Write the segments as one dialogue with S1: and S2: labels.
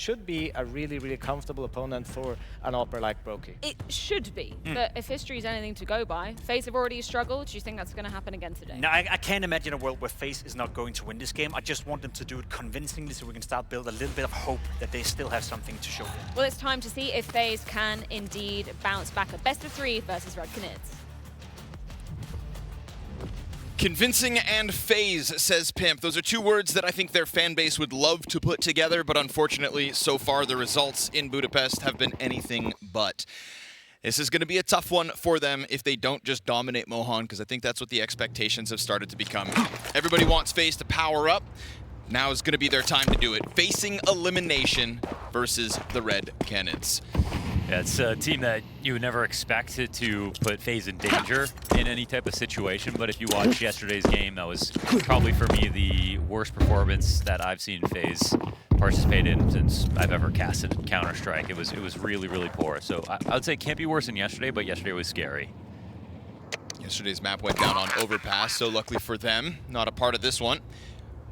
S1: should be a really, really comfortable opponent for an Opera like Brokey.
S2: It should be, but if history is anything to go by, FaZe have already struggled. Do you think that's going to happen again today?
S3: No, I can't imagine a world where FaZe is not going to win this game. I just want them to do it convincingly so we can start build a little bit of hope that they still have something to show.
S2: Well, it's time to see if FaZe can indeed bounce back a best of 3 versus RED Canids.
S4: Convincing and FaZe, says Pimp. Those are two words that I think their fan base would love to put together, but unfortunately, so far the results in Budapest have been anything but. This is going to be a tough one for them if they don't just dominate Mohan, because I think that's what the expectations have started to become. Everybody wants FaZe to power up. Now is going to be their time to do it. Facing elimination versus the RED Canids.
S5: Yeah, it's a team that you would never expect to put FaZe in danger in any type of situation, but if you watch yesterday's game, that was probably for me the worst performance that I've seen FaZe participate in since I've ever casted Counter-Strike. It was really, really poor. So I would say it can't be worse than yesterday, but yesterday was scary.
S4: Yesterday's map went down on Overpass, so luckily for them, not a part of this one.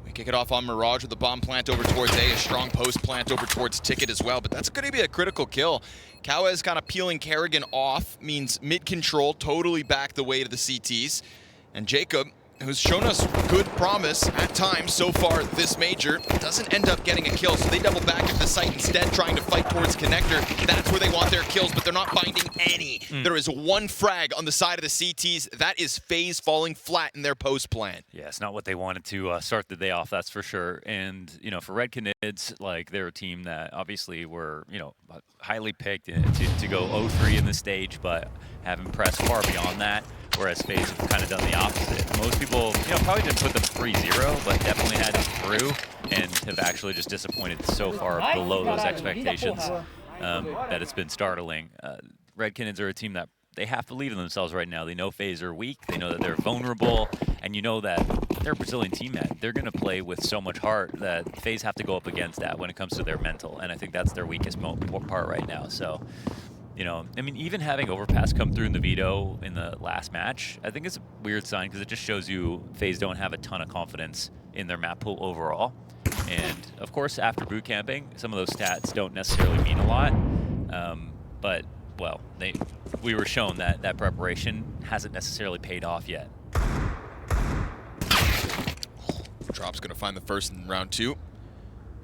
S4: We kick it off on Mirage with a bomb plant over towards A, a strong post plant over towards Ticket as well, but that's going to be a critical kill. Kawez kind of peeling Kerrigan off means mid-control totally back the way to the CTs. And Jacob, who's shown us good promise at times so far this major, doesn't end up getting a kill, so they double back at the site instead, trying to fight towards Connector. That's where they want their kills, but they're not finding any. There is one frag on the side of the CTs. That is FaZe falling flat in their post plant.
S5: Yeah, it's not what they wanted to start the day off, that's for sure. And, you know, for RED Canids, like, they're a team that obviously were, you know, highly picked to go 0-3 in the stage, but have impressed far beyond that. Whereas FaZe have kind of done the opposite. Most people, you know, probably didn't put them 3-0, but definitely had them through and have actually just disappointed so far below those expectations that it's been startling. RED Canids are a team that they have to believe in themselves right now. They know FaZe are weak. They know that they're vulnerable, and you know that they're a Brazilian team, man. They're going to play with so much heart that FaZe have to go up against that when it comes to their mental, and I think that's their weakest part right now. So, you know, I mean, even having Overpass come through in the veto in the last match, I think it's a weird sign because it just shows you FaZe don't have a ton of confidence in their map pool overall. And, of course, after boot camping, some of those stats don't necessarily mean a lot. But, well, we were shown that that preparation hasn't necessarily paid off yet.
S4: Drop's going to find the first in round 2.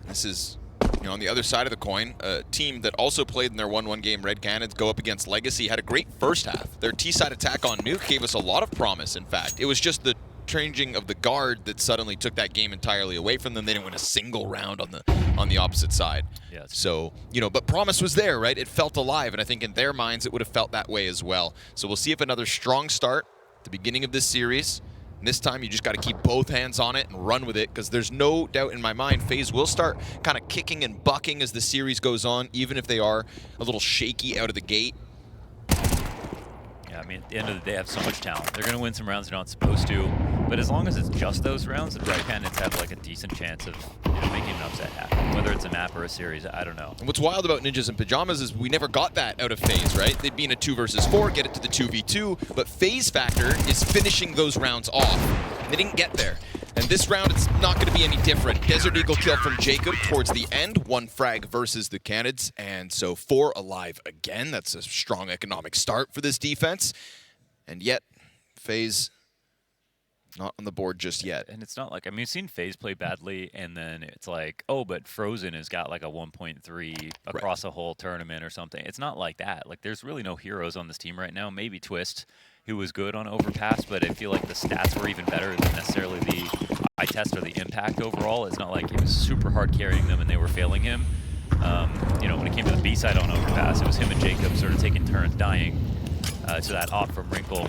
S4: This is, you know, on the other side of the coin, a team that also played in their 1-1 game, RED Canids, go up against Legacy, had a great first half. Their T-side attack on Nuke gave us a lot of promise, in fact. It was just the changing of the guard that suddenly took that game entirely away from them. They didn't win a single round on the opposite side.
S5: Yeah,
S4: so, you know, but promise was there, right? It felt alive, and I think in their minds it would have felt that way as well. So we'll see if another strong start at the beginning of this series. And this time, you just got to keep both hands on it and run with it, because there's no doubt in my mind FaZe will start kind of kicking and bucking as the series goes on, even if they are a little shaky out of the gate.
S5: Yeah, I mean, at the end of the day, they have so much talent. They're going to win some rounds they're not supposed to, but as long as it's just those rounds, the RED Canids have like a decent chance of, you know, making an upset happen. Whether it's a map or a series, I don't know.
S4: And what's wild about Ninjas in Pajamas is we never got that out of FaZe, right? They'd be in a 2 versus 4, get it to the 2v2, but FaZe factor is finishing those rounds off. They didn't get there. And this round, it's not going to be any different. Desert Eagle kill from Jacob towards the end. 1 frag versus the Canids. And so 4 alive again. That's a strong economic start for this defense. And yet, FaZe not on the board just yet.
S5: And it's not like, I mean, you've seen FaZe play badly, and then it's like, oh, but Frozen has got like a 1.3 across a whole tournament or something. It's not like that. Like, there's really no heroes on this team right now. Maybe Twist, who was good on Overpass, but I feel like the stats were even better than necessarily the eye test or the impact overall. It's not like it was super hard carrying them and they were failing him. You know, when it came to the B side on Overpass, it was him and Jacob sort of taking turns dying to that op from Wrinkle.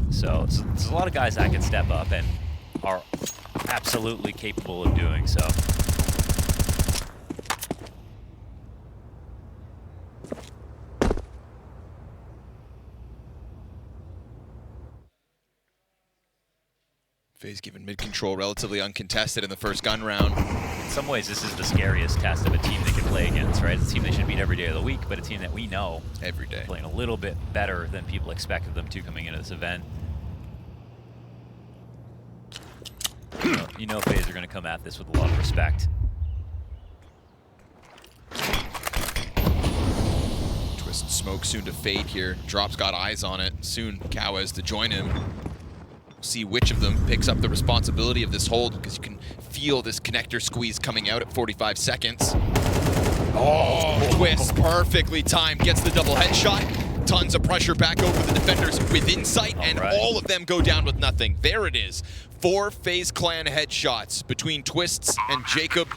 S5: So there's a lot of guys that can step up and are absolutely capable of doing so.
S4: FaZe given mid-control relatively uncontested in the first gun round.
S5: In some ways, this is the scariest test of a team they can play against, right? It's a team they should beat every day of the week, but a team that we know
S4: every day
S5: playing a little bit better than people expected them to coming into this event. You know FaZe are going to come at this with a lot of respect.
S4: smoke soon to fade here. Drop's got eyes on it. Soon Kawes to join him. See which of them picks up the responsibility of this hold, because you can feel this connector squeeze coming out at 45 seconds. Oh, Twist perfectly timed, gets the double headshot. Tons of pressure back over the defenders within sight, and all of them go down with nothing. There it is. 4 FaZe Clan headshots between Twists and Jacob,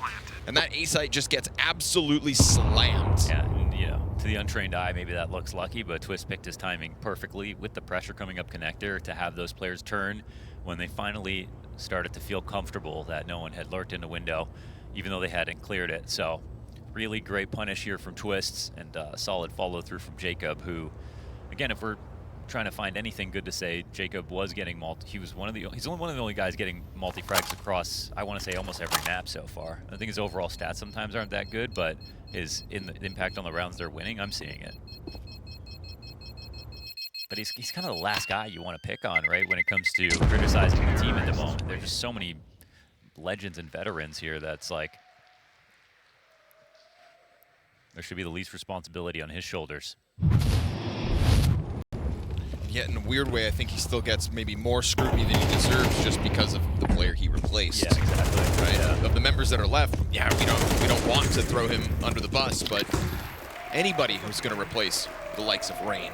S4: and that A-site just gets absolutely slammed.
S5: Yeah, and, you know, to the untrained eye, maybe that looks lucky, but Twist picked his timing perfectly with the pressure coming up connector to have those players turn when they finally started to feel comfortable that no one had lurked in the window, even though they hadn't cleared it. So really great punish here from Twists, and solid follow through from Jacob, who, again, if we're trying to find anything good to say, Jacob was getting he's one of the only guys getting multi-frags across, I want to say, almost every map so far. I think his overall stats sometimes aren't that good, but his impact on the rounds they're winning, I'm seeing it. But he's kind of the last guy you want to pick on, right, when it comes to criticizing the team at the moment. There's just so many legends and veterans here that's like, there should be the least responsibility on his shoulders.
S4: Yet in a weird way, I think he still gets maybe more scrutiny than he deserves just because of the player he replaced.
S5: Yeah, exactly.
S4: Right?
S5: Yeah.
S4: Of the members that are left, yeah, we don't want to throw him under the bus, but anybody who's going to replace the likes of Rain,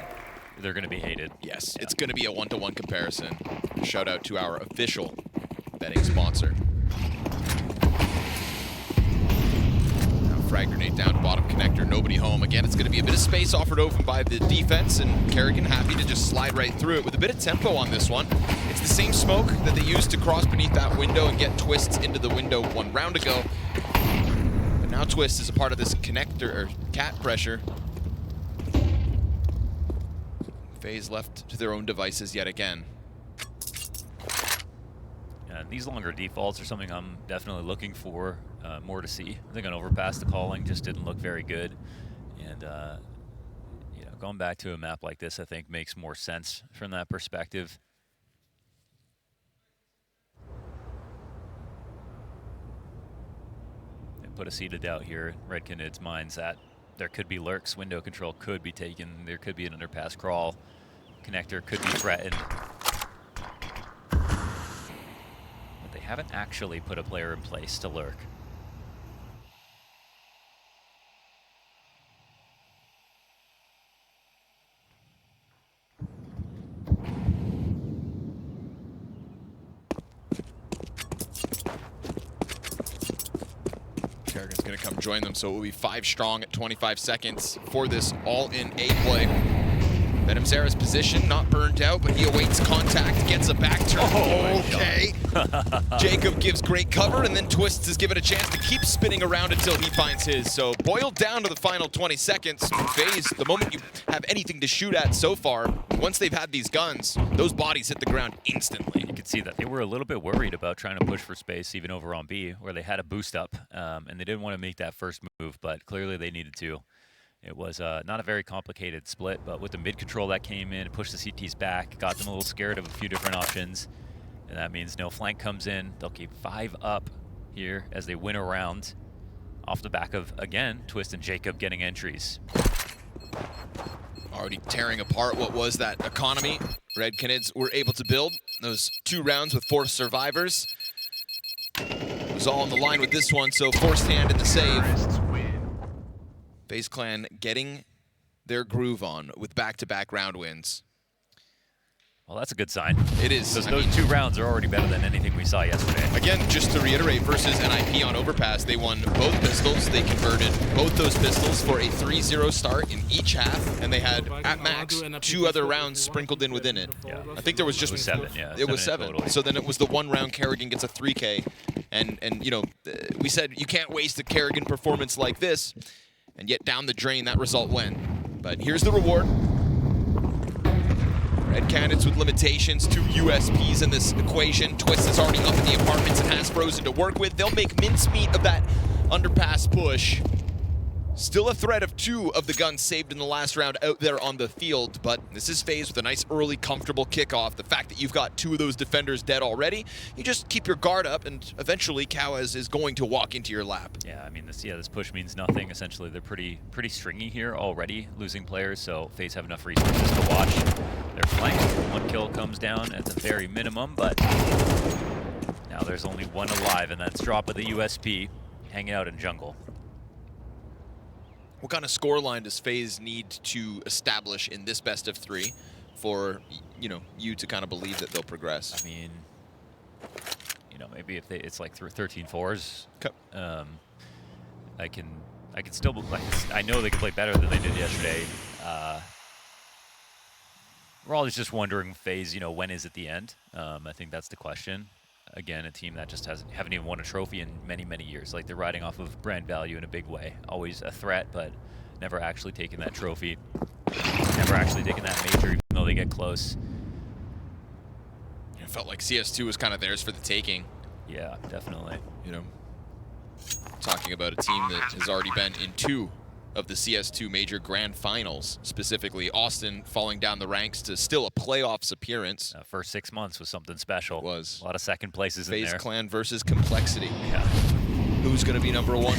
S5: they're going to be hated.
S4: Yes, yeah. It's going to be a one-to-one comparison. Shout out to our official betting sponsor. Frag grenade down to bottom connector, nobody home. Again, it's going to be a bit of space offered open by the defense, and Kerrigan happy to just slide right through it with a bit of tempo on this one. It's the same smoke that they used to cross beneath that window and get Twists into the window 1 round ago. But now Twist is a part of this connector, or cat pressure. FaZe left to their own devices yet again.
S5: These longer defaults are something I'm definitely looking for more to see. I think on Overpass, the calling just didn't look very good. And you know, going back to a map like this, I think makes more sense from that perspective. And put a seed of doubt here in RED Canids' minds that there could be lurks, window control could be taken, there could be an underpass crawl, connector could be threatened. They haven't actually put a player in place to lurk.
S4: Kerrigan's going to come join them, so it will be 5 strong at 25 seconds for this all-in A play. Venom Zera's position, not burned out, but he awaits contact, gets a back turn. Oh, okay. Jacob gives great cover, and then Twists is given a chance to keep spinning around until he finds his. So boiled down to the final 20 seconds. FaZe, the moment you have anything to shoot at so far, once they've had these guns, those bodies hit the ground instantly.
S5: You could see that they were a little bit worried about trying to push for space, even over on B, where they had a boost up, and they didn't want to make that first move, but clearly they needed to. It was not a very complicated split, but with the mid control that came in, pushed the CTs back, got them a little scared of a few different options. And that means no flank comes in. They'll keep 5 up here as they win a round off the back of, again, Twist and Jacob getting entries.
S4: Already tearing apart what was that economy RED Canids were able to build. Those 2 rounds with 4 survivors. It was all on the line with this one, so forced hand in the save. FaZe Clan getting their groove on with back-to-back round wins.
S5: Well, that's a good sign.
S4: It is.
S5: Those 2 rounds are already better than anything we saw yesterday.
S4: Again, just to reiterate, versus NIP on Overpass, they won both pistols. They converted both those pistols for a 3-0 start in each half, and they had, at max, 2 other rounds sprinkled in within it.
S5: Yeah.
S4: I think there was just...
S5: It was 7, yeah.
S4: It was 7.
S5: Total.
S4: So then it was the 1 round Kerrigan gets a 3K. And you know, we said you can't waste a Kerrigan performance like this. And yet down the drain, that result went. But here's the reward. RED Canids with limitations, 2 USPs in this equation. Twist is already up in the apartments and has Frozen to work with. They'll make mincemeat of that underpass push. Still a threat of 2 of the guns saved in the last round out there on the field, but this is FaZe with a nice early comfortable kickoff. The fact that you've got 2 of those defenders dead already, you just keep your guard up and eventually Kawaz is going to walk into your lap.
S5: Yeah, I mean, this push means nothing. Essentially, they're pretty stringy here already, losing players, so FaZe have enough resources to watch their flank. 1 kill comes down at the very minimum, but now there's only 1 alive, and that's Drop of the USP hanging out in jungle.
S4: What kind of scoreline does FaZe need to establish in this best of 3 for, you to kind of believe that they'll progress?
S5: I mean, maybe if it's like 13-4s.
S4: Okay.
S5: I can still, I know they can play better than they did yesterday. We're all just wondering, FaZe, when is it the end? I think that's the question. Again, a team that just haven't even won a trophy in many, many years. Like, they're riding off of brand value in a big way. Always a threat, but never actually taking that trophy. Never actually taking that major, even though they get close.
S4: It felt like CS2 was kind of theirs for the taking.
S5: Yeah, definitely.
S4: Talking about a team that has already been in 2 of the CS2 Major Grand Finals, specifically Austin falling down the ranks to still a playoffs appearance.
S5: First 6 months was something special.
S4: It was.
S5: A lot of second places in there.
S4: FaZe Clan versus Complexity.
S5: Yeah.
S4: Who's going to be number 1?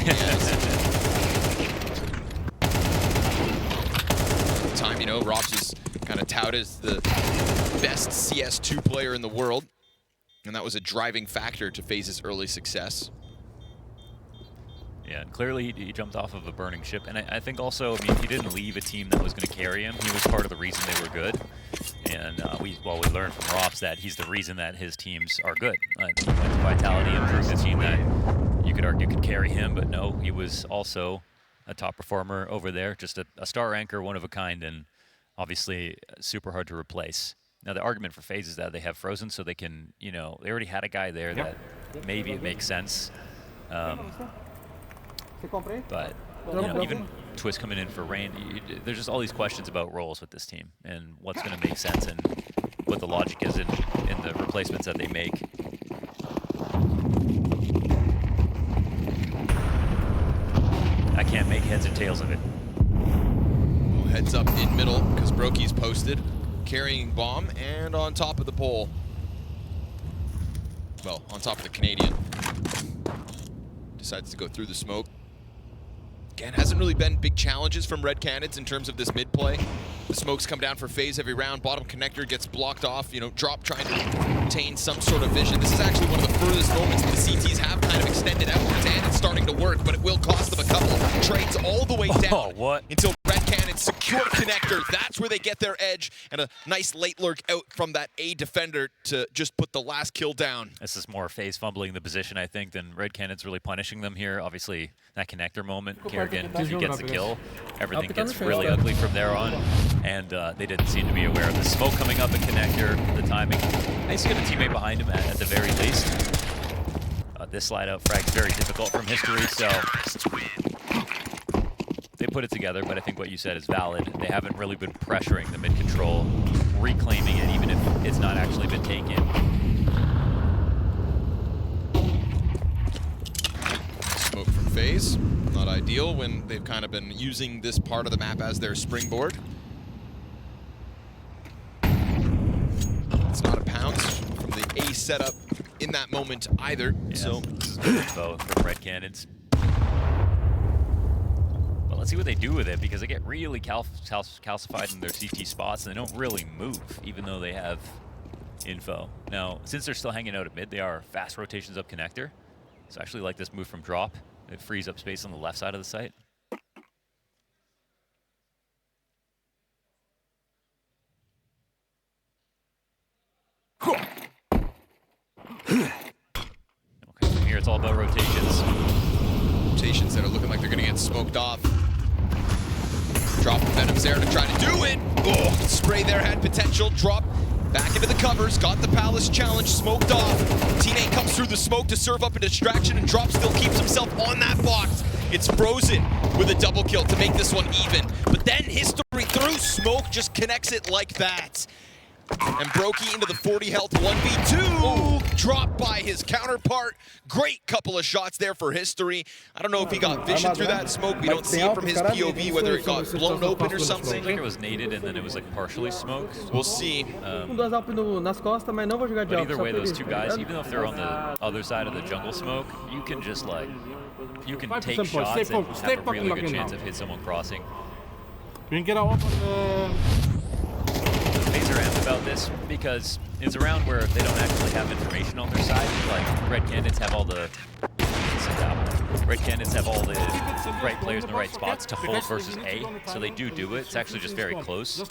S4: Time, Robs is kind of touted as the best CS2 player in the world, and that was a driving factor to FaZe's early success.
S5: Yeah, and clearly he jumped off of a burning ship. And I think also, he didn't leave a team that was going to carry him. He was part of the reason they were good. And we learned from Rops that he's the reason that his teams are good. Vitality improved the team that you could argue could carry him, but no, he was also a top performer over there. Just a star ranker, one of a kind, and obviously super hard to replace. Now, the argument for FaZe is that they have Frozen, so they can, they already had a guy there that maybe it makes sense. But even Twist coming in for Rain, there's just all these questions about roles with this team and what's going to make sense and what the logic is in the replacements that they make. I can't make heads or tails of it.
S4: Well, heads up in middle because Brokey's posted, carrying bomb and on top of the pole. Well, on top of the Canadian. Decides to go through the smoke. Again, hasn't really been big challenges from RED Canids in terms of this mid play. The smokes come down for FaZe every round. Bottom connector gets blocked off. Drop trying to obtain some sort of vision. This is actually one of the furthest moments the CTs have kind of extended outwards, and it's starting to work, but it will cost them a couple. Trades all the way down until RED Canids secure connector. That's where they get their edge, and a nice late lurk out from that A defender to just put the last kill down.
S5: This is more FaZe fumbling the position, I think, than RED Canids really punishing them here. Obviously, that connector moment, Kerrigan, he gets the kill. Everything gets really ugly from there on, and they didn't seem to be aware of the smoke coming up at connector, the timing. Nice to get a teammate behind him at the very least. This slide out frag is very difficult from history, so they put it together, but I think what you said is valid. They haven't really been pressuring the mid-control, reclaiming it, even if it's not actually been taken.
S4: Smoke from FaZe. Not ideal when they've kind of been using this part of the map as their springboard. It's not a pounce from the A setup in that moment either.
S5: Yeah,
S4: so
S5: this is good info from RED Canids. But let's see what they do with it, because they get really calcified in their CT spots and they don't really move, even though they have info. Now, since they're still hanging out at mid, they are fast rotations up connector. So I actually like this move from Drop. It frees up space on the left side of the site. Okay, from here it's all about rotations.
S4: Rotations that are looking like they're gonna get smoked off. Drop Venom's there to try to do it. Oh, spray there had potential. Drop back into the covers, got the Palace challenge, smoked off. Teammate comes through the smoke to serve up a distraction, and Drop still keeps himself on that box. It's Frozen with a double kill to make this one even. But then history through smoke just connects it like that. And Brokey into the 40 health 1v2. dropped by his counterpart. Great couple of shots there for History. I don't know if he got vision through that smoke. We don't see it from his POV, whether it got blown open or
S5: I
S4: something.
S5: think it was naded and then it was like partially smoked.
S4: We'll see.
S5: But either way, those two guys, even if they're on the other side of the jungle smoke, you can just like, you can take shots and have a really good chance of hit someone crossing.
S6: You can get out
S5: FaZe are amped about this because it's a round where they don't actually have information on their side. Like Red Canids have all the right players in the right spots to hold versus A, so they do it. It's actually just very close.
S6: But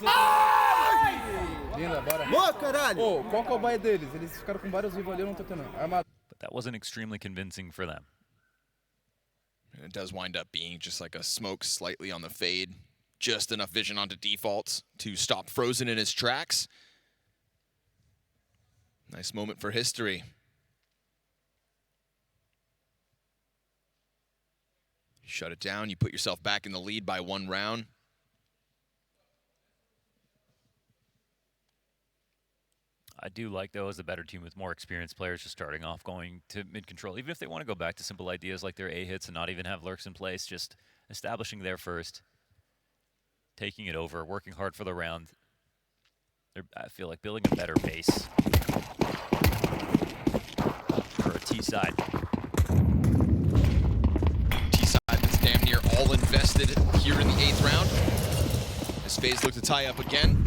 S5: that wasn't extremely convincing for them.
S4: And it does wind up being just like a smoke slightly on the fade. Just enough vision onto defaults to stop Frozen in his tracks. Nice moment for History. Shut it down, you put yourself back in the lead by 1 round.
S5: I do like, though, as the better team with more experienced players just starting off going to mid-control. Even if they want to go back to simple ideas like their A hits and not even have lurks in place, just establishing there first. Taking it over, working hard for the round. I feel like building a better base for a T side.
S4: T side that's damn near all invested here in the 8th round. As FaZe look to tie up again.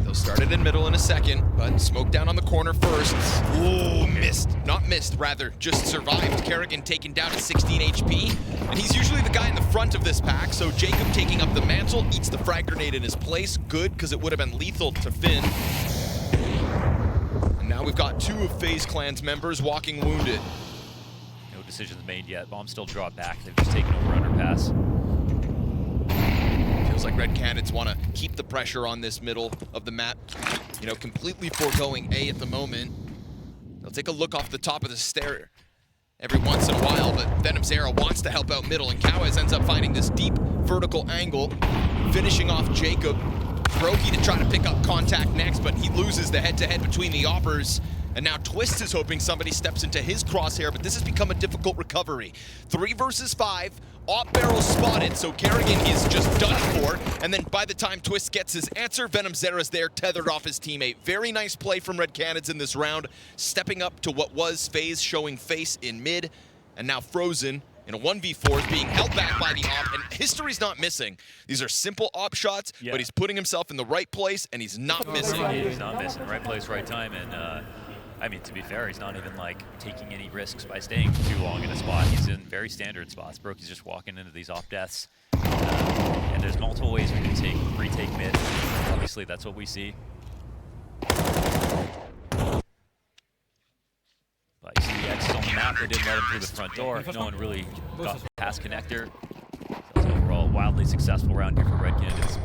S4: They'll start it in middle in a second, but smoke down on the corner first. Ooh, missed. Not missed, rather, just survived. Kerrigan taken down to 16 HP. And he's usually the guy in the front of this pack, so Jacob taking up the mantle, eats the frag grenade in his place. Good, because it would have been lethal to Finn. And now we've got 2 of FaZe Clan's members walking wounded.
S5: No decisions made yet. Bomb still dropped back. They've just taken over underpass.
S4: Feels like Red Canids want to keep the pressure on this middle of the map. You know, completely foregoing A at the moment. They'll take a look off the top of the stair every once in a while, but Venom's Arrow wants to help out middle, and Kawaz ends up finding this deep vertical angle, finishing off Jacob. Brokey to try to pick up contact next, but he loses the head-to-head between the Oppers. And now Twist is hoping somebody steps into his crosshair, but this has become a difficult recovery. 3 versus 5, Op barrel spotted, so Kerrigan is just done for. And then by the time Twist gets his answer, Venom Zera's there, tethered off his teammate. Very nice play from Red Canids in this round, stepping up to what was FaZe showing face in mid. And now Frozen in a 1v4 is being held back by the Op, and History's not missing. These are simple Op shots, but he's putting himself in the right place, and he's not missing.
S5: He's not missing. Right place, right time, and I mean, to be fair, he's not even like taking any risks by staying too long in a spot. He's in very standard spots. Brokey's just walking into these Op deaths. And there's multiple ways we can retake mid. Obviously, that's what we see. But you see the X's on the map. They didn't let him through the front door. No one really got past connector. So it's overall a wildly successful round here for Red Canids.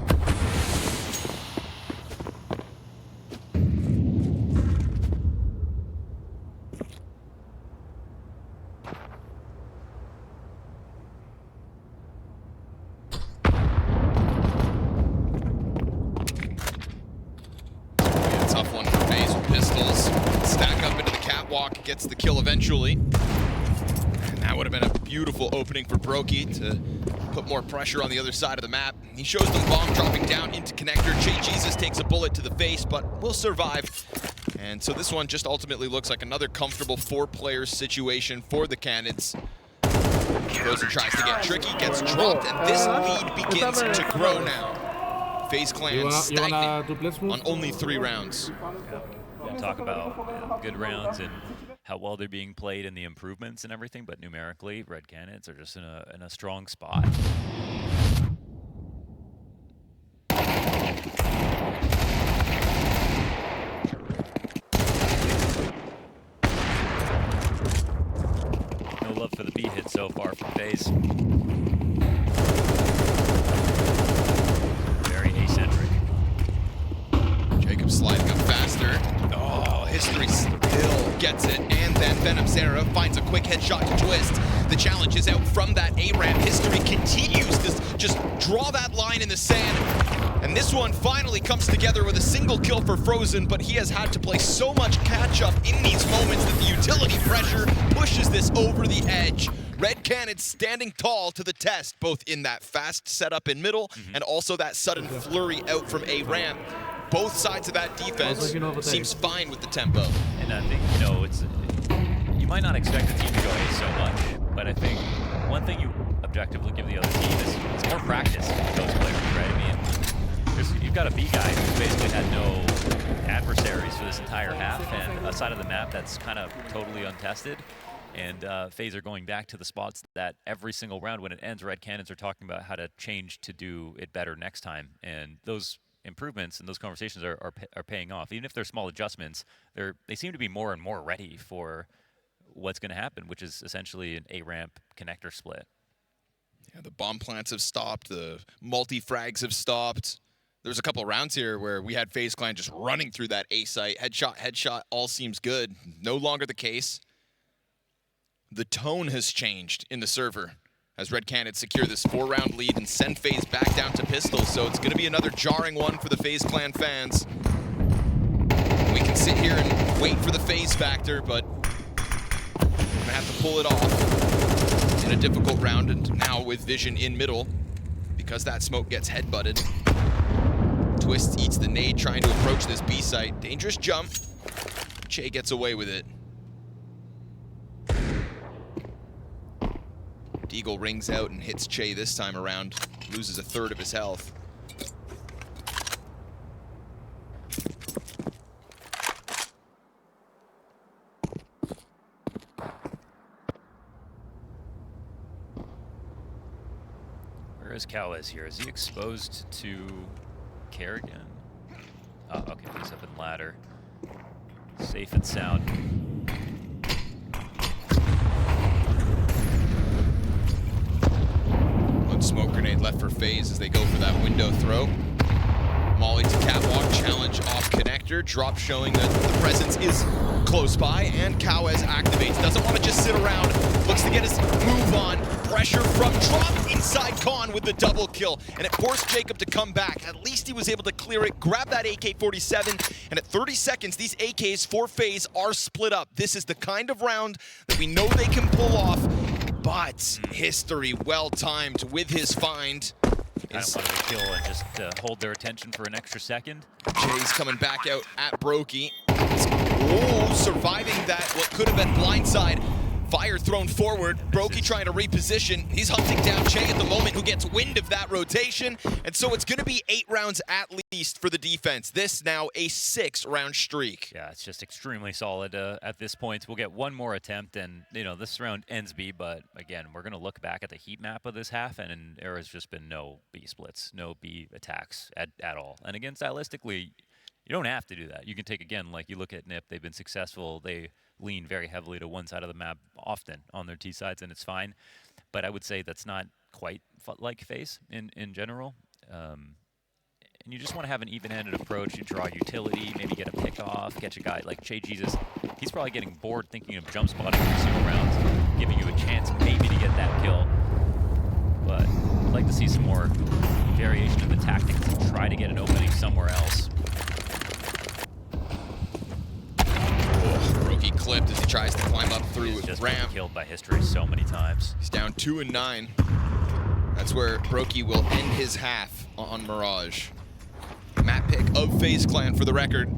S4: Gets the kill eventually. And that would have been a beautiful opening for Brokey to put more pressure on the other side of the map. He shows them bomb dropping down into connector. Jesus takes a bullet to the face, but will survive. And so this one just ultimately looks like another comfortable 4-player situation for the Canids. Frozen tries to get tricky, gets dropped, and this lead begins to grow now. FaZe Clan stagnant on only 3 rounds.
S5: We'll talk about good rounds and how well they're being played and the improvements and everything, but numerically, Red Canids are just in a strong spot. No love for the B hit so far from FaZe. Very eccentric.
S4: Jacob sliding up faster. Oh, History still gets it, and then Venom Zera finds a quick headshot to Twist. The challenge is out from that A-ramp. History continues to just draw that line in the sand. And this one finally comes together with a single kill for Frozen, but he has had to play so much catch-up in these moments that the utility pressure pushes this over the edge. Red Canids standing tall to the test, both in that fast setup in middle and also that sudden flurry out from A ramp. Both sides of that defense seems fine with the tempo.
S5: And I think, you know, you might not expect the team to go A so much, but I think one thing you objectively give the other team is it's more practice with those players, right? I mean, you've got a B guy who basically had no adversaries for this entire half, and a side of the map that's kind of totally untested. And FaZe are going back to the spots that every single round when it ends, Red Canids are talking about how to change to do it better next time. And those improvements and those conversations are paying off. Even if they're small adjustments, they seem to be more and more ready for what's going to happen, which is essentially an A-ramp connector split.
S4: Yeah, the bomb plants have stopped, the multi-frags have stopped. There's a couple of rounds here where we had FaZe Clan just running through that A site. Headshot, all seems good. No longer the case. The tone has changed in the server as Red Canids secure this 4-round lead and send FaZe back down to pistols. So it's going to be another jarring one for the FaZe Clan fans. We can sit here and wait for the FaZe factor, but we're going to have to pull it off in a difficult round. And now with Vision in middle, because that smoke gets headbutted. Twist eats the nade trying to approach this B site. Dangerous jump. Che gets away with it. Deagle rings out and hits Che this time around. Loses a third of his health.
S5: Where is Cowes here? Is he exposed to Kerrigan? Oh, okay, he's up in ladder. Safe and sound.
S4: One smoke grenade left for FaZe as they go for that window throw. Molly to catwalk, challenge off connector, drop showing that the presence is close by, and Cowes activates. Doesn't want to just sit around, looks to get his move on. Pressure from drop inside Khan with the double kill, and it forced Jacob to come back. At least he was able to clear it, grab that AK-47, and at 30 seconds, these AKs for FaZe are split up. This is the kind of round that we know they can pull off, but history well-timed with his find.
S5: I don't want to kill and just hold their attention for an extra second.
S4: Jay's coming back out at Brokey. Oh, surviving that, what could have been blindside. Fire thrown forward, Brokey trying to reposition. He's hunting down Che at the moment, who gets wind of that rotation. And so it's going to be 8 rounds at least for the defense. This now a 6-round streak.
S5: Yeah, it's just extremely solid at this point. We'll get one more attempt, and you know this round ends B. But again, we're going to look back at the heat map of this half, and there has just been no B splits, no B attacks at all. And again, stylistically, you don't have to do that. You can take, again, like you look at NIP, they've been successful. They lean very heavily to one side of the map often on their T sides, and it's fine. But I would say that's not quite like FaZe in general. And you just want to have an even-handed approach. You draw utility, maybe get a pick off, catch a guy like Che Jesus. He's probably getting bored thinking of jump spotting every single round, giving you a chance maybe to get that kill. But I'd like to see some more variation of the tactics and try to get an opening somewhere else.
S4: Brokey clipped as he tries to climb up through
S5: He's just
S4: ramp.
S5: been killed by history so many times.
S4: He's down 2 and 9. That's where Brokey will end his half on Mirage. Map pick of FaZe Clan for the record.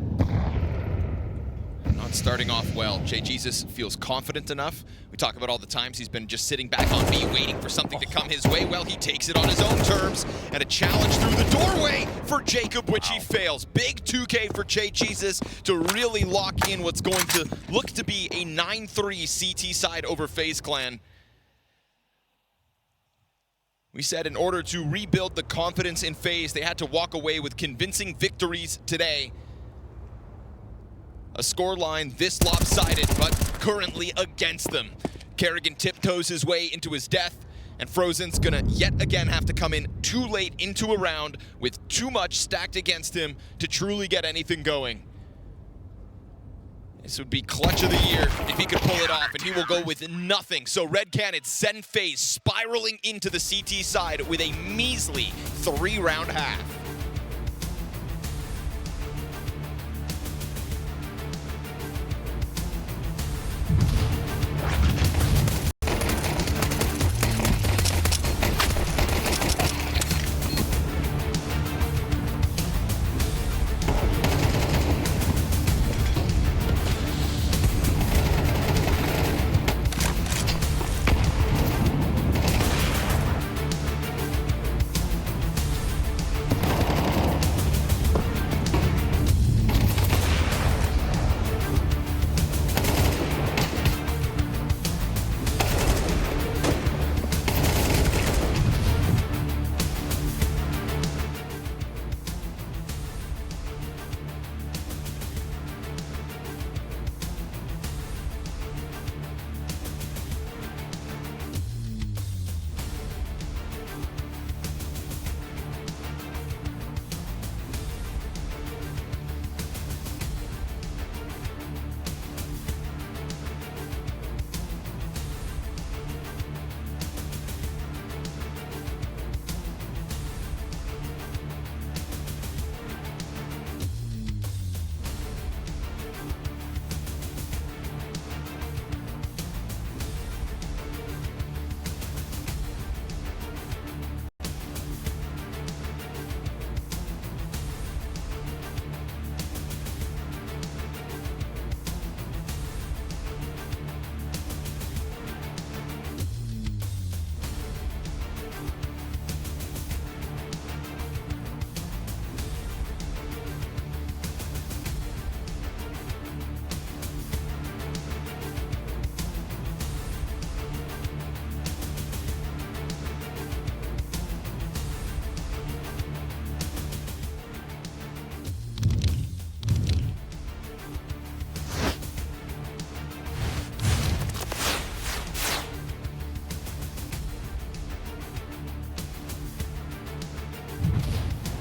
S4: Not starting off well. Jay Jesus feels confident enough. We talk about all the times he's been just sitting back on B waiting for something to come his way. Well, he takes it on his own terms, and a challenge through the doorway for Jacob, which he fails. Big 2K for Jay Jesus to really lock in what's going to look to be a 9-3 CT side over FaZe Clan. We said in order to rebuild the confidence in FaZe, they had to walk away with convincing victories today. A scoreline this lopsided, but currently against them. Kerrigan tiptoes his way into his death, and Frozen's gonna yet again have to come in too late into a round with too much stacked against him to truly get anything going. This would be clutch of the year if he could pull it off, and he will go with nothing. So RED Canids send FaZe spiraling into the CT side with a measly 3-round half.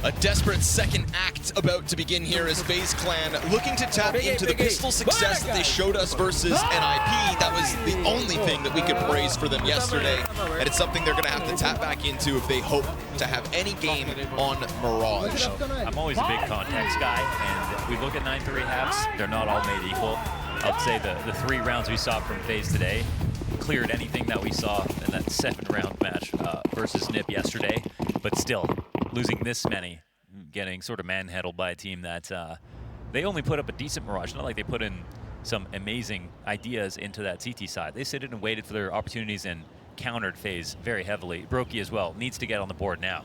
S4: A desperate second act about to begin here as FaZe Clan looking to tap into the pistol success that they showed us versus NIP. That was the only thing that we could praise for them yesterday, and it's something they're going to have to tap back into if they hope to have any game on Mirage.
S5: I'm always a big context guy, and we look at 9-3 halves, they're not all made equal. I'd say the 3 rounds we saw from FaZe today cleared anything that we saw in that 7-round match versus NIP yesterday, but still, losing this many, getting sort of manhandled by a team that they only put up a decent Mirage. Not like they put in some amazing ideas into that CT side. They sit in and waited for their opportunities and countered FaZe very heavily. Brokey as well needs to get on the board now.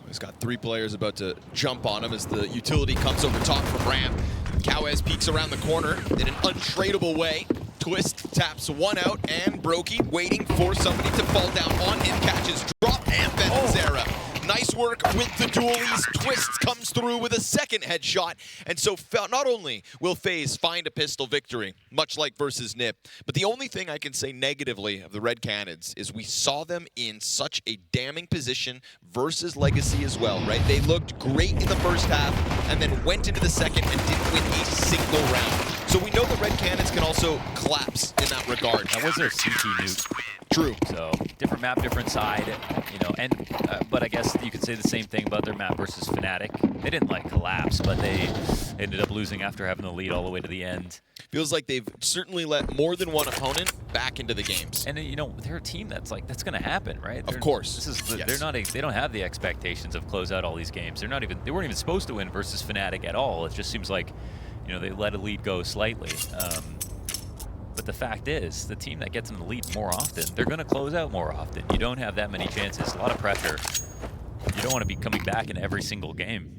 S4: He's got 3 players about to jump on him as the utility comes over top from ramp. Cowes peeks around the corner in an untradeable way. Twist taps one out, and Brokey waiting for somebody to fall down on him. Catches drop and Zera. Nice work with the dualies. Twist comes through with a second headshot. And so not only will FaZe find a pistol victory, much like versus NIP, but the only thing I can say negatively of the RED Canids is we saw them in such a damning position versus Legacy as well, right? They looked great in the first half and then went into the second and didn't win a single round. So we know the RED Canids can also collapse in that regard.
S5: That was their CT nuke.
S4: True.
S5: So different map, different side, you know, and but I guess you could say the same thing about their map versus Fnatic. They didn't like collapse, but they ended up losing after having the lead all the way to the end.
S4: Feels like they've certainly let more than one opponent back into the games.
S5: And you know, they're a team that's like, that's going to happen, right?
S4: Of course.
S5: This is the,
S4: yes.
S5: they don't have the expectations of close out all these games. They weren't even supposed to win versus Fnatic at all. It just seems like, you know, they let a lead go slightly. But the fact is, the team that gets in the lead more often, they're going to close out more often. You don't have that many chances, a lot of pressure. You don't want to be coming back in every single game.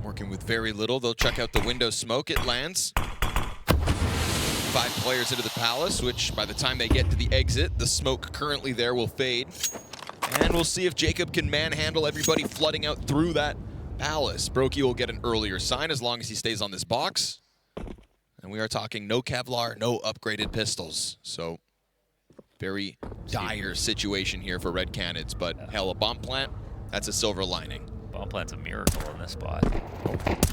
S4: Working with very little. They'll check out the window smoke. It lands. 5 players into the Palace, which by the time they get to the exit, the smoke currently there will fade. And we'll see if Jacob can manhandle everybody flooding out through that Palace. Brokey will get an earlier sign as long as he stays on this box. And we are talking no Kevlar, no upgraded pistols. So very dire situation here for RED Canids. But hell, a bomb plant, That's a silver lining.
S5: Bomb plant's a miracle in this spot.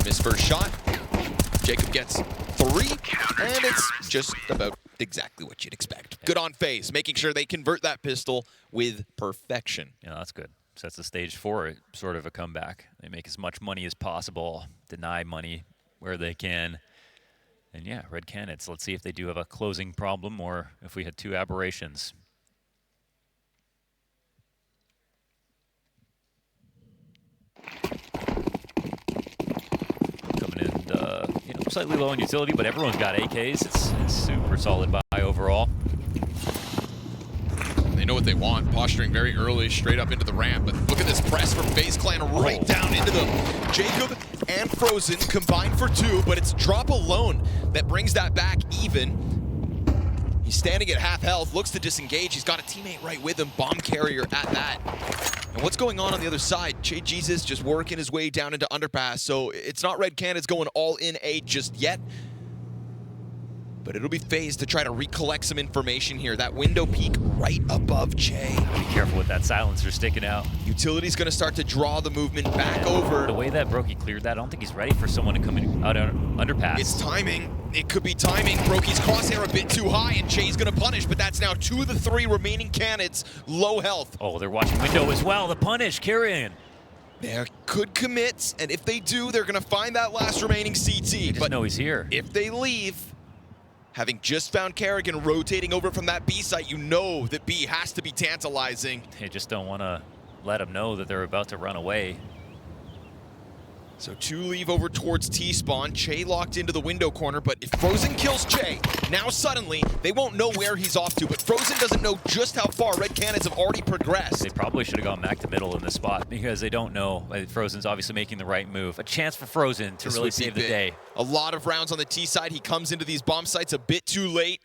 S4: Missed first shot. Jacob gets 3, and it's just about exactly what you'd expect. Good on FaZe, making sure they convert that pistol with perfection.
S5: Yeah, that's good. Sets the stage for it, sort of a comeback. They make as much money as possible, deny money where they can. And yeah, RED Canids. Let's see if they do have a closing problem or if we had 2 aberrations. Coming in, you know, slightly low on utility, but everyone's got AKs. It's super solid buy overall.
S4: They know what they want, posturing very early, straight up into the ramp. But look at this press from FaZe Clan right down into them. Jacob and Frozen combined for 2, but it's Drop alone that brings that back even. He's standing at half health, looks to disengage. He's got a teammate right with him, bomb carrier at that. And what's going on the other side? Che Jesus just working his way down into underpass. So it's not RED Canids going all in A just yet. But it'll be FaZe to try to recollect some information here. That window peak right above Che.
S5: Be careful with that silencer sticking out.
S4: Utility's gonna start to draw the movement back over.
S5: The way that Brokey cleared that, I don't think he's ready for someone to come in out on underpass.
S4: It's timing. It could be timing. Brokey's crosshair a bit too high, and Che's gonna punish, but that's now 2 of the 3 remaining Canids, low health.
S5: Oh, they're watching window as well. The punish, Carrion.
S4: They could commit, and if they do, they're gonna find that last remaining CT.
S5: They just know he's here.
S4: If they leave, having just found Kerrigan rotating over from that B site, you know that B has to be tantalizing.
S5: They just don't want to let them know that they're about to run away.
S4: So 2 leave over towards T-spawn. Che locked into the window corner, but if Frozen kills Che, now suddenly they won't know where he's off to, but Frozen doesn't know just how far RED Canids have already progressed.
S5: They probably should have gone back to middle in this spot because they don't know. Frozen's obviously making the right move. A chance for Frozen to really save the day.
S4: A lot of rounds on the T side. He comes into these bomb sites a bit too late,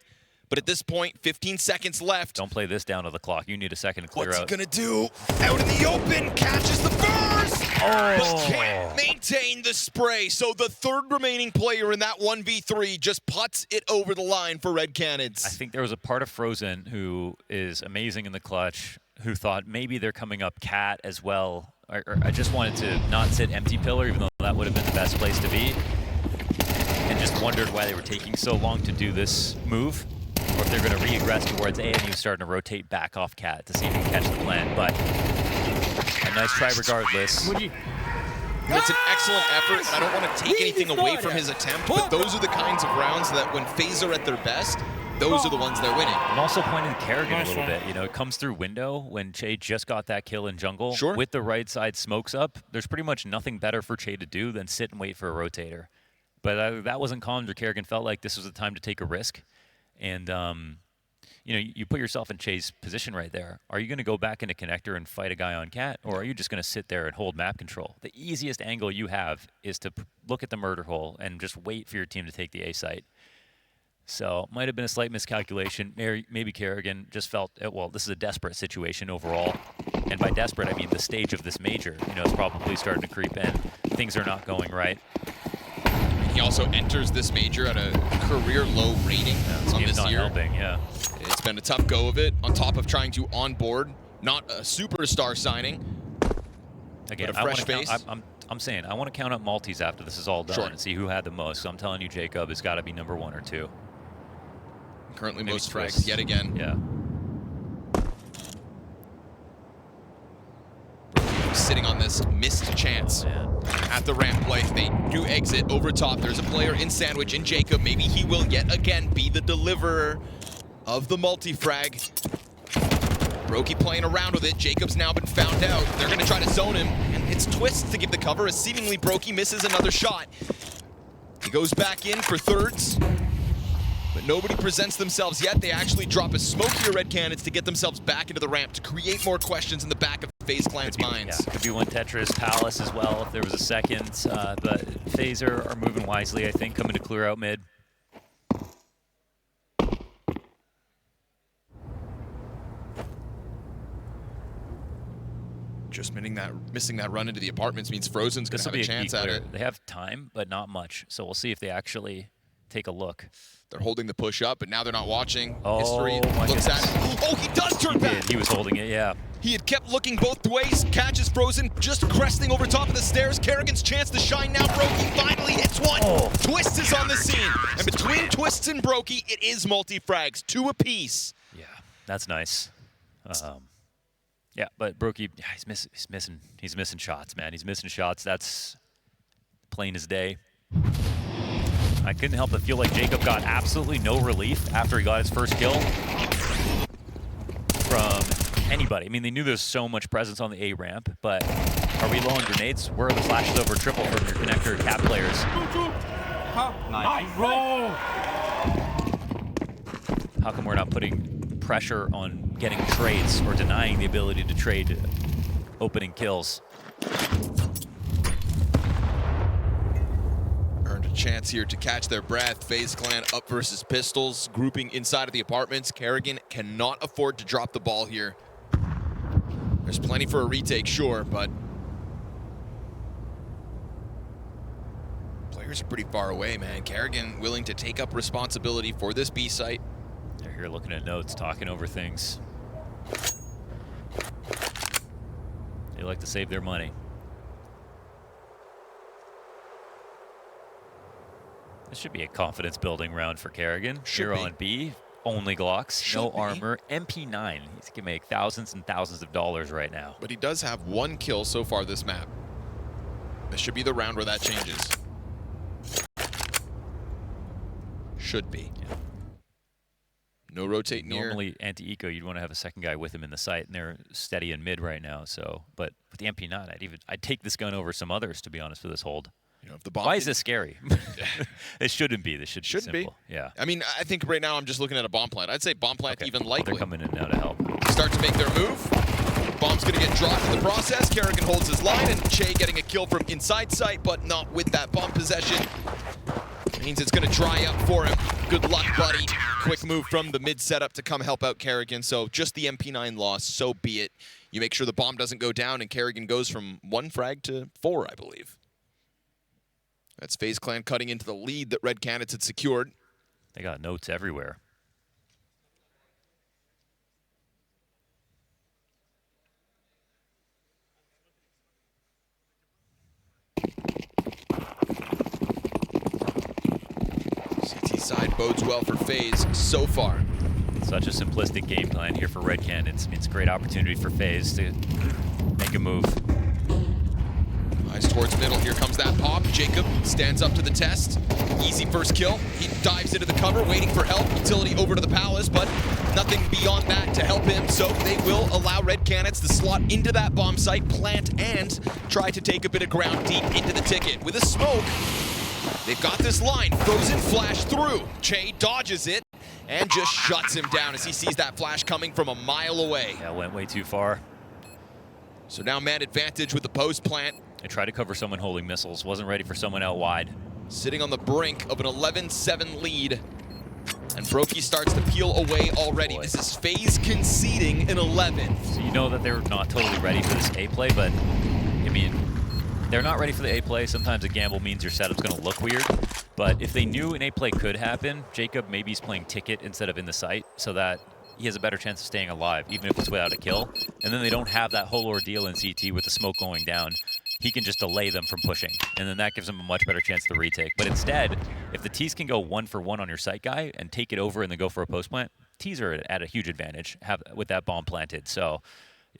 S4: but at this point, 15 seconds left.
S5: Don't play this down to the clock. You need a second to clear
S4: What's
S5: out.
S4: What's he gonna do? Out in the open, catches the burst!
S5: Oh.
S4: But can't maintain the spray. So the 3rd remaining player in that 1v3 just puts it over the line for RED Canids.
S5: I think there was a part of Frozen who is amazing in the clutch, who thought maybe they're coming up Cat as well. I just wanted to not sit empty pillar, even though that would have been the best place to be. And just wondered why they were taking so long to do this move. Or if they're going to re-aggress towards A and he's starting to rotate back off Cat to see if he can catch the plant. But a nice try regardless.
S4: It's an excellent effort. I don't want to take anything away from his attempt, but those are the kinds of rounds that when FaZe are at their best, those are the ones they're winning.
S5: I'm also pointing to Kerrigan a little bit. You know, it comes through window when Che just got that kill in jungle.
S4: Sure.
S5: With the right side smokes up, there's pretty much nothing better for Che to do than sit and wait for a rotator. But that wasn't calmed, or Kerrigan felt like this was the time to take a risk. And, you know, you put yourself in Che's position right there. Are you going to go back into connector and fight a guy on Cat, or are you just going to sit there and hold map control? The easiest angle you have is to look at the murder hole and just wait for your team to take the A site. So might have been a slight miscalculation. Maybe Kerrigan just felt, well, this is a desperate situation overall. And by desperate, I mean the stage of this major, you know, is probably starting to creep in. Things are not going right.
S4: He also enters this major at a career low rating on this
S5: not
S4: year.
S5: Helping, yeah.
S4: It's been a tough go of it, on top of trying to onboard not a superstar signing,
S5: Again,
S4: but a fresh face.
S5: I'm saying I want to count up multis after this is all done
S4: Sure.
S5: and see who had the most. So I'm telling you, Jacob has got to be number 1 or 2.
S4: Currently
S5: Maybe
S4: most
S5: Twix.
S4: frags yet again.
S5: Yeah.
S4: Sitting on this missed chance at the ramp play. They do exit over top. There's a player in sandwich in Jacob. Maybe he will yet again be the deliverer of the multi-frag. Brokey playing around with it. Jacob's now been found out. They're going to try to zone him, and it's Twist to give the cover as seemingly Brokey misses another shot. He goes back in for thirds, but nobody presents themselves yet. They actually drop a smoke here, RED Canids, to get themselves back into the ramp to create more questions in the back of FaZe Clan's minds.
S5: Yeah, could be one Tetris Palace as well if there was a second, but FaZe are moving wisely, I think, coming to clear out mid.
S4: Just missing that run into the apartments means Frozen's going to have a chance at it.
S5: They have time, but not much. So we'll see if they actually take a look.
S4: They're holding the push up, but now they're not watching.
S5: Oh,
S4: History
S5: my
S4: looks at
S5: goodness.
S4: it. Oh, he does turn
S5: He
S4: back.
S5: did. He was holding it, yeah.
S4: He had kept looking both ways. Catch is frozen, just cresting over top of the stairs. Kerrigan's chance to shine now. Brokey finally hits one.
S5: Oh.
S4: Twist is on the scene. And between Twists and Brokey, it is multi-frags, 2 apiece.
S5: Yeah, that's nice. Yeah, but Brokey, yeah, he's missing shots, man. He's missing shots. That's plain as day. I couldn't help but feel like Jacob got absolutely no relief after he got his first kill from anybody. I mean, they knew there's so much presence on the A ramp, but are we low on grenades? Where are the flashes over triple from your connector cap players?
S6: Nice, bro.
S5: How come we're not putting pressure on getting trades or denying the ability to trade opening kills?
S4: Earned a chance here to catch their breath. FaZe Clan up versus Pistols, grouping inside of the apartments. Kerrigan cannot afford to drop the ball here. There's plenty for a retake, sure, but players are pretty far away, man. Kerrigan willing to take up responsibility for this B site.
S5: They're here looking at notes, talking over things. They like to save their money. This should be a confidence building round for Kerrigan. Here on B, only Glocks, no armor, MP9. He can make thousands and thousands of dollars right now.
S4: But he does have 1 kill so far this map. This should be the round where that changes. Should be.
S5: Yeah.
S4: No rotate near.
S5: Normally, anti-eco, you'd want to have a second guy with him in the site, and they're steady in mid right now. So, but with the MP9, I'd take this gun over some others, to be honest, for this hold.
S4: You know, if the bomb
S5: Why is this scary? It shouldn't be. This should be
S4: Shouldn't
S5: simple.
S4: be.
S5: Yeah.
S4: I mean, I think right now I'm just looking at a bomb plant. I'd say bomb plant even likely.
S5: They're coming in now to help.
S4: Start to make their move. Bomb's going to get dropped in the process. Kerrigan holds his line, and Che getting a kill from inside sight, but not with that bomb possession. Means it's going to dry up for him. Good luck, buddy. Quick move from the mid setup to come help out Kerrigan. So just the MP9 loss, so be it. You make sure the bomb doesn't go down, and Kerrigan goes from 1 frag to 4, I believe. That's FaZe Clan cutting into the lead that RED Canids had secured.
S5: They got notes everywhere.
S4: CT side bodes well for FaZe so far.
S5: Such a simplistic game plan here for RED Canids. It's a great opportunity for FaZe to make a move.
S4: Eyes towards middle. Here comes that pop. Jacob stands up to the test. Easy first kill. He dives into the cover, waiting for help. Utility over to the Palace, but nothing beyond that to help him. So they will allow RED Canids to slot into that bomb site, plant, and try to take a bit of ground deep into the ticket. With a smoke, they've got this line. Frozen flash through. Che dodges it and just shuts him down as he sees that flash coming from a mile away.
S5: Yeah, went way too far.
S4: So now man advantage with the post plant.
S5: They tried to cover someone holding missiles. Wasn't ready for someone out wide.
S4: Sitting on the brink of an 11-7 lead. And Brokey starts to peel away already.
S5: Boy.
S4: This is FaZe conceding an 11.
S5: So you know that they're not totally ready for this A play, but I mean, they're not ready for the A play. Sometimes a gamble means your setup's going to look weird. But if they knew an A play could happen, Jacob maybe he's playing ticket instead of in the site, so that he has a better chance of staying alive, even if it's without a kill. And then they don't have that whole ordeal in CT with the smoke going down. He can just delay them from pushing, and then that gives him a much better chance to retake. But instead, if the T's can go 1-for-1 on your site guy and take it over and then go for a post plant, T's are at a huge advantage with that bomb planted. So,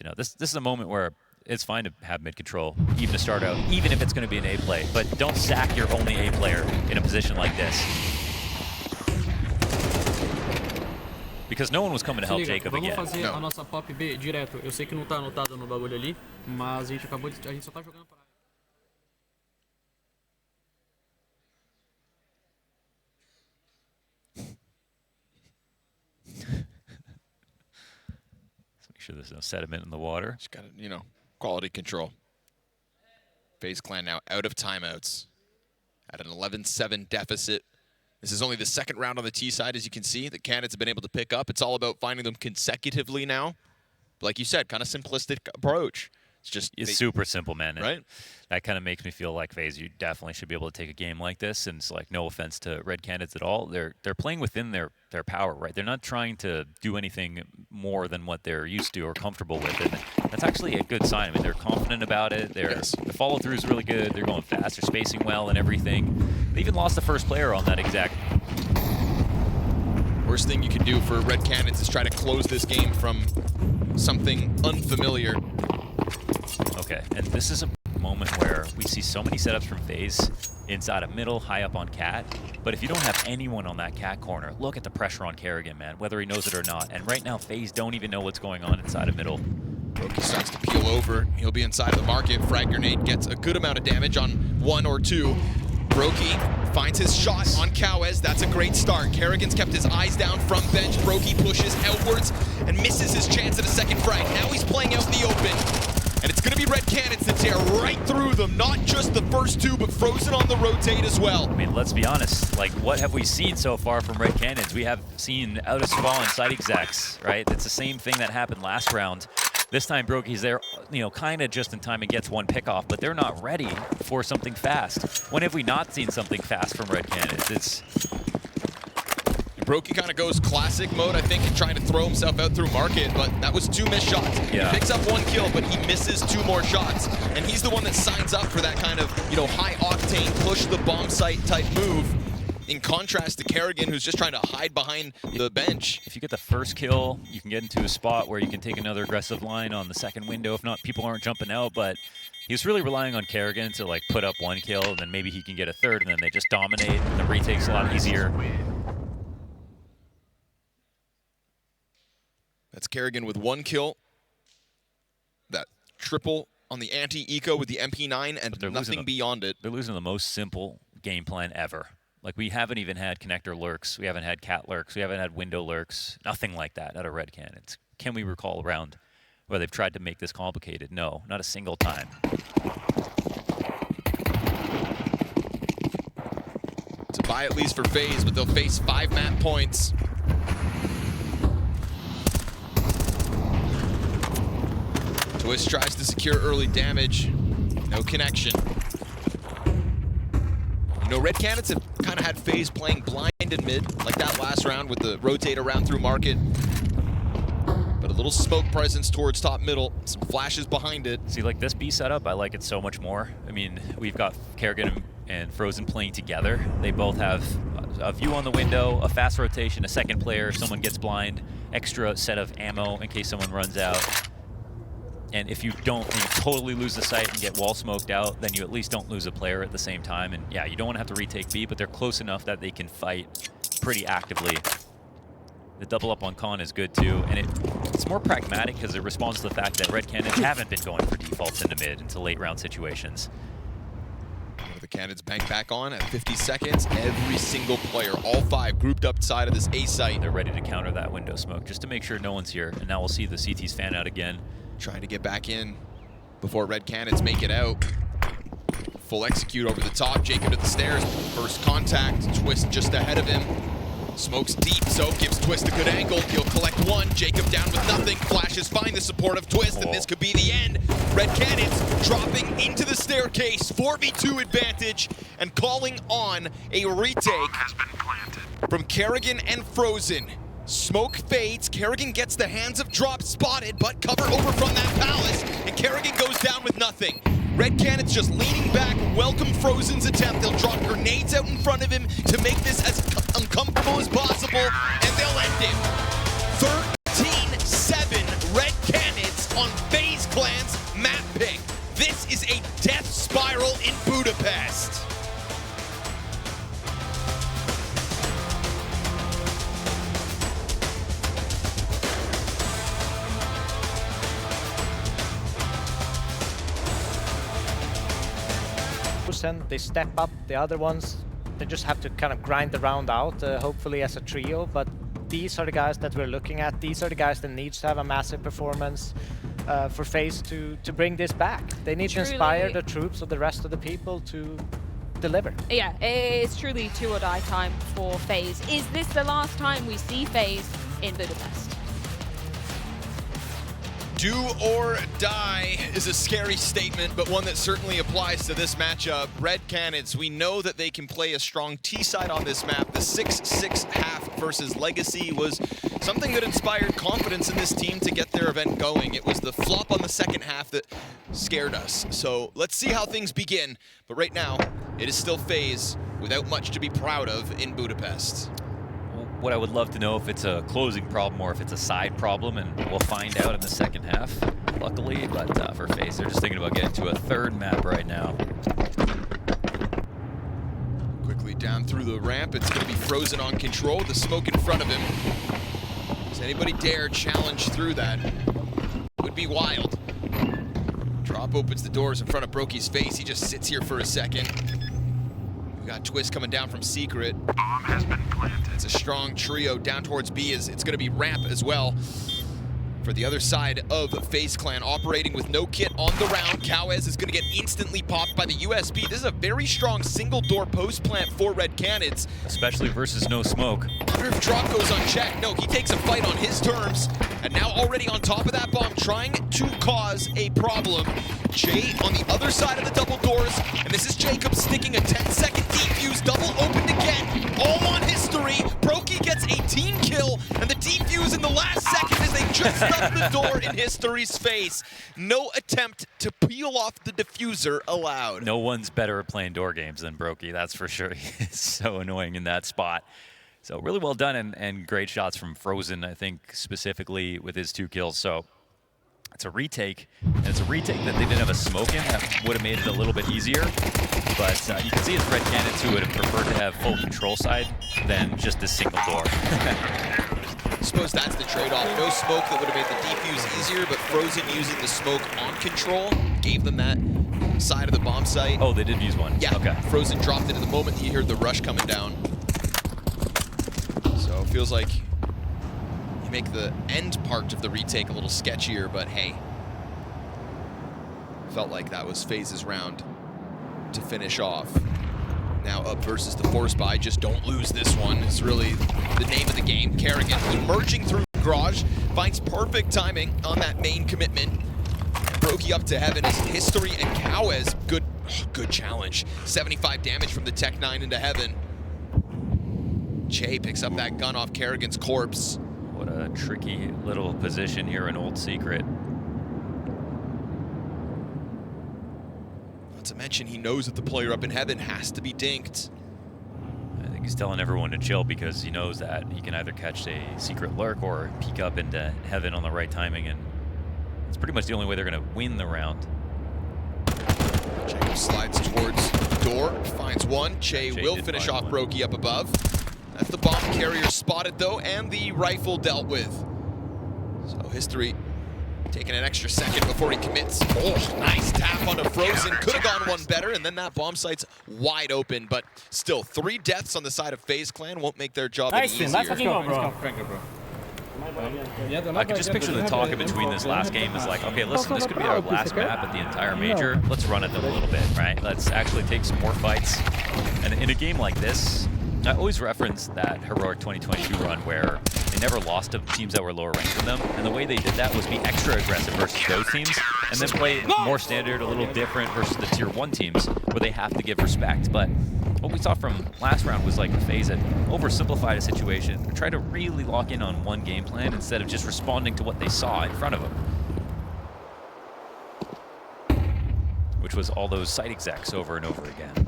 S5: you know, this is a moment where it's fine to have mid control, even to start out, even if it's going to be an A play. But don't sack your only A player in a position like this. Because no one was coming to help Jacob again.
S7: Vamos fazer a nossa pop B direto. Eu sei que não tá anotado no bagulho ali, mas a gente acabou de... A gente só tá jogando para...
S5: Let's make sure there's no sediment in the water.
S4: Just got to, you know, quality control. FaZe Clan now out of timeouts at an 11-7 deficit. This is only the second round on the T side, as you can see, that Canids have been able to pick up. It's all about finding them consecutively now. Like you said, kind of simplistic approach.
S5: It's super simple, man.
S4: Right?
S5: That kind of makes me feel like FaZe, you definitely should be able to take a game like this. And it's like, no offense to Red Canids at all. They're playing within their power, right? They're not trying to do anything more than what they're used to or comfortable with. And that's actually a good sign. I mean, they're confident about it. The follow-through is really good. They're going fast. They're spacing well and everything. They even lost the first player on that exact.
S4: Worst thing you can do for Red Canids is try to close this game from something unfamiliar.
S5: Okay, and this is a moment where we see so many setups from FaZe inside a middle, high up on Cat. But if you don't have anyone on that Cat corner, look at the pressure on Kerrigan, man, whether he knows it or not. And right now, FaZe don't even know what's going on inside of middle.
S4: Brokey starts to peel over. He'll be inside of the market. Frag Grenade gets a good amount of damage on 1 or 2. Brokey finds his shot on Cowes. That's a great start. Kerrigan's kept his eyes down from bench. Brokey pushes outwards and misses his chance at a second frag. Now he's playing out in the open. And it's going to be Red Canids that tear right through them. Not just the first 2, but Frozen on the rotate as well.
S5: I mean, let's be honest. Like, what have we seen so far from Red Canids? We have seen out of spawn and side execs, right? It's the same thing that happened last round. This time, Brokey's there, you know, kind of just in time and gets one pick off, but they're not ready for something fast. When have we not seen something fast from Red Canids? It's...
S4: Brokey kind of goes classic mode, I think, in trying to throw himself out through market, but that was 2 missed shots.
S5: Yeah.
S4: He picks up 1 kill, but he misses 2 more shots. And he's the one that signs up for that kind of, you know, high-octane, push the bomb site type move. In contrast to Kerrigan, who's just trying to hide behind the bench.
S5: If you get the first kill, you can get into a spot where you can take another aggressive line on the second window. If not, people aren't jumping out, but he's really relying on Kerrigan to like put up 1 kill, and then maybe he can get a third, and then they just dominate, and the retake's a lot easier.
S4: That's Kerrigan with 1 kill. That triple on the anti-eco with the MP9 and nothing beyond it.
S5: They're losing the most simple game plan ever. Like, we haven't even had connector lurks. We haven't had cat lurks. We haven't had window lurks. Nothing like that out of Red Canids. Can we recall a round where they've tried to make this complicated? No, not a single time.
S4: It's a bye at least for FaZe, but they'll face 5 map points. Twist tries to secure early damage. No connection. You know, Red Canids have kind of had FaZe playing blind in mid, like that last round with the rotate around through market. But a little smoke presence towards top middle, some flashes behind it.
S5: See, like this B setup, I like it so much more. I mean, we've got Kerrigan and Frozen playing together. They both have a view on the window, a fast rotation, a second player, if someone gets blind, extra set of ammo in case someone runs out. And if you don't, you totally lose the site and get wall smoked out, then you at least don't lose a player at the same time. And yeah, you don't want to have to retake B, but they're close enough that they can fight pretty actively. The double up on Con is good too, and it's more pragmatic because it responds to the fact that Red Canids haven't been going for defaults into mid into late round situations.
S4: The Canids bank back on at 50 seconds. Every single player, all 5, grouped up side of this A site.
S5: They're ready to counter that window smoke just to make sure no one's here. And now we'll see the CTs fan out again.
S4: Trying to get back in before Red Canids make it out. Full execute over the top. Jacob to the stairs. First contact. Twist just ahead of him. Smokes deep, so gives Twist a good angle. He'll collect 1. Jacob down with nothing. Flashes find the support of Twist, and this could be the end. Red Canids dropping into the staircase. 4v2 advantage and calling on a retake from Kerrigan and Frozen. Smoke fades, Kerrigan gets the hands of drop spotted, but cover over from that palace, and Kerrigan goes down with nothing. Red Canids just leaning back, welcome Frozen's attempt. They'll drop grenades out in front of him to make this as uncomfortable as possible, and they'll end him. 13-7 Red Canids on FaZe Clan's map pick. This is a death spiral in Budapest.
S1: They step up. The other ones, they just have to kind of grind the round out, hopefully as a trio. But these are the guys that we're looking at. These are the guys that needs to have a massive performance for FaZe to bring this back. They need to inspire the troops or the rest of the people to deliver.
S2: Yeah, it's truly do or die time for FaZe. Is this the last time we see FaZe in Budapest?
S4: Do or die is a scary statement, but one that certainly applies to this matchup. Red Canids, we know that they can play a strong T-side on this map. The 6-6 half versus Legacy was something that inspired confidence in this team to get their event going. It was the flop on the second half that scared us. So let's see how things begin. But right now, it is still FaZe without much to be proud of in Budapest.
S5: What I would love to know if it's a closing problem or if it's a side problem, and we'll find out in the second half, luckily. But for FaZe, they're just thinking about getting to a third map right now.
S4: Quickly down through the ramp, it's going to be Frozen on control, the smoke in front of him. Does anybody dare challenge through that? Would be wild. Drop opens the doors in front of Brokey's face. He just sits here for a second. We got Twist coming down from Secret.
S8: Bomb has been planted.
S4: It's a strong trio down towards B. It's going to be ramp as well. For the other side of FaZe Clan, operating with no kit on the round. Cowes is going to get instantly popped by the USB. This is a very strong single door post plant for Red Canids.
S5: Especially versus no smoke.
S4: I wonder if drop goes unchecked. No, he takes a fight on his terms. And now already on top of that bomb, trying to cause a problem. Jay on the other side of the double doors. And this is Jacob sticking a 10-second defuse, double opened again. All on history. Brokey gets a team kill. And the defuse in the last second as they just stuck the door in history's face. No attempt to peel off the diffuser allowed.
S5: No one's better at playing door games than Brokey, that's for sure. He's so annoying in that spot. So really well done and great shots from Frozen, I think, specifically with his 2 kills. So it's a retake, and it's a retake that they didn't have a smoke in. That would have made it a little bit easier. But you can see it's Red Canids who would have preferred to have full control side than just a single door.
S4: I suppose that's the trade-off. No smoke that would have made the defuse easier, but Frozen using the smoke on control gave them that side of the bomb site.
S5: Oh, they did use one.
S4: Yeah,
S5: okay.
S4: Frozen dropped it in the moment he heard the rush coming down. So it feels like you make the end part of the retake a little sketchier, but hey. Felt like that was FaZe's round to finish off. Now up versus the force buy, just don't lose this one. It's really the name of the game. Kerrigan emerging through Garage, finds perfect timing on that main commitment. Brokey up to heaven as History and Cowes, good challenge. 75 damage from the Tech 9 into heaven. Che picks up that gun off Kerrigan's corpse.
S5: What a tricky little position here in Old Secret.
S4: Not to mention he knows that the player up in heaven has to be dinked.
S5: I think he's telling everyone to chill because he knows that he can either catch a secret lurk or peek up into heaven on the right timing, and it's pretty much the only way they're going to win the round.
S4: Jacob slides towards the door, finds one. Che will finish off Brokey up above. That's the bomb carrier spotted though, and the rifle dealt with. So History taking an extra second before he commits. Oh, nice tap onto Frozen. Could have gone one better, and then that bomb site's wide open. But still, 3 deaths on the side of FaZe Clan won't make their job any easier.
S6: Let's go, bro.
S5: I can just picture the talk in between this last game is like, okay, listen, this could be our last map at the entire major. Let's run it a little bit, right? Let's actually take some more fights. And in a game like this, I always reference that heroic 2022 run where they never lost to teams that were lower ranked than them. And the way they did that was be extra aggressive versus those teams and then play more standard, a little different versus the tier 1 teams where they have to give respect. But what we saw from last round was like FaZe had oversimplified a situation, tried to really lock in on one game plan instead of just responding to what they saw in front of them, which was all those site execs over and over again.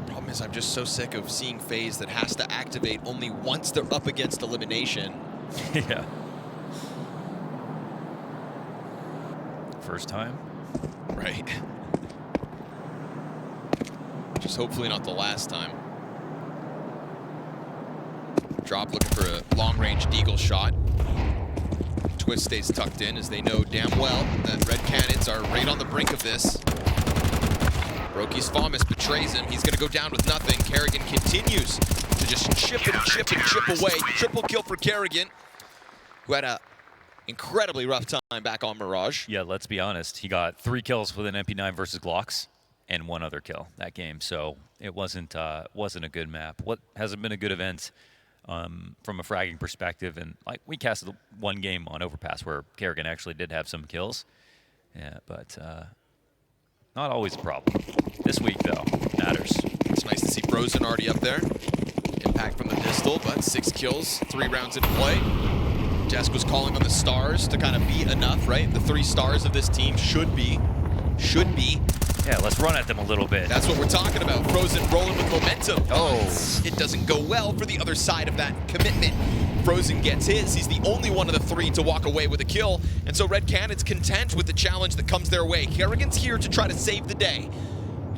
S4: Problem is I'm just so sick of seeing FaZe that has to activate only once they're up against elimination.
S5: Yeah. First time?
S4: Right. Just hopefully not the last time. Drop looking for a long-range deagle shot. Twist stays tucked in as they know damn well that Red Canids are right on the brink of this. Brokey's Famas betrays him. He's going to go down with nothing. Kerrigan continues to just chip and chip and chip away. Triple kill for Kerrigan, who had a incredibly rough time back on Mirage.
S5: Yeah, let's be honest. He got 3 kills with an MP9 versus Glocks and 1 other kill that game. So it wasn't a good map. What hasn't been a good event from a fragging perspective. And like we casted one game on Overpass where Kerrigan actually did have some kills. Yeah, but not always a problem. This week, though, matters.
S4: It's nice to see Frozen already up there. Impact from the pistol, but 6 kills, 3 rounds in play. Jesk was calling on the stars to kind of be enough, right? The 3 stars of this team should be.
S5: Yeah, let's run at them a little bit.
S4: That's what we're talking about. Frozen rolling with momentum.
S5: Oh.
S4: It doesn't go well for the other side of that commitment. Frozen gets his. He's the only one of the 3 to walk away with a kill. And so Red Canids content with the challenge that comes their way. Kerrigan's here to try to save the day.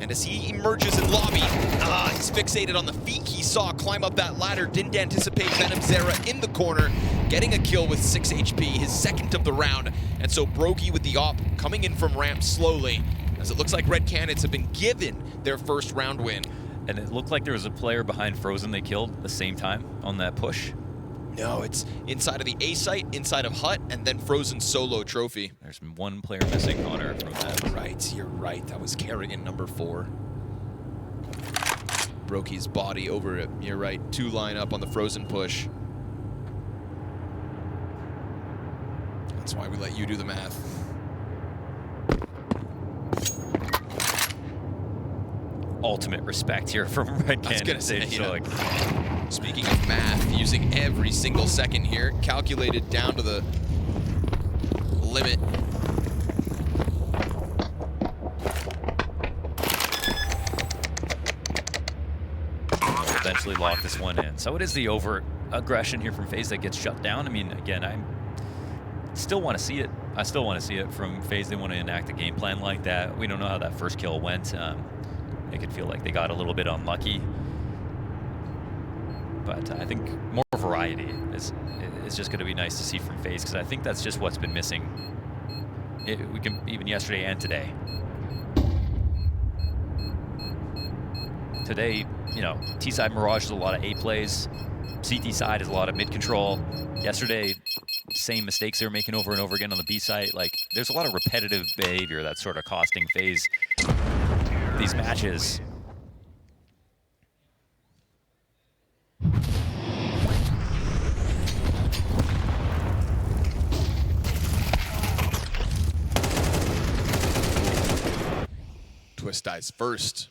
S4: And as he emerges in lobby, he's fixated on the feet he saw climb up that ladder. Didn't anticipate Venom Zera in the corner, getting a kill with 6 HP, his second of the round. And so Brogy with the op coming in from ramp slowly, as it looks like Red Canids have been given their first round win.
S5: And it looked like there was a player behind Frozen they killed at the same time on that push.
S4: No, it's inside of the A site, inside of Hut, and then Frozen solo trophy.
S5: There's one player missing, Connor, from that.
S4: Right, you're right. That was Kerrigan, number 4. Broky's body over it. You're right. 2 line up on the Frozen push. That's why we let you do the math.
S5: Ultimate respect here from Red Canids.
S4: Speaking of math, using every single second here, calculated down to the limit.
S5: We'll eventually lock this one in. So it is the overt aggression here from FaZe that gets shut down. I mean, again, I still want to see it. I still want to see it from FaZe. They want to enact a game plan like that. We don't know how that first kill went. It could feel like they got a little bit unlucky. But I think more variety is just going to be nice to see from FaZe, because I think that's just what's been missing. We can even yesterday and today. Today, you know, T side Mirage is a lot of A plays. CT side is a lot of mid control. Yesterday, same mistakes they were making over and over again on the B side. Like, there's a lot of repetitive behavior that's sort of costing FaZe these matches.
S4: Twist dies first.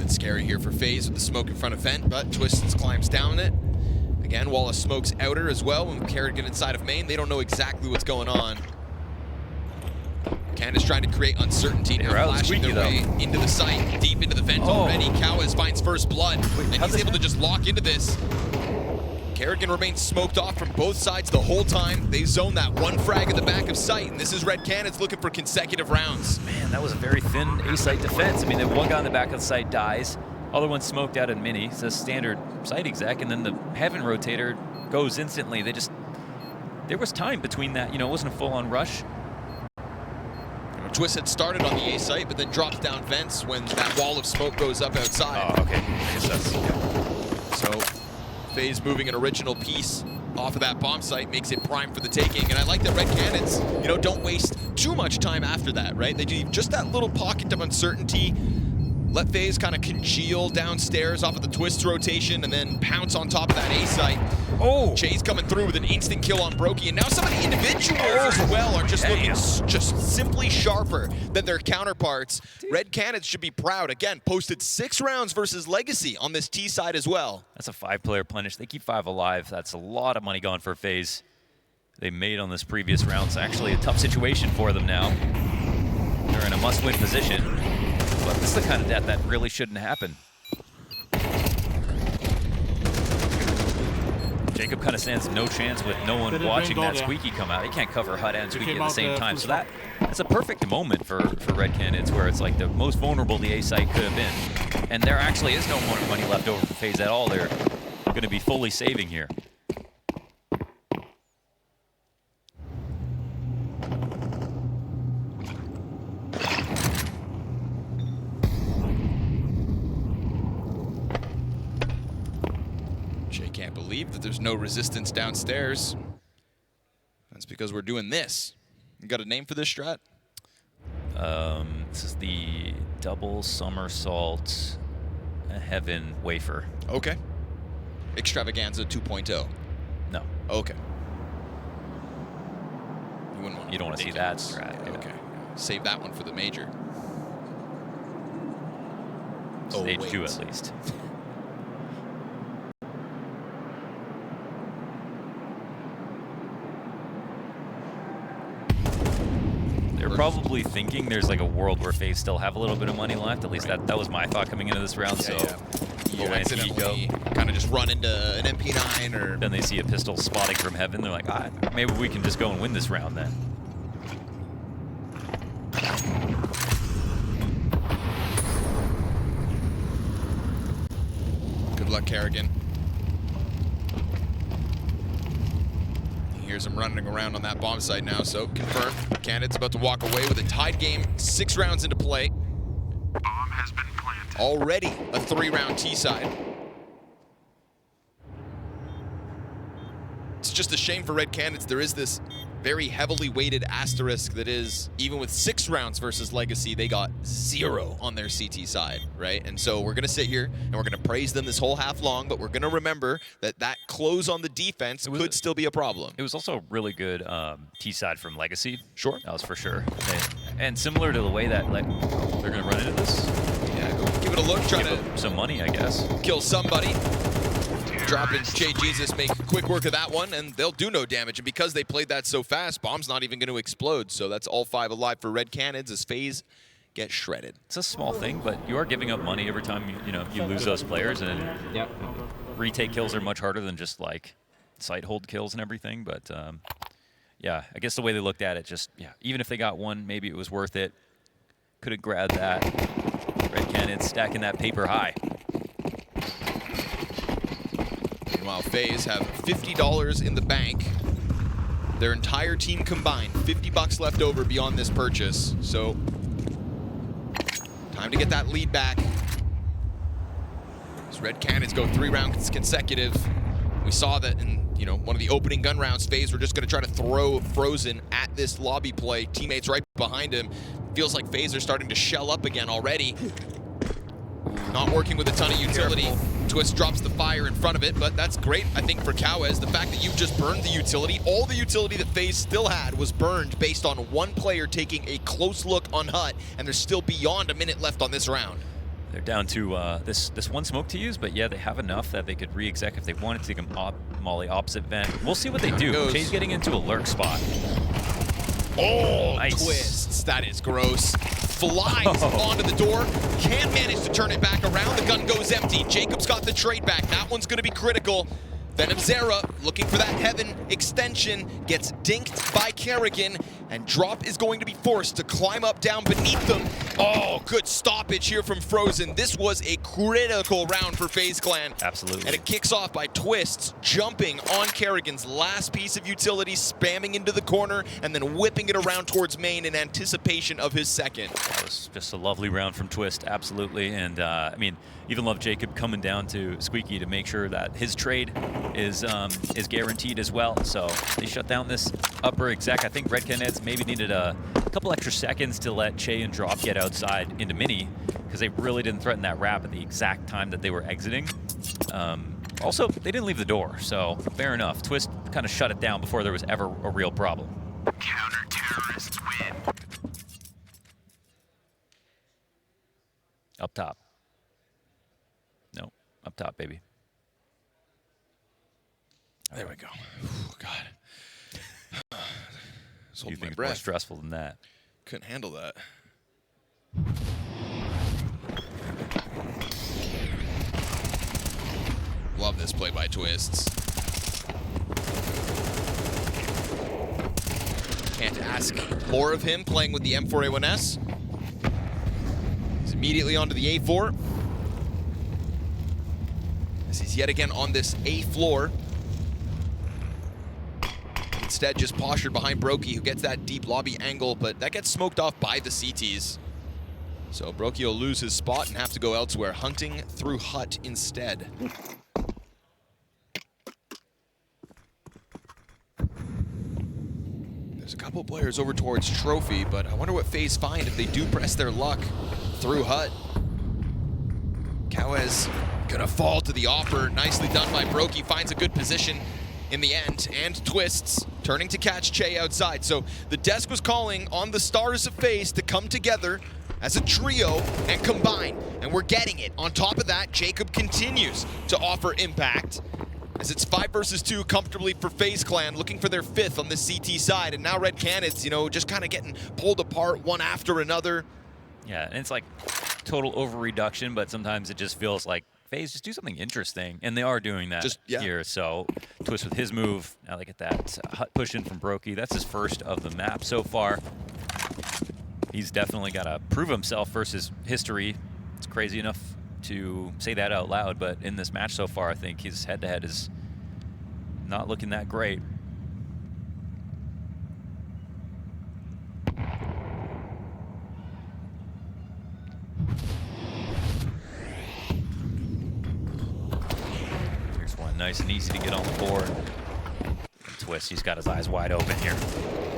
S4: Scary here for FaZe with the smoke in front of Vent, but Twist climbs down it. Again, Wallace smokes outer as well. When Kerrigan inside of main, they don't know exactly what's going on. Candace trying to create uncertainty now, flashing their way into the site, deep into the Vent already. Kawaz finds first blood, and he's able to just lock into this. Kerrigan remains smoked off from both sides the whole time. They zone that one frag in the back of sight, and this is Red Canids looking for consecutive rounds.
S5: Man, that was a very thin A-site defense. I mean, the one guy in the back of the site dies, other one smoked out in mini. It's a standard site exec, and then the Heaven rotator goes instantly. There was time between that, you know, it wasn't a full-on rush.
S4: Twist had started on the A site, but then drops down vents when that wall of smoke goes up outside.
S5: Oh, okay. I guess that's, yeah.
S4: So FaZe moving an original piece off of that bomb site makes it prime for the taking. And I like that Red Canids, you know, don't waste too much time after that, right? They do just that little pocket of uncertainty, let FaZe kind of congeal downstairs off of the Twist rotation, and then pounce on top of that A site.
S5: Oh!
S4: Chase coming through with an instant kill on Broky, and now some of the individuals as well are just looking just simply sharper than their counterparts. Red Canids should be proud. Again, posted 6 rounds versus Legacy on this T side as well.
S5: That's a 5-player punish. They keep 5 alive. That's a lot of money gone for FaZe. They made on this previous round. It's actually a tough situation for them now. They're in a must-win position, but this is the kind of death that really shouldn't happen. Jacob kind of stands no chance with no one watching that Squeaky come out. He can't cover Hut and Squeaky at the same time. So that's a perfect moment for Red Canids, where it's like the most vulnerable the A site could have been. And there actually is no more money left over for FaZe at all. They're going to be fully saving here.
S4: believe that there's no resistance downstairs. That's because we're doing this. You got a name for this strat?
S5: This is the double somersault heaven wafer.
S4: Okay. Extravaganza 2.0.
S5: No.
S4: Okay.
S5: You don't want to see that strat.
S4: Yeah, okay. Save that one for the major.
S5: Stage 2 at least. They're probably thinking there's like a world where FaZe still have a little bit of money left. At least that was my thought coming into this round.
S4: Yeah,
S5: so
S4: you accidentally kind of just run into an MP9 or...
S5: Then they see a pistol spotting from heaven. They're like, ah, maybe we can just go and win this round then.
S4: Good luck, Kerrigan. Here's him running around on that bomb site now, so confirmed. Canids about to walk away with a tied game, 6 rounds into play.
S8: Bomb has been planted.
S4: Already a 3-round T-side. It's just a shame for RED Canids. There is this very heavily weighted asterisk that is, even with 6 rounds versus Legacy, they got 0 on their CT side, right? And so we're going to sit here and we're going to praise them this whole half long, but we're going to remember that that close on the defense could still be a problem.
S5: It was also a really good T-side from Legacy.
S4: Sure.
S5: That was for sure. And similar to the way that they're going to run into this.
S4: Yeah, go give it a look, try to
S5: some money, I guess.
S4: Kill somebody. Dropping Jay Jesus, make quick work of that one, and they'll do no damage. And because they played that so fast, bomb's not even going to explode. So that's all 5 alive for RED Canids as FaZe get shredded.
S5: It's a small thing, but you are giving up money every time you lose those players, and retake kills are much harder than just like sight hold kills and everything. But yeah, I guess the way they looked at it, just even if they got one, maybe it was worth it. Could have grabbed that. RED Canids stacking that paper high.
S4: Meanwhile, FaZe have $50 in the bank. Their entire team combined, $50 left over beyond this purchase. So, time to get that lead back. As RED Canids go 3 rounds consecutive. We saw that in one of the opening gun rounds, FaZe were just going to try to throw Frozen at this lobby play. Teammates right behind him. Feels like FaZe are starting to shell up again already. Not working with a ton of utility.
S3: Careful.
S4: Twist drops the fire in front of it, but that's great, I think, for Cowes. The fact that you just burned the utility, all the utility that FaZe still had was burned based on one player taking a close look on Hut, and there's still beyond a minute left on this round.
S5: They're down to this one smoke to use, but yeah, they have enough that they could re-exec if they wanted to. They can molly opposite vent. We'll see what they do. Jay's getting into a lurk spot.
S4: Oh,
S5: nice.
S4: Twists. That is gross. Flies onto the door. Can't manage to turn it back around. The gun goes empty. Jacob's got the trade back. That one's going to be critical. Venom Zera looking for that heaven extension. Gets dinked by Kerrigan. And Drop is going to be forced to climb up down beneath them. Oh, good stoppage here from Frozen. This was a critical round for FaZe Clan.
S5: Absolutely.
S4: And it kicks off by Twists jumping on Kerrigan's last piece of utility, spamming into the corner, and then whipping it around towards main in anticipation of his second.
S5: That was just a lovely round from Twist, absolutely. And I mean, even love Jacob coming down to Squeaky to make sure that his trade is guaranteed as well. So they shut down this upper exec. I think RED Canids maybe needed a couple extra seconds to let Che and Drop get outside into mini, because they really didn't threaten that wrap at the exact time that they were exiting. Also, they didn't leave the door, so fair enough. Twist kind of shut it down before there was ever a real problem.
S8: Counter-terrorists win.
S5: Up top. No, up top, baby.
S4: There we go. God.
S5: You think it's more stressful than that?
S4: Couldn't handle that. Love this play by Twists. Can't ask more of him playing with the M4A1S. He's immediately onto the A4. As he's yet again on this A floor. Instead, just postured behind Brokey, who gets that deep lobby angle, but that gets smoked off by the CTs. So Brokey will lose his spot and have to go elsewhere, hunting through Hut instead. There's a couple players over towards Trophy, but I wonder what FaZe find if they do press their luck through Hut. Kawez gonna fall to the offer. Nicely done by Brokey. Finds a good position in the end, and Twists turning to catch Che outside. So the desk was calling on the stars of FaZe to come together as a trio and combine, and we're getting it. On top of that, Jacob continues to offer impact as it's 5 versus 2 comfortably for FaZe Clan, looking for their 5th on the CT side. And now RED Canids, you know, just kind of getting pulled apart one after another.
S5: Yeah, and it's like total over-reduction, but sometimes it just feels like FaZe just do something interesting, and they are doing that here. So Twist with his move. Now they get that Hut push in from Brokey. That's his first of the map so far. He's definitely got to prove himself versus history. It's crazy enough to say that out loud, but in this match so far, I think his head-to-head is not looking that great. Here's one nice and easy to get on the board. Twist, he's got his eyes wide open here.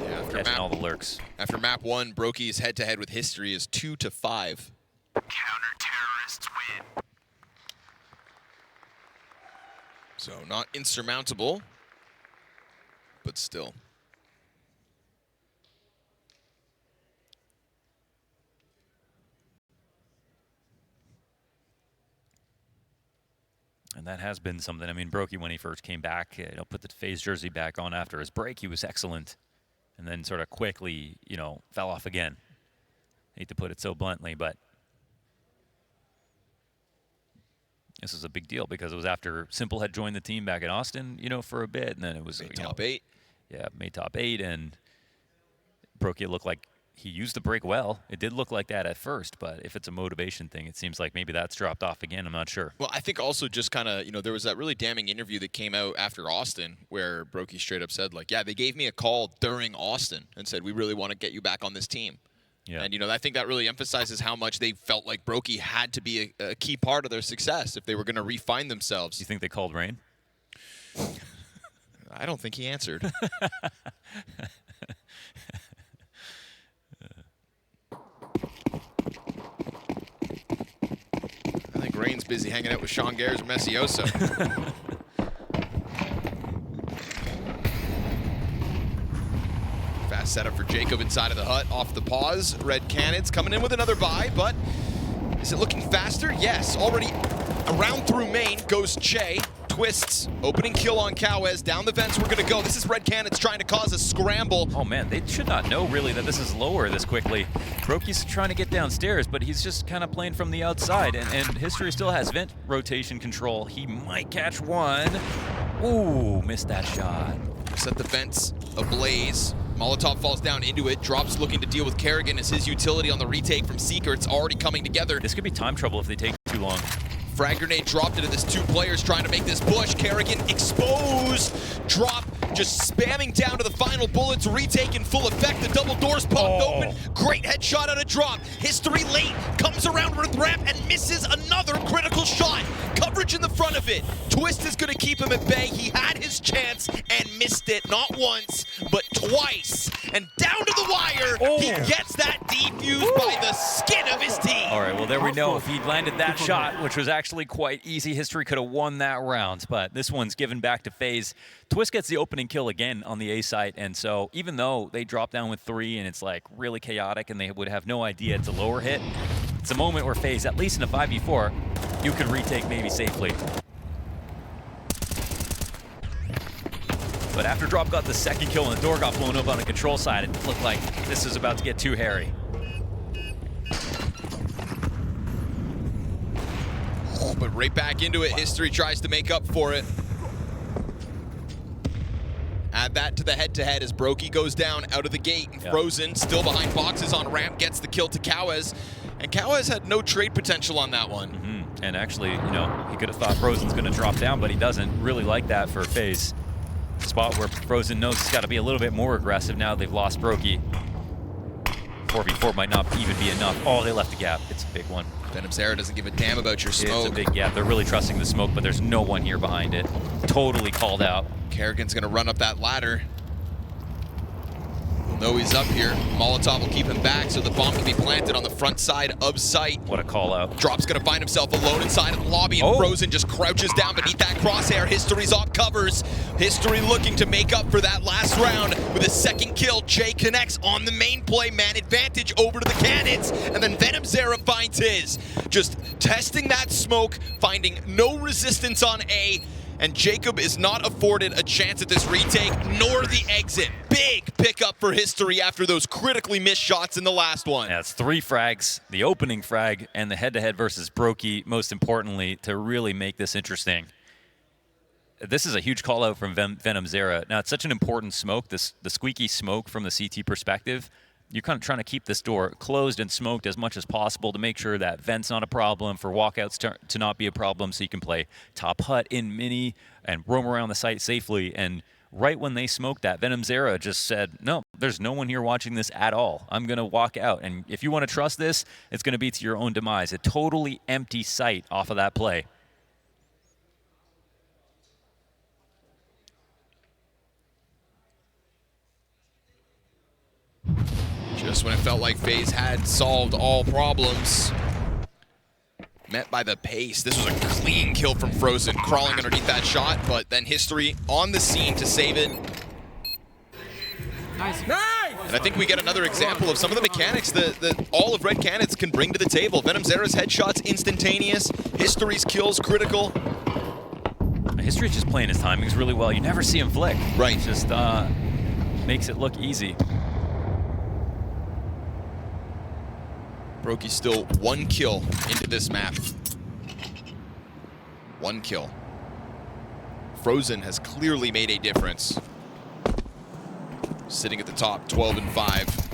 S5: Yeah, catching all the lurks.
S4: After map 1, Brokey's head-to-head with history is 2-5.
S8: Counter-terrorists win.
S4: So not insurmountable, but still.
S5: And that has been something. I mean, Brokey, when he first came back, you know, put the FaZe jersey back on after his break, he was excellent. And then sort of quickly, you know, fell off again. Hate to put it so bluntly, but this is a big deal because it was after Simple had joined the team back in Austin, you know, for a bit, and then it was
S4: made top 8.
S5: Yeah, made top 8, and Brokey looked like he used the break well. It did look like that at first, but if it's a motivation thing, it seems like maybe that's dropped off again. I'm not sure.
S4: Well, I think also just kind of, you know, there was that really damning interview that came out after Austin where Brokey straight up said, like, yeah, they gave me a call during Austin and said, we really want to get you back on this team.
S5: Yeah.
S4: And, you know, I think that really emphasizes how much they felt like Brokey had to be a key part of their success if they were going to refine themselves.
S5: You think they called Rain?
S4: I don't think he answered. I think Rain's busy hanging out with Sean Gares or Messioso. Fast setup for Jacob inside of the Hut, off the pause. RED Canids coming in with another buy, but is it looking faster? Yes, already around through main goes Che. Twists, opening kill on Kawez. Down the vents we're gonna go. This is RED Canids trying to cause a scramble.
S5: Oh man, they should not know really that this is lower this quickly. Brokey's trying to get downstairs, but he's just kind of playing from the outside, and History still has vent rotation control. He might catch one. Ooh, missed that shot.
S4: Set the vents ablaze. Molotov falls down into it. Drops looking to deal with Kerrigan as his utility on the retake from Seeker. It's already coming together.
S5: This could be time trouble if they take too long.
S4: Frag grenade dropped into this 2 players trying to make this push. Kerrigan exposed. Drop just spamming down to the final bullets. Retake in full effect. The double doors popped open. Great headshot out of Drop. History late. Comes around with ramp and misses another critical shot. Coverage in the front of it. Twist is going to keep him at bay. He had his chance and missed it. Not once, but twice. And down to the wire. He gets that defused by the skin of his team.
S5: All right, well, there we know. If he landed that shot, which was actually quite easy, History could have won that round. But this one's given back to FaZe. Twist gets the opening kill again on the A site. And so even though they drop down with 3 and it's like really chaotic and they would have no idea it's a lower hit, it's a moment where FaZe, at least in a 5v4, you could retake maybe safely. But after Drop got the second kill and the door got blown up on the control side, it looked like this is about to get too hairy.
S4: But right back into it, History tries to make up for it. Add that to the head-to-head as Brokey goes down out of the gate, and Frozen still behind boxes on ramp, gets the kill to Kawez. And Kawez had no trade potential on that one.
S5: And actually, you know, he could have thought Frozen's going to drop down, but he doesn't. Really like that for FaZe. Spot where Frozen knows he's got to be a little bit more aggressive now they've lost Brokey. 4v4 might not even be enough. Oh, they left the gap. It's a big one.
S4: Venom Zera doesn't give a damn about your smoke.
S5: It's a big gap. They're really trusting the smoke, but there's no one here behind it. Totally called out.
S4: Kerrigan's going to run up that ladder. Know he's up here. Molotov will keep him back, so the bomb can be planted on the front side of site.
S5: What a call out.
S4: Drop's gonna find himself alone inside of the lobby, and Frozen just crouches down beneath that crosshair. History's off covers. History looking to make up for that last round with a second kill. Jay connects on the main play, man advantage over to the Canids, and then Venom Zera finds his. Just testing that smoke, finding no resistance on A, and Jacob is not afforded a chance at this retake, nor the exit. Big pickup for History after those critically missed shots in the last one.
S5: Yeah, it's 3 frags, the opening frag, and the head-to-head versus Brokey, most importantly, to really make this interesting. This is a huge call-out from Venom Zera. Now, it's such an important smoke, the squeaky smoke from the CT perspective. You're kind of trying to keep this door closed and smoked as much as possible to make sure that vent's not a problem, for walkouts to not be a problem, so you can play top hut in mini and roam around the site safely. And right when they smoked that, Venom Zera just said, no, there's no one here watching this at all. I'm going to walk out. And if you want to trust this, it's going to be to your own demise. A totally empty site off of that play.
S4: Just when it felt like FaZe had solved all problems, met by the pace. This was a clean kill from Frozen, crawling underneath that shot, but then History on the scene to save it.
S7: Nice.
S4: And I think we get another example of some of the mechanics that all of RED Canids can bring to the table. Venom Zera's headshots instantaneous, History's kills critical.
S5: History's just playing his timings really well. You never see him flick.
S4: Right.
S5: It just makes it look easy.
S4: Brokey still 1 kill into this map. 1 kill. Frozen has clearly made a difference. Sitting at the top, 12 and 5.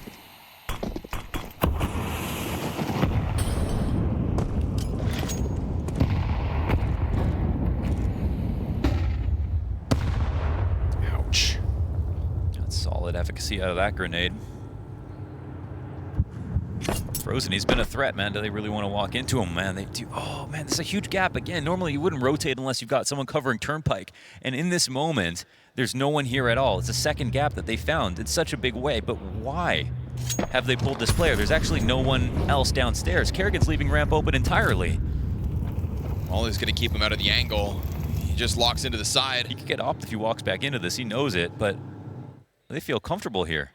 S4: Ouch.
S5: That's solid efficacy out of that grenade. Frozen, he's been a threat, man. Do they really want to walk into him, man? They do. Oh, man, this is a huge gap. Again, normally you wouldn't rotate unless you've got someone covering Turnpike. And in this moment, there's no one here at all. It's a second gap that they found in such a big way. But why have they pulled this player? There's actually no one else downstairs. Kerrigan's leaving ramp open entirely.
S4: Ollie's going to keep him out of the angle. He just locks into the side.
S5: He could get opt if he walks back into this. He knows it, but they feel comfortable here.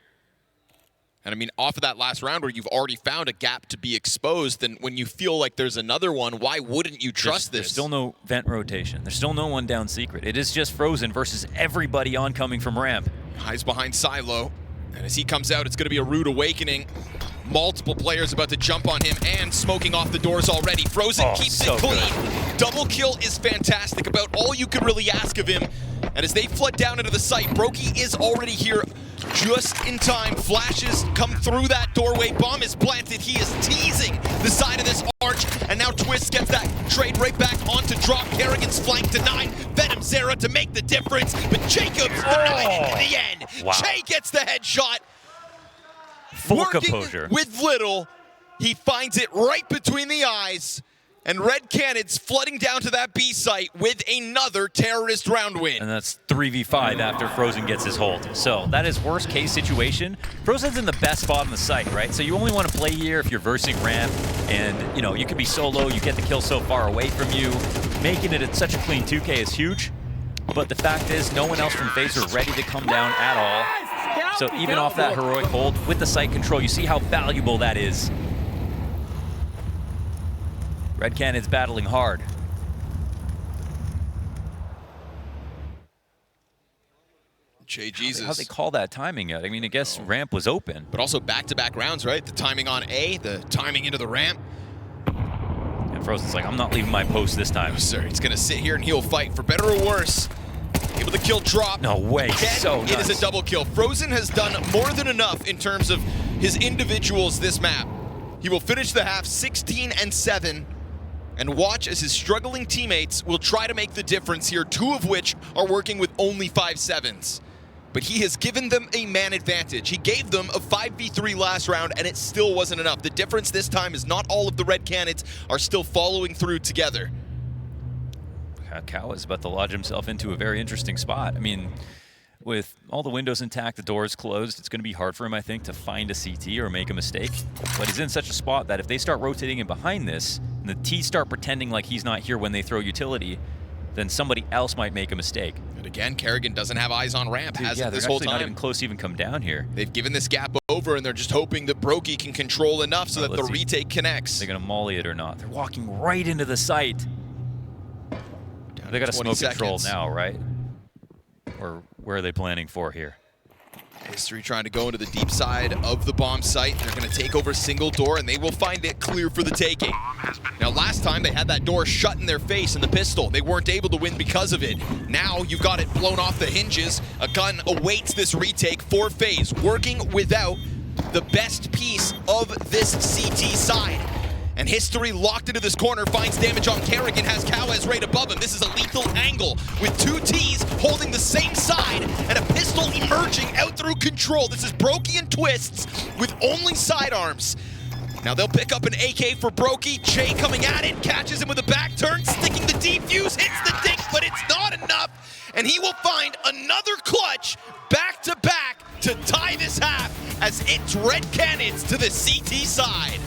S4: And I mean, off of that last round where you've already found a gap to be exposed, then when you feel like there's another one, why wouldn't you trust this?
S5: There's still no vent rotation. There's still no one down secret. It is just Frozen versus everybody oncoming from ramp.
S4: Hides behind Silo, and as he comes out, it's going to be a rude awakening. Multiple players about to jump on him and smoking off the doors already. Frozen keeps it clean. Good. Double kill is fantastic, about all you could really ask of him. And as they flood down into the site, Brokey is already here just in time. Flashes come through that doorway. Bomb is planted. He is teasing the side of this arch. And now Twist gets that trade right back onto drop. Kerrigan's flank denied. Venom Zera to make the difference. But Jacob's denied it in the end.
S5: Wow.
S4: Jay gets the headshot.
S5: Full
S4: Working
S5: composure.
S4: with little. He finds it right between the eyes. And RED Canids flooding down to that B site with another terrorist round win.
S5: And that's 3v5 after Frozen gets his hold. So that is worst case situation. Frozen's in the best spot on the site, right? So you only want to play here if you're versing ramp and, you know, you could be solo, you get the kill so far away from you. Making it at such a clean 2K is huge. But the fact is, no one else from FaZe are ready to come down at all. So even off that heroic hold with the site control, you see how valuable that is. RED Canids battling hard.
S4: Jay Jesus.
S5: How'd they call that timing out? I mean, I guess ramp was open.
S4: But also back-to-back rounds, right? The timing on A, the timing into the ramp.
S5: And Frozen's like, I'm not leaving my post this time.
S4: No, sir, he's gonna sit here and he'll fight for better or worse. Able to kill drop.
S5: No way,
S4: Again,
S5: so
S4: it is
S5: nuts.
S4: a double kill. Frozen has done more than enough in terms of his individuals this map. He will finish the half 16 and 7. And watch as his struggling teammates will try to make the difference here, 2 of which are working with only 5-7s. But he has given them a man advantage. He gave them a 5v3 last round, and it still wasn't enough. The difference this time is not all of the RED Canids are still following through together.
S5: Cow is about to lodge himself into a very interesting spot. I mean, with all the windows intact, the doors closed, it's going to be hard for him, I think, to find a CT or make a mistake. But he's in such a spot that if they start rotating in behind this, and the T's start pretending like he's not here when they throw utility, then somebody else might make a mistake.
S4: And again, Kerrigan doesn't have eyes on ramp,
S5: Dude,
S4: hasn't
S5: yeah,
S4: this
S5: they're
S4: whole
S5: actually
S4: time.
S5: not even close to even come down here.
S4: They've given this gap over, and they're just hoping that Brokey can control enough so that the retake connects.
S5: They're going to molly it or not. They're walking right into the site. They got a smoke control now, right? Or where are they planning for here?
S4: History trying to go into the deep side of the bomb site. They're going to take over single door, and they will find it clear for the taking. Now, last time they had that door shut in their face in the pistol. They weren't able to win because of it. Now you've got it blown off the hinges. A gun awaits this retake for FaZe, working without the best piece of this CT side. And History locked into this corner, finds damage on Kerrigan, has Cowes right above him. This is a lethal angle with two T's holding the same side and a pistol emerging out through control. This is Brokey and Twists with only sidearms. Now they'll pick up an AK for Brokey. Che coming at it, catches him with a back turn, sticking the defuse, hits the dink, but it's not enough. And he will find another clutch back to back to tie this half as it's Red Canids to the CT side.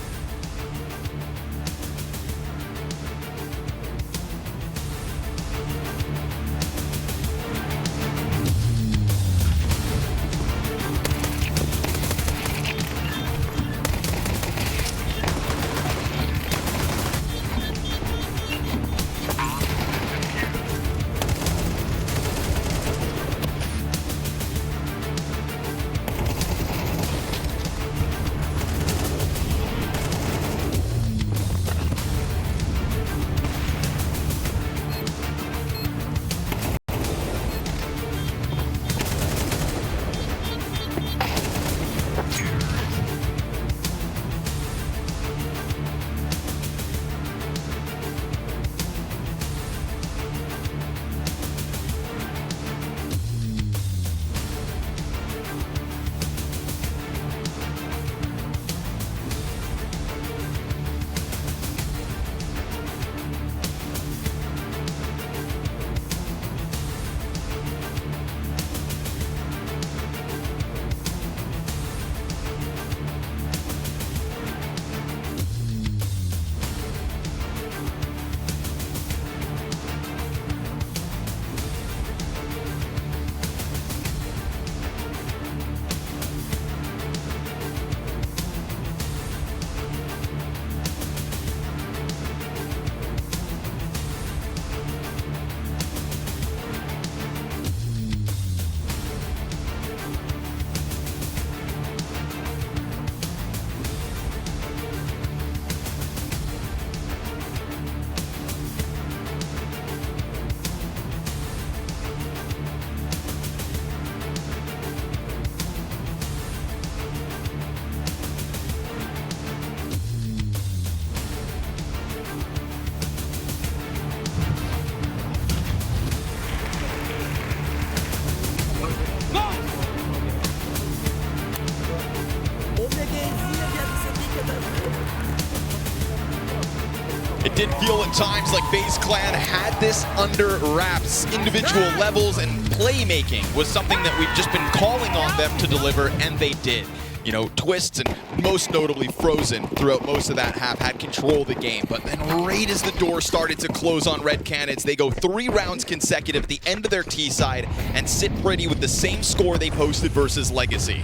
S4: It did feel at times like FaZe Clan had this under wraps. Individual levels and playmaking was something that we've just been calling on them to deliver, and they did. You know, Twists and most notably Frozen throughout most of that half had control of the game. But then right as the door started to close on Red Canids, they go 3 rounds consecutive at the end of their T side and sit pretty with the same score they posted versus Legacy.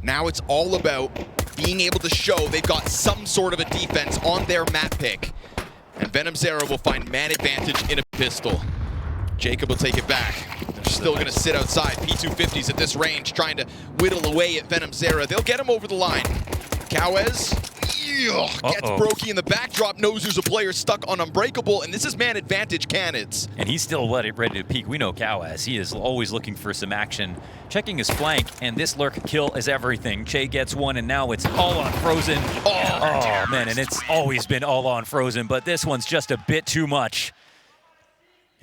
S4: Now it's all about being able to show they've got some sort of a defense on their map pick. And Venom Zera will find man advantage in a pistol. Jacob will take it back. They're still going to sit outside. P250's at this range, trying to whittle away at Venom Zera. They'll get him over the line. Cowes gets Brokey in the backdrop, knows there's a player stuck on Unbreakable, and this is man advantage Canids.
S5: And he's still ready to peek. We know Cowes. He is always looking for some action, checking his flank, and this lurk kill is everything. Che gets one, and now it's all on Frozen. Oh man, and it's always been all on Frozen, but this one's just a bit too much.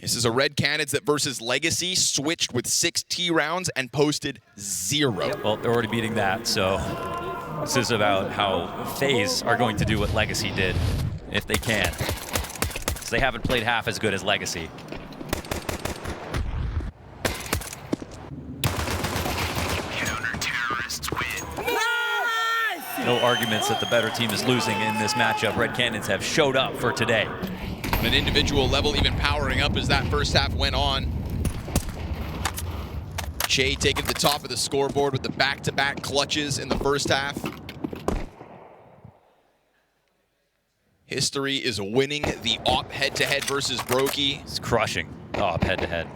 S4: This is a Red Canids that versus Legacy switched with 6 T rounds and posted 0.
S5: Well, they're already beating that, so this is about how FaZe are going to do what Legacy did, if they can. Because they haven't played half as good as Legacy. no arguments that the better team is losing in this matchup. Red Canids have showed up for today.
S4: On an individual level, even powering up as that first half went on. Che taking the top of the scoreboard with the back-to-back clutches in the first half. History is winning the AWP head-to-head versus Brokey.
S5: It's crushing the AWP head-to-head.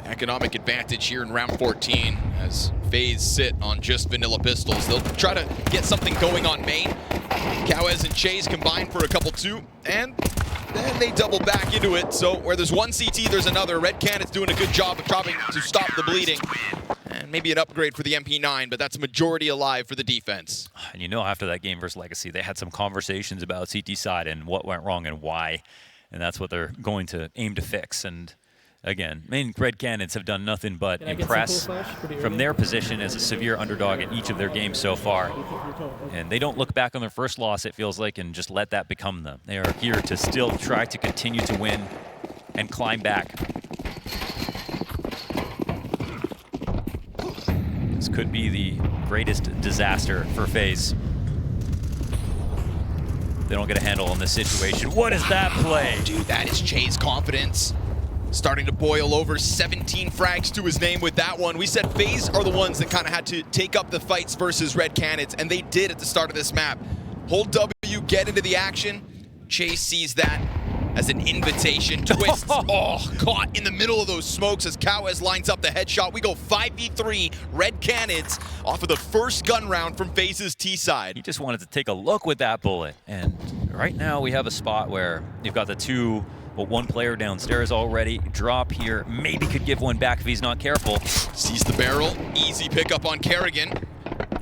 S4: Economic advantage here in round 14 as FaZe sit on just vanilla pistols. They'll try to get something going on main. Cowes and Chase combine for a couple too, and then they double back into it. So where there's one CT, there's another. Red Canids doing a good job of trying to stop the bleeding. And maybe an upgrade for the MP9, but that's majority alive for the defense.
S5: And you know, after that game versus Legacy, they had some conversations about CT side and what went wrong and why. And that's what they're going to aim to fix. And again, Red Canids have done nothing but impress from their position as a severe underdog in each of their games so far. And they don't look back on their first loss, it feels like, and just let that become them. They are here to still try to continue to win and climb back. This could be the greatest disaster for FaZe. They don't get a handle on this situation. What is that play?
S4: Dude, that is Che's confidence. Starting to boil over, 17 frags to his name with that one. We said FaZe are the ones that kind of had to take up the fights versus Red Canids, and they did at the start of this map. Hold W, get into the action. Chase sees that as an invitation, twists, caught in the middle of those smokes as Cowes lines up the headshot. We go 5v3, Red Canids off of the first gun round from FaZe's T side.
S5: He just wanted to take a look with that bullet, and right now we have a spot where you've got the two, well, one player downstairs already. Drop here, maybe could give one back if he's not careful.
S4: Sees the barrel, easy pickup on Kerrigan.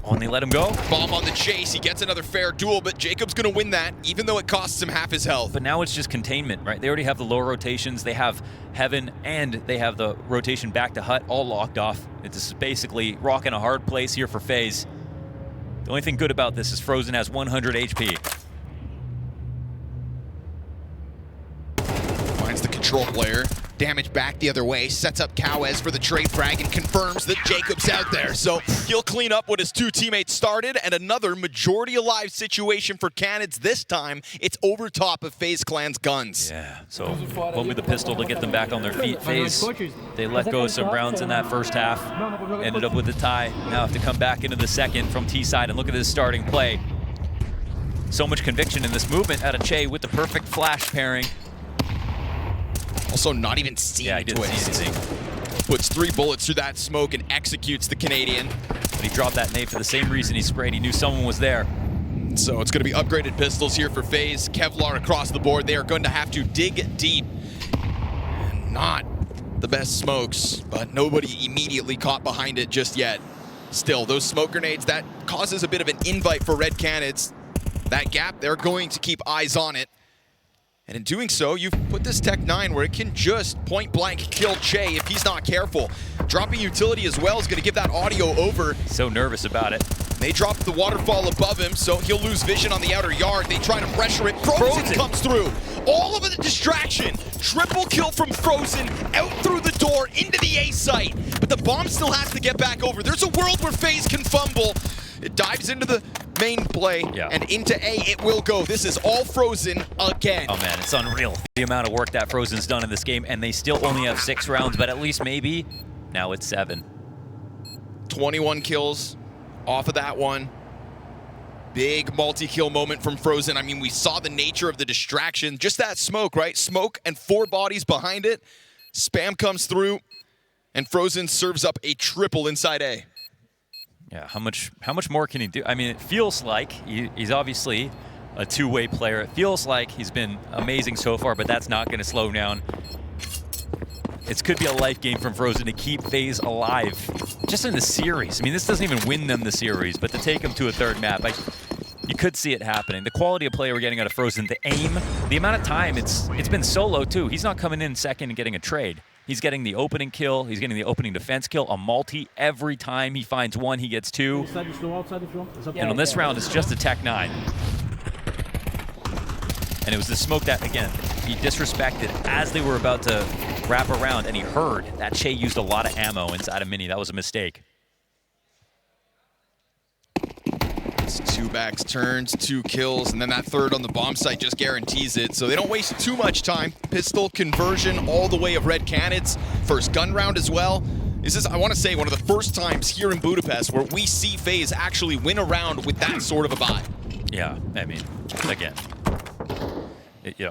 S5: Oh, and they let him go?
S4: Bomb on the chase, he gets another fair duel, but Jacob's gonna win that, even though it costs him half his health.
S5: But now it's just containment, right? They already have the low rotations, they have Heaven, and they have the rotation back to Hut all locked off. It's basically rocking a hard place here for FaZe. The only thing good about this is Frozen has 100 HP.
S4: Finds the control player. Damage back the other way, sets up Cowes for the trade frag and confirms that Jacob's out there. So he'll clean up what his two teammates started, and another majority alive situation for Canids. This time, it's over top of FaZe Clan's guns.
S5: Yeah, so one with the pistol to get them back on their feet. FaZe, they let go of some rounds in that first half, ended up with a tie. Now have to come back into the second from T side, and look at this starting play. So much conviction in this movement out of Che with the perfect flash pairing.
S4: Also not even seeing
S5: he didn't see anything.
S4: Puts 3 bullets through that smoke and executes the Canadian.
S5: But he dropped that nade for the same reason he sprayed. He knew someone was there.
S4: So it's going to be upgraded pistols here for FaZe. Kevlar across the board. They are going to have to dig deep. And not the best smokes, but nobody immediately caught behind it just yet. Still, those smoke grenades, that causes a bit of an invite for Red Canids. That gap, they're going to keep eyes on it. And in doing so, you've put this Tech 9 where it can just point-blank kill Che if he's not careful. Dropping utility as well is going to give that audio over.
S5: So nervous about it.
S4: They drop the waterfall above him, so he'll lose vision on the outer yard. They try to pressure it. Frozen comes through. All of the distraction. Triple kill from Frozen, out through the door, into the A site. But the bomb still has to get back over. There's a world where FaZe can fumble. It dives into the main play, and into A it will go. This is all Frozen again.
S5: Oh man, it's unreal. The amount of work that Frozen's done in this game, and they still only have 6 rounds, but at least maybe now it's 7.
S4: 21 kills off of that one. Big multi-kill moment from Frozen. I mean, we saw the nature of the distraction. Just that smoke, right? Smoke and 4 bodies behind it. Spam comes through, and Frozen serves up a triple inside A.
S5: Yeah, how much more can he do? I mean, it feels like he's obviously a two-way player. It feels like he's been amazing so far, but that's not going to slow down. It could be a life game from Frozen to keep FaZe alive, just in the series. I mean, this doesn't even win them the series, but to take them to a 3rd map, you could see it happening. The quality of play we're getting out of Frozen, the aim, the amount of time, it's been solo too. He's not coming in second and getting a trade. He's getting the opening kill, he's getting the opening defense kill, a multi. Every time he finds one, he gets 2. And on this round, it's just a Tech 9. And it was the smoke that, again, he disrespected as they were about to wrap around, and he heard that Che used a lot of ammo inside of Mini. That was a mistake.
S4: It's 2 backs turns, 2 kills, and then that third on the bomb site just guarantees it. So they don't waste too much time. Pistol conversion all the way of RED Canids. First gun round as well. This is, I want to say, one of the first times here in Budapest where we see FaZe actually win a round with that sort of a buy.
S5: Yeah, I mean, again,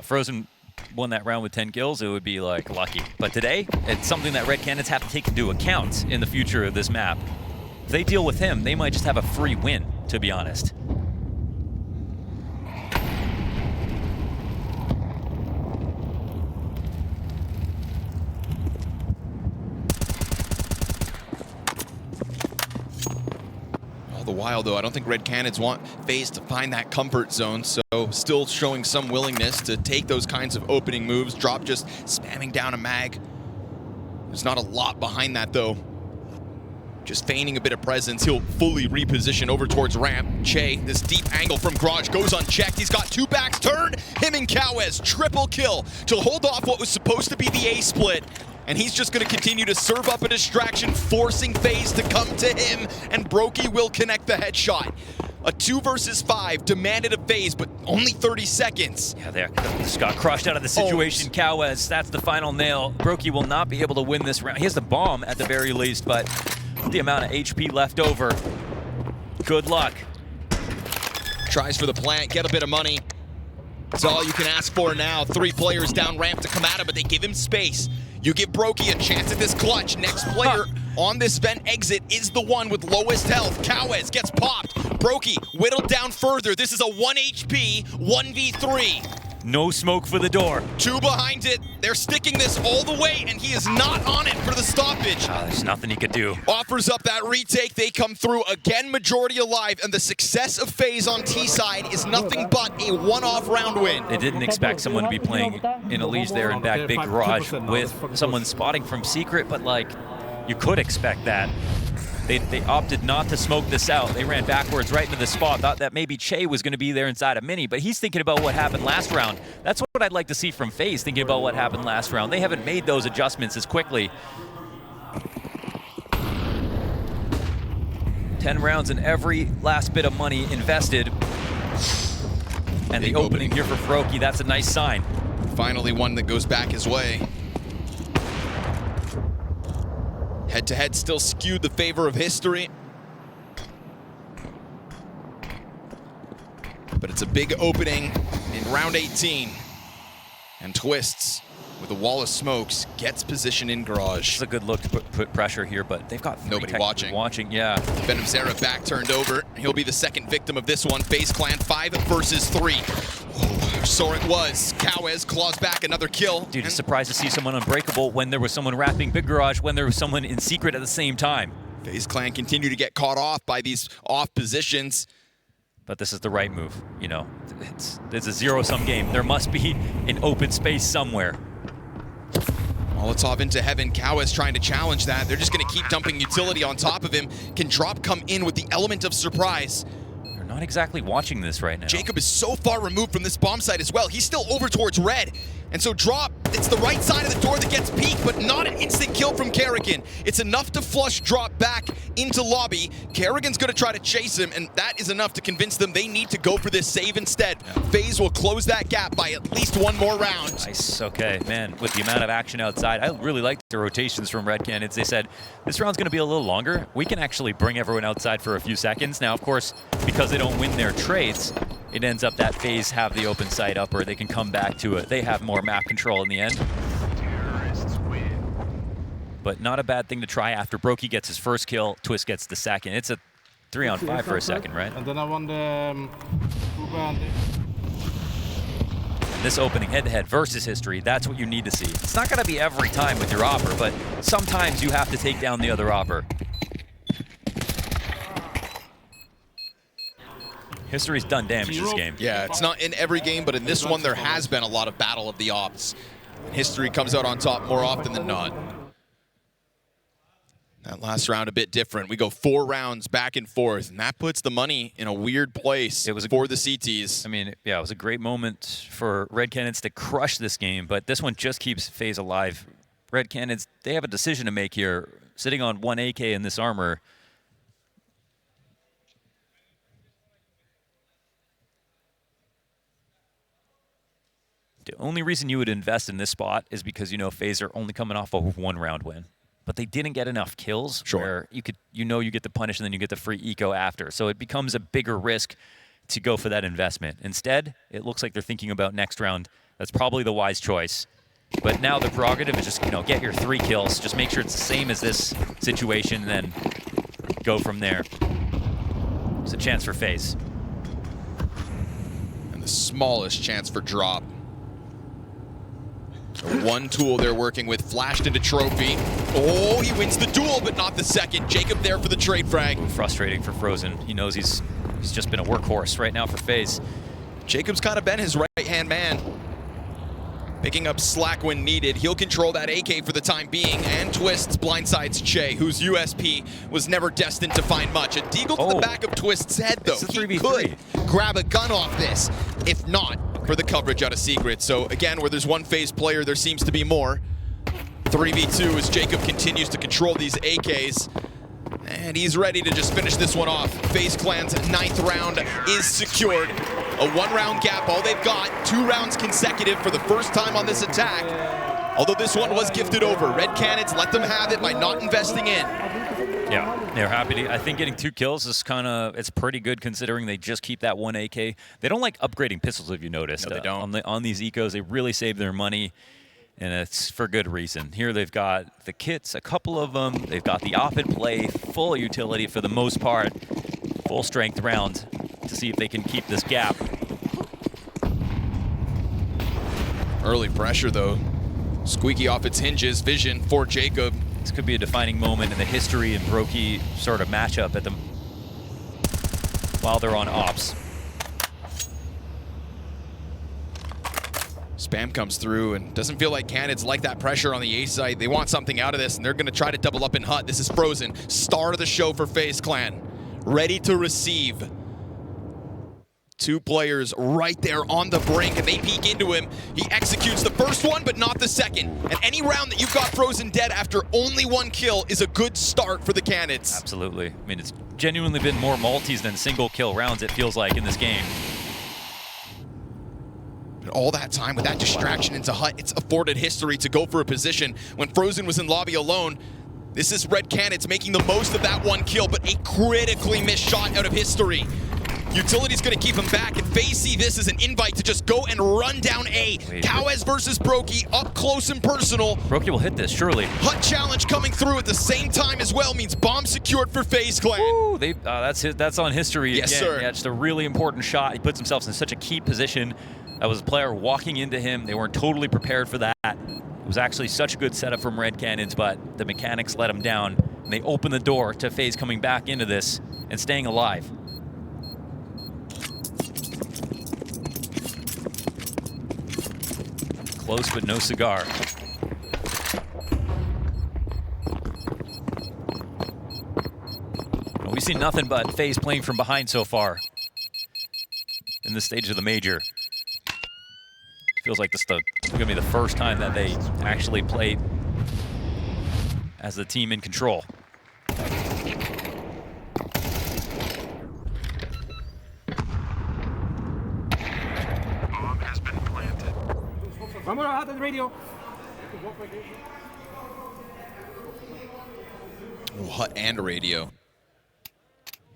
S5: Frozen won that round with 10 kills, it would be like lucky. But today, it's something that RED Canids have to take into account in the future of this map. If they deal with him, they might just have a free win, to be honest.
S4: All the while, though, I don't think RED Canids want FaZe to find that comfort zone, so still showing some willingness to take those kinds of opening moves. Drop just spamming down a mag. There's not a lot behind that, though. Just feigning a bit of presence. He'll fully reposition over towards ramp. Che, this deep angle from Garage goes unchecked. He's got 2 backs turned. Him and Cowes, triple kill to hold off what was supposed to be the A split. And he's just going to continue to serve up a distraction, forcing FaZe to come to him, and Brokey will connect the headshot. A 2 versus 5 demanded of FaZe, but only 30 seconds.
S5: Yeah, they just got crushed out of the situation. Cowes, that's the final nail. Brokey will not be able to win this round. He has the bomb at the very least, but the amount of HP left over, good luck.
S4: Tries for the plant, get a bit of money. That's all you can ask for now. 3 players down ramp to come at him, but they give him space. You give Brokey a chance at this clutch. Next player on this vent exit is the one with lowest health. Cowes gets popped. Brokey whittled down further. This is a 1 HP, 1v3.
S5: No smoke for the door.
S4: 2 behind it. They're sticking this all the way, and he is not on it for the stoppage.
S5: There's nothing he could do.
S4: Offers up that retake. They come through again, majority alive, and the success of FaZe on T side is nothing but a one-off round win.
S5: They didn't expect someone to be playing in Elise there and back big Garage with someone spotting from secret, but like, you could expect that. They opted not to smoke this out. They ran backwards right into the spot, thought that maybe Che was going to be there inside a Mini, but he's thinking about what happened last round. That's what I'd like to see from FaZe, thinking about what happened last round. They haven't made those adjustments as quickly. 10 rounds and every last bit of money invested. And the opening here for Brokey, that's a nice sign.
S4: Finally one that goes back his way. Head-to-head still skewed the favor of history. But it's a big opening in round 18. And Twists, with a wall of smokes, gets position in Garage.
S5: It's a good look to put pressure here, but they've got
S4: nobody watching.
S5: Yeah.
S4: Venom Zera back turned over. He'll be the second victim of this one. FaZe Clan 5 versus 3. So it was. Cowes claws back another kill.
S5: Dude, I'm surprised to see someone unbreakable when there was someone wrapping Big Garage, when there was someone in secret at the same time.
S4: FaZe Clan continue to get caught off by these off positions.
S5: But this is the right move. You know, it's a zero-sum game. There must be an open space somewhere.
S4: Molotov into heaven. Cowes trying to challenge that. They're just going to keep dumping utility on top of him. Can Drop come in with the element of surprise?
S5: They're not exactly watching this right now.
S4: Jacob is so far removed from this bomb site as well. He's still over towards Red. And so Drop, it's the right side of the door that gets peeked, but not an instant kill from Kerrigan. It's enough to flush Drop back into lobby. Kerrigan's going to try to chase him, and that is enough to convince them they need to go for this save instead. Yeah. FaZe will close that gap by at least one more round.
S5: Nice, okay. Man, with the amount of action outside, I really like the rotations from RED Canids. They said, this round's going to be a little longer. We can actually bring everyone outside for a few seconds. Now, of course, because they don't win their trades, it ends up that FaZe have the open site up, or they can come back to it. They have more map control in the end. But not a bad thing to try after Brokey gets his first kill, Twist gets the second. It's a 3-on-5 for a second, right?
S6: And then I won the
S5: This opening head-to-head versus history, that's what you need to see. It's not going to be every time with your opper, but sometimes you have to take down the other opper. History's done damage this game.
S4: Yeah, it's not in every game, but in this one there has been a lot of battle of the ops. History comes out on top more often than not. That last round a bit different. We go 4 rounds back and forth, and that puts the money in a weird place for the CTs.
S5: I mean, yeah, it was a great moment for RED Canids to crush this game, but this one just keeps FaZe alive Red Canids, they have a decision to make here. Sitting on 1 AK in this armor. The only reason you would invest in this spot is because you know FaZe are only coming off a 1-round win. But they didn't get enough kills where you get the punish and then you get the free eco after. So it becomes a bigger risk to go for that investment. Instead, it looks like they're thinking about next round. That's probably the wise choice. But now the prerogative is just, get your 3 kills. Just make sure it's the same as this situation and then go from there. It's a chance for FaZe.
S4: And the smallest chance for drop. So one tool they're working with, flashed into Trophy. Oh, he wins the duel, but not the second. Jacob there for the trade frag.
S5: Frustrating for Frozen. He knows he's just been a workhorse right now for FaZe.
S4: Jacob's kind of been his right-hand man. Picking up slack when needed. He'll control that AK for the time being, and Twist's blindsides Che, whose USP was never destined to find much. A deagle to the back of Twist's head, though. He could grab a gun off this, if not for the coverage out of Secret. So again, where there's one FaZe player, there seems to be more. 3v2 as Jacob continues to control these AKs. And he's ready to just finish this one off. FaZe Clan's 9th round is secured. A 1-round gap, all they've got. 2 rounds consecutive for the first time on this attack. Although this one was gifted over. Red Canids let them have it by not investing in.
S5: Yeah, they're happy to. I think getting 2 kills is it's pretty good considering they just keep that 1 AK. They don't like upgrading pistols, if you noticed.
S4: No, they don't.
S5: On these ecos, they really save their money. And it's for good reason. Here they've got the kits, a couple of them. They've got the off and play, full utility for the most part. Full strength round to see if they can keep this gap.
S4: Early pressure though. Squeaky off its hinges. Vision for Jacob.
S5: This could be a defining moment in the history and Brokey sort of matchup at them while they're on ops.
S4: Spam comes through and doesn't feel like Canids like that pressure on the A site. They want something out of this and they're gonna try to double up in Hut. This is Frozen, star of the show for FaZe Clan. Ready to receive. 2 players right there on the brink and they peek into him. He executes the first one, but not the second. And any round that you've got Frozen dead after only 1 kill is a good start for the Canids.
S5: Absolutely. I mean, it's genuinely been more multis than single kill rounds, it feels like, in this game.
S4: But all that time with that distraction into Hut, it's afforded history to go for a position. When Frozen was in lobby alone, this is Red Canids making the most of that 1 kill, but a critically missed shot out of history. Utility's gonna keep him back, and FaZe see this as an invite to just go and run down A. Cowes versus Brokey, up close and personal.
S5: Brokey will hit this, surely.
S4: Hut challenge coming through at the same time as well means bomb secured for FaZe Clan.
S5: Woo, that's on history
S4: yes,
S5: again.
S4: Sir.
S5: Yeah, just a really important shot. He puts himself in such a key position. That was a player walking into him. They weren't totally prepared for that. It was actually such a good setup from Red Canids, but the mechanics let him down. And they opened the door to FaZe coming back into this and staying alive. Close, but no cigar. Well, we've seen nothing but FaZe playing from behind so far in this stage of the major. Feels like this is going to be the first time that they actually played as the team in control.
S8: Bomb has been planted.
S6: One more out of the radio.
S4: Oh, Hut and radio.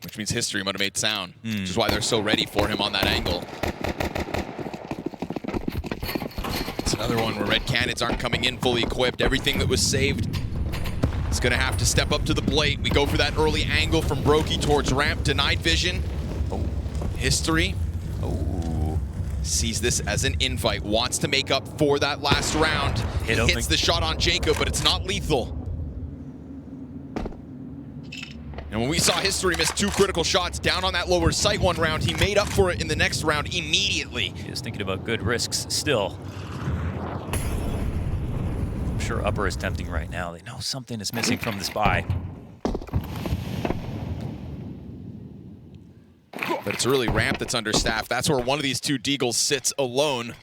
S4: Which means history might have made sound, which is why they're so ready for him on that angle. It's another one where Red Canids aren't coming in fully equipped. Everything that was saved is going to have to step up to the plate. We go for that early angle from Brokey towards ramp, denied vision. Oh, history. Oh, sees this as an invite, wants to make up for that last round. He hits the shot on Jacob, but it's not lethal. And when we saw history miss 2 critical shots down on that lower sight 1 round, he made up for it in the next round immediately.
S5: He is thinking about good risks still. I'm sure upper is tempting right now. They know something is missing from this buy.
S4: But it's really ramp that's understaffed. That's where one of these 2 deagles sits alone.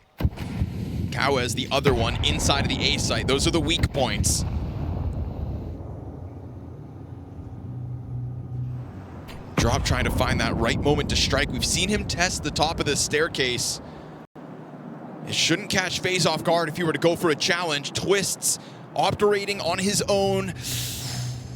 S4: Kawes, the other one, inside of the A site. Those are the weak points. Drop trying to find that right moment to strike. We've seen him test the top of the staircase. It shouldn't catch FaZe off guard if he were to go for a challenge. Twists, operating on his own,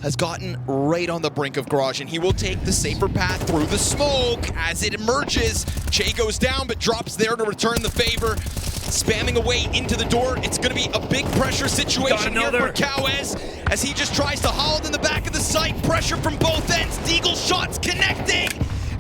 S4: has gotten right on the brink of garage, and he will take the safer path through the smoke as it emerges. Che goes down, but drops there to return the favor. Spamming away into the door. It's going to be a big pressure situation here for Kawes as he just tries to haul it in the back of the site. Pressure from both ends. Deagle shots connecting.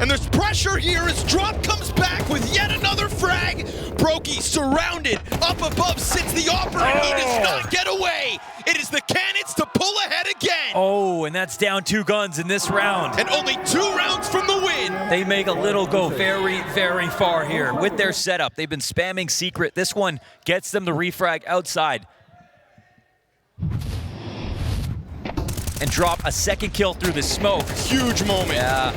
S4: And there's pressure here as Drop comes back with yet another frag. Brokey surrounded. Up above sits the Opera, and he does not get away. It is the Canids to pull ahead again.
S5: Oh, and that's down 2 guns in this round.
S4: And only 2 rounds from the win.
S5: They make a little go very, very far here with their setup. They've been spamming secret. This one gets them the refrag outside. And drop a second kill through the smoke.
S4: Huge moment.
S5: Yeah.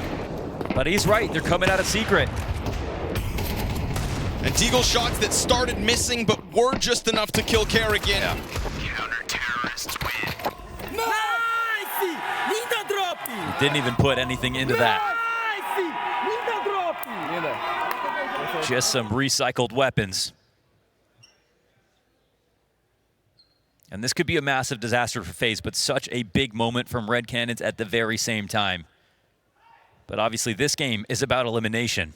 S5: But he's right, they're coming out of secret.
S4: And Deagle shots that started missing but were just enough to kill Kerrigan. Yeah.
S8: Counter-terrorists win.
S5: He didn't even put anything into that. Just some recycled weapons. And this could be a massive disaster for FaZe, but such a big moment from RED Canids at the very same time. But obviously this game is about elimination.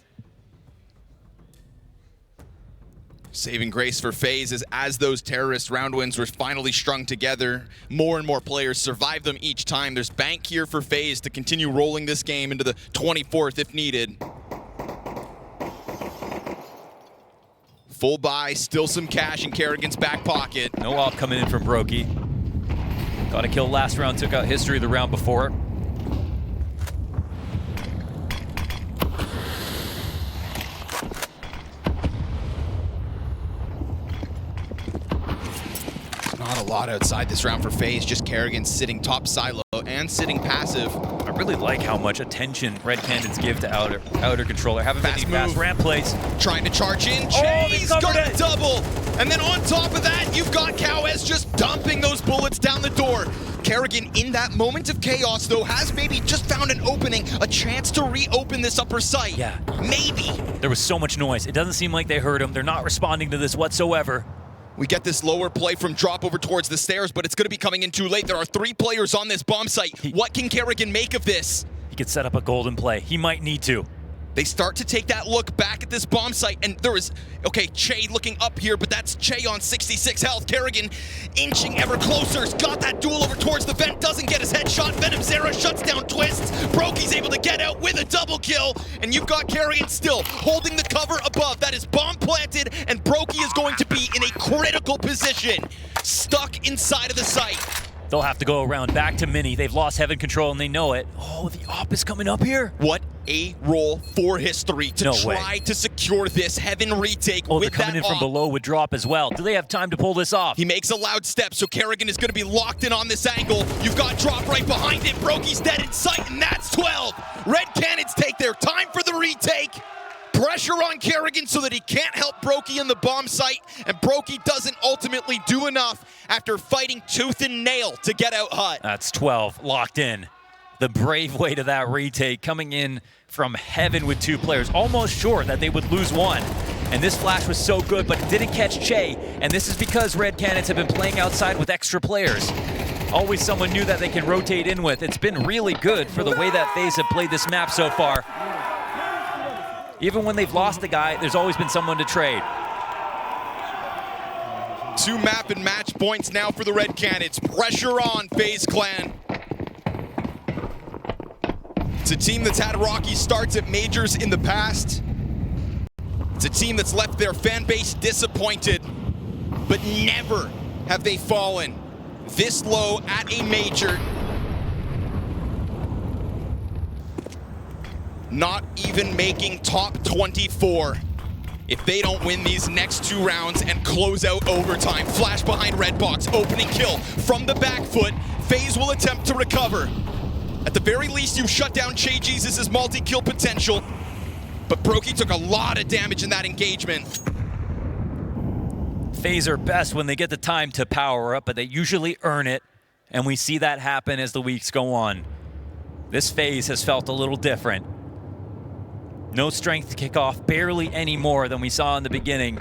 S4: Saving grace for FaZe is as those terrorist round wins were finally strung together, more and more players survive them each time. There's bank here for FaZe to continue rolling this game into the 24th if needed. Full buy, still some cash in Kerrigan's back pocket.
S5: No op coming in from Brokey. Got a kill last round, took out history the round before.
S4: Not a lot outside this round for FaZe, just Kerrigan sitting top silo and sitting passive.
S5: I really like how much attention RED Canids give to outer controller. Haven't been any fast ramp plays.
S4: Trying to charge in, Che's got a double! And then on top of that, you've got Kawes just dumping those bullets down the door. Kerrigan, in that moment of chaos, though, has maybe just found an opening, a chance to reopen this upper site.
S5: Yeah.
S4: Maybe.
S5: There was so much noise. It doesn't seem like they heard him. They're not responding to this whatsoever.
S4: We get this lower play from Drop over towards the stairs, but it's going to be coming in too late. There are 3 players on this bomb site. What can Kerrigan make of this?
S5: He could set up a golden play. He might need to.
S4: They start to take that look back at this bomb site, and there is, okay, Che looking up here, but that's Che on 66 health. Kerrigan inching ever closer. He's got that duel over towards the vent, doesn't get his headshot. Venom Zera shuts down Twists. Brokey's able to get out with a double kill, and you've got Kerrigan still holding the cover above. That is bomb planted, and Brokey is going to be in a critical position, stuck inside of the site.
S5: They'll have to go around back to Mini. They've lost heaven control, and they know it. Oh, the op is coming up here.
S4: What a roll for history to try to secure this heaven retake.
S5: Oh, they're coming in from below with Drop as well. Do they have time to pull this off?
S4: He makes a loud step, so Kerrigan is going to be locked in on this angle. You've got Drop right behind it. Brokey's dead in sight, and that's 12. RED Canids take their time for the retake. Pressure on Kerrigan so that he can't help Brokey in the bomb site, and Brokey doesn't ultimately do enough after fighting tooth and nail to get out hot.
S5: That's 12 locked in. The brave way to that retake, coming in from heaven with 2 players, almost sure that they would lose one. And this flash was so good, but it didn't catch Che, and this is because RED Canids have been playing outside with extra players. Always someone new that they can rotate in with. It's been really good for the way that FaZe have played this map so far. Even when they've lost a guy, there's always been someone to trade.
S4: 2 map and match points now for the RED Canids. Pressure on FaZe Clan. It's a team that's had rocky starts at majors in the past. It's a team that's left their fan base disappointed, but never have they fallen this low at a major. Not even making top 24 if they don't win these next 2 rounds and close out overtime. Flash behind Red Box, opening kill from the back foot. FaZe will attempt to recover. At the very least, you've shut down Che Jesus' multi-kill potential, but Brokey took a lot of damage in that engagement.
S5: FaZe are best when they get the time to power up, but they usually earn it, and we see that happen as the weeks go on. This FaZe has felt a little different. No strength to kick off, barely any more than we saw in the beginning.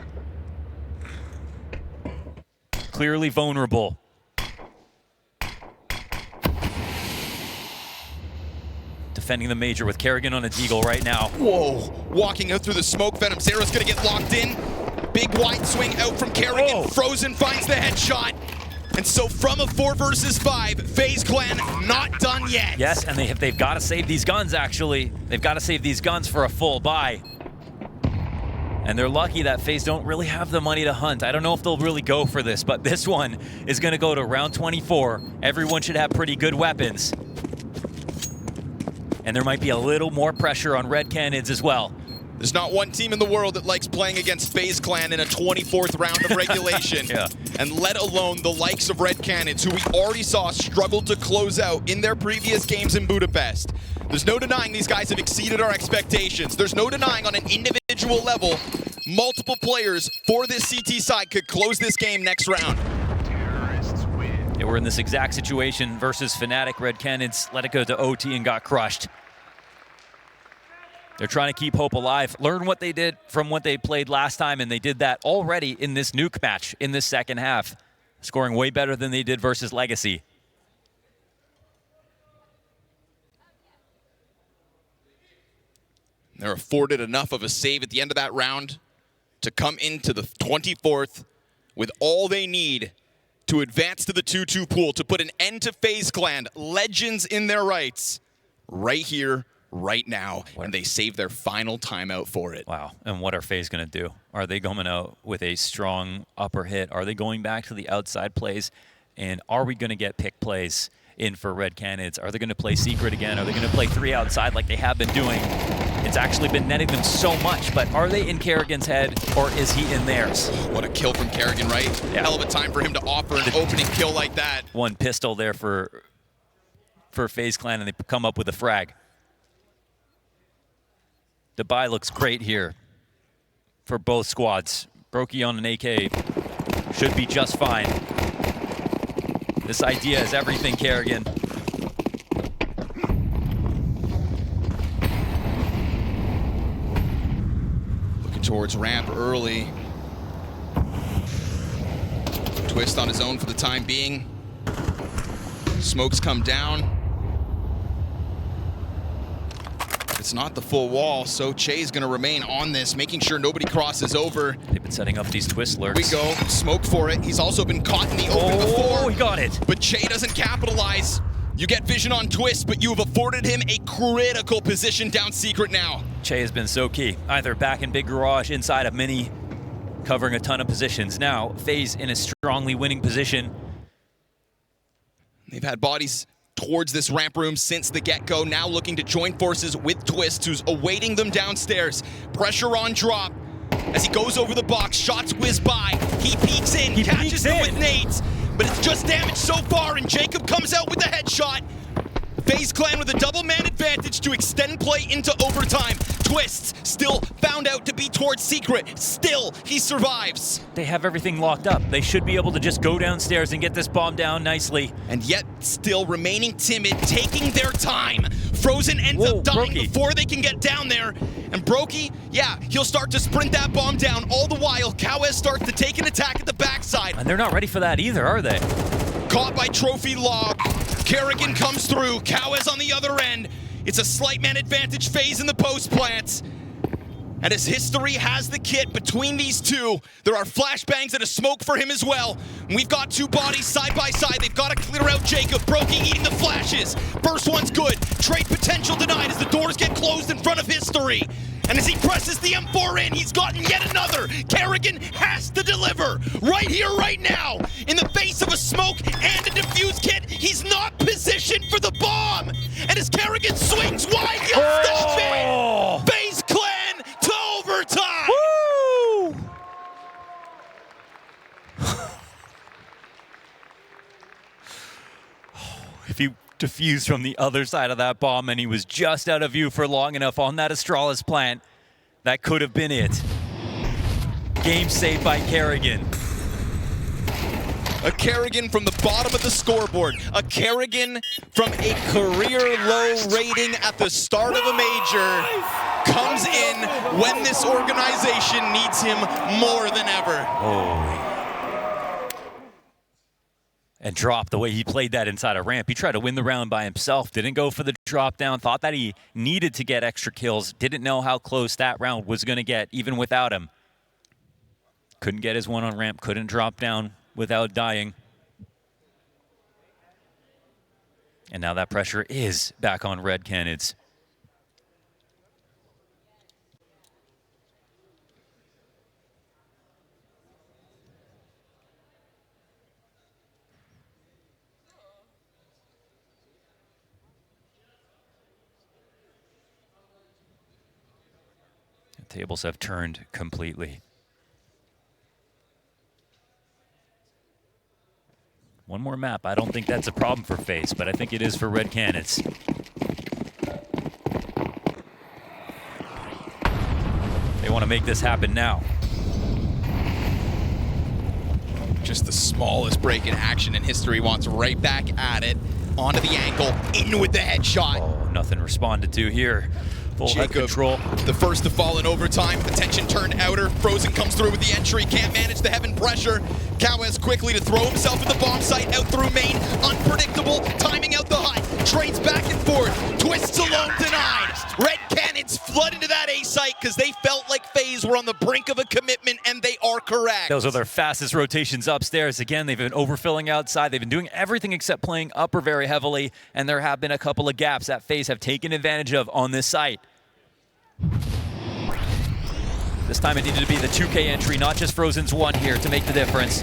S5: Clearly vulnerable. Defending the Major with Kerrigan on a deagle right now.
S4: Whoa, walking out through the smoke. Venom Zero's gonna get locked in. Big wide swing out from Kerrigan.
S5: Oh.
S4: Frozen finds the headshot. And so from a 4 versus 5, FaZe Clan not done yet.
S5: Yes, and they've got to save these guns, actually. They've got to save these guns for a full buy. And they're lucky that FaZe don't really have the money to hunt. I don't know if they'll really go for this, but this one is going to go to round 24. Everyone should have pretty good weapons. And there might be a little more pressure on RED Canids as well.
S4: There's not one team in the world that likes playing against FaZe Clan in a 24th round of regulation.
S5: Yeah.
S4: And let alone the likes of RED Canids, who we already saw struggle to close out in their previous games in Budapest. There's no denying these guys have exceeded our expectations. There's no denying on an individual level, multiple players for this CT side could close this game next round.
S5: They were in this exact situation versus Fnatic. RED Canids let it go to OT and got crushed. They're trying to keep hope alive, learn what they did from what they played last time, and they did that already in this Nuke match in this second half, scoring way better than they did versus Legacy.
S4: They're afforded enough of a save at the end of that round to come into the 24th with all they need to advance to the 2-2 pool, to put an end to FaZe Clan, legends in their rights, right here, right now, and they save their final timeout for it.
S5: Wow, and what are FaZe going to do? Are they going out with a strong upper hit? Are they going back to the outside plays? And are we going to get pick plays in for RED Canids? Are they going to play secret again? Are they going to play 3 outside like they have been doing? It's actually been netting them so much, but are they in Kerrigan's head, or is he in theirs?
S4: What a kill from Kerrigan, right?
S5: Yeah.
S4: Hell of a time for him to offer an opening kill like that.
S5: One pistol there for FaZe Clan, and they come up with a frag. The buy looks great here for both squads. Brokey on an AK should be just fine. This idea is everything, Kerrigan.
S4: Looking towards ramp early. Twist on his own for the time being. Smokes come down. It's not the full wall, so Che's going to remain on this, making sure nobody crosses over.
S5: They've been setting up these twist lurks.
S4: We go, smoke for it. He's also been caught in the open before.
S5: Oh, he got it.
S4: But Che doesn't capitalize. You get vision on Twist, but you have afforded him a critical position down secret now.
S5: Che has been so key, either back in Big Garage, inside of Mini, covering a ton of positions. Now, FaZe in a strongly winning position.
S4: They've had bodies towards this ramp room since the get-go, now looking to join forces with Twist, who's awaiting them downstairs. Pressure on drop as he goes over the box, shots whiz by, he peeks in, catches them with nades, but it's just damage so far, and Jacob comes out with a headshot. FaZe Clan with a double man advantage to extend play into overtime. Twist still found out to be towards secret. Still, he survives.
S5: They have everything locked up. They should be able to just go downstairs and get this bomb down nicely.
S4: And yet, still remaining timid, taking their time. Frozen ends up dying before they can get down there. And Brokey, yeah, he'll start to sprint that bomb down. All the while, Kawes starts to take an attack at the backside.
S5: And they're not ready for that either, are they?
S4: Caught by Trophy Log. Kerrigan comes through. Kawes on the other end. It's a slight man advantage phase in the post plants. And as history has the kit between these two, there are flashbangs and a smoke for him as well. And we've got two bodies side by side. They've got to clear out Jacob. Brokey eating the flashes. First one's good. Trade potential denied as the doors get closed in front of history. And as he presses the M4 in, he's gotten yet another. Kerrigan has to deliver right here, right now. In the face of a smoke and a defuse kit, he's not positioned for the bomb. And as Kerrigan swings wide, he'll stop it. FaZe Clan to overtime.
S5: Woo! If he defused from the other side of that bomb and he was just out of view for long enough on that Astralis plant, that could have been it. Game saved by Kerrigan.
S4: A Kerrigan from the bottom of the scoreboard. A Kerrigan from a career low rating at the start of a major comes in when this organization needs him more than ever.
S5: Holy. And Drop, the way he played that inside a ramp, he tried to win the round by himself, didn't go for the drop down, thought that he needed to get extra kills, didn't know how close that round was going to get even without him. Couldn't get his one on ramp, couldn't drop down without dying. And now that pressure is back on RED Canids. The tables have turned completely. One more map. I don't think that's a problem for FaZe, but I think it is for RED Canids. They want to make this happen now.
S4: Just the smallest break in action, and History wants right back at it. Onto the ankle, in with the headshot.
S5: Oh, nothing responded to here. Full head control.
S4: The first to fall in overtime. Attention turned outer. Frozen comes through with the entry. Can't manage the heaven pressure. Kawes quickly to throw himself in the bomb site. Out through main. Unpredictable. Timing out the hut. Trades back and forth. Twists alone denied. RED Canids flood into that A site because they felt like FaZe were on the brink of a commitment, and they are correct.
S5: Those are their fastest rotations upstairs. Again, they've been overfilling outside. They've been doing everything except playing upper very heavily, and there have been a couple of gaps that FaZe have taken advantage of on this site. This time it needed to be the 2K entry, not just Frozen's one here to make the difference.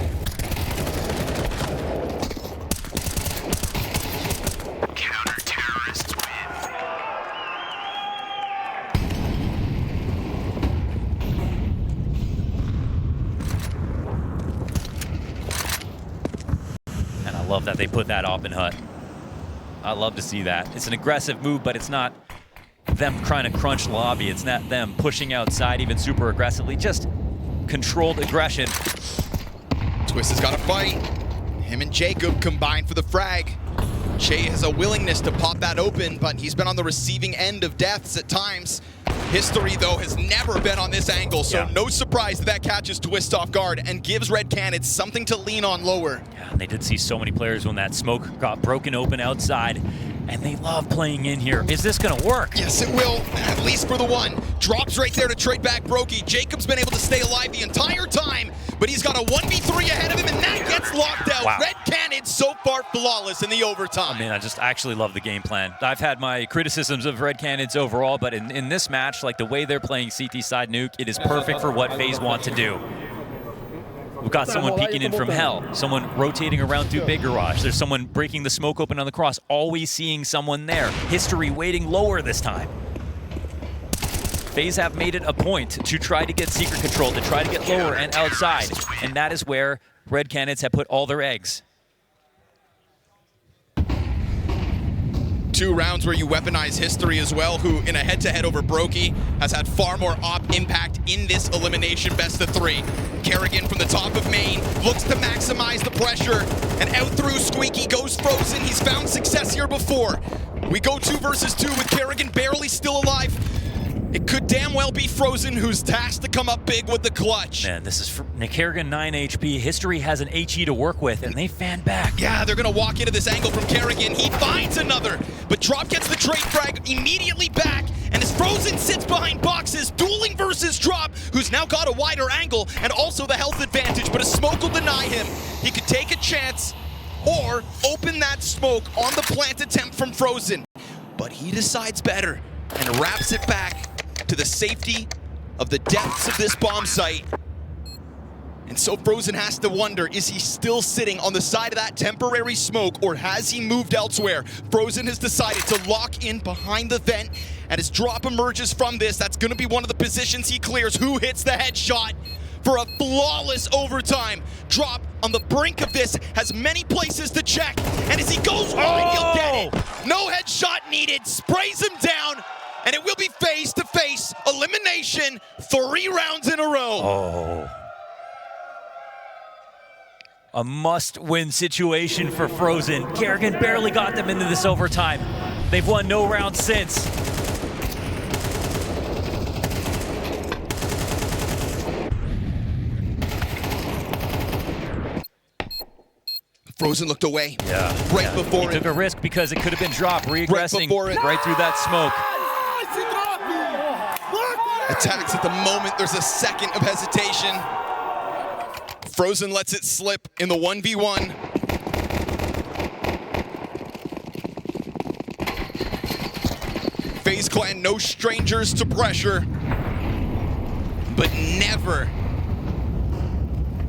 S8: Counter-terrorists win.
S5: And I love that they put that op in hut. I love to see that. It's an aggressive move, but it's not them trying to crunch lobby. It's not them pushing outside even super aggressively, just controlled aggression.
S4: Twist has got to fight. Him and Jacob combined for the frag. Che has a willingness to pop that open, but he's been on the receiving end of deaths at times. History, though, has never been on this angle, so no surprise that catches Twist off guard and gives RED Canids something to lean on lower.
S5: Yeah, and they did see so many players when that smoke got broken open outside, and they love playing in here. Is this gonna work?
S4: Yes, it will, at least for the one. Drops right there to trade back Brokey. Jacob's been able to stay alive the entire time, but he's got a 1v3 ahead of him, and that gets locked out.
S5: Wow.
S4: RED Canids so far flawless in the overtime.
S5: I mean, I just actually love the game plan. I've had my criticisms of RED Canids overall, but in this match, like the way they're playing CT side Nuke, it is perfect for what FaZe want to do. We've got someone peeking in from hell, someone rotating around through big garage. There's someone breaking the smoke open on the cross, always seeing someone there. History waiting lower this time. FaZe have made it a point to try to get secret control, to try to get lower and outside, and that is where RED Canids have put all their eggs.
S4: 2 rounds where you weaponize History as well, who in a head-to-head over Brokey has had far more op impact in this elimination best of 3. Kerrigan from the top of main looks to maximize the pressure, and out through Squeaky goes Frozen. He's found success here before. We go 2 versus 2 with Kerrigan barely still alive. It could damn well be Frozen who's tasked to come up big with the clutch.
S5: Man, this is for Kerrigan, 9 HP. History has an HE to work with, and they fan back.
S4: Yeah, they're gonna walk into this angle from Kerrigan. He finds another, but Drop gets the trade frag immediately back, and as Frozen sits behind boxes, dueling versus Drop, who's now got a wider angle and also the health advantage, but a smoke will deny him. He could take a chance or open that smoke on the plant attempt from Frozen, but he decides better and wraps it back to the safety of the depths of this bomb site. And so Frozen has to wonder, is he still sitting on the side of that temporary smoke, or has he moved elsewhere? Frozen has decided to lock in behind the vent, and as Drop emerges from this, that's going to be one of the positions he clears. Who hits the headshot for a flawless overtime? Drop on the brink of this, has many places to check, and as he goes wide, he'll get it. No headshot needed, sprays him down, and it will be face-to-face elimination 3 rounds in a row.
S5: Oh. A must-win situation for Frozen. Kerrigan barely got them into this overtime. They've won no round since.
S4: Frozen looked away.
S5: Yeah.
S4: Right before
S5: he
S4: it.
S5: took a risk because it could have been dropped, regressing
S4: before it.
S5: right through that smoke.
S4: Attacks at the moment. There's a second of hesitation. Frozen lets it slip in the 1v1. FaZe Clan, no strangers to pressure, but never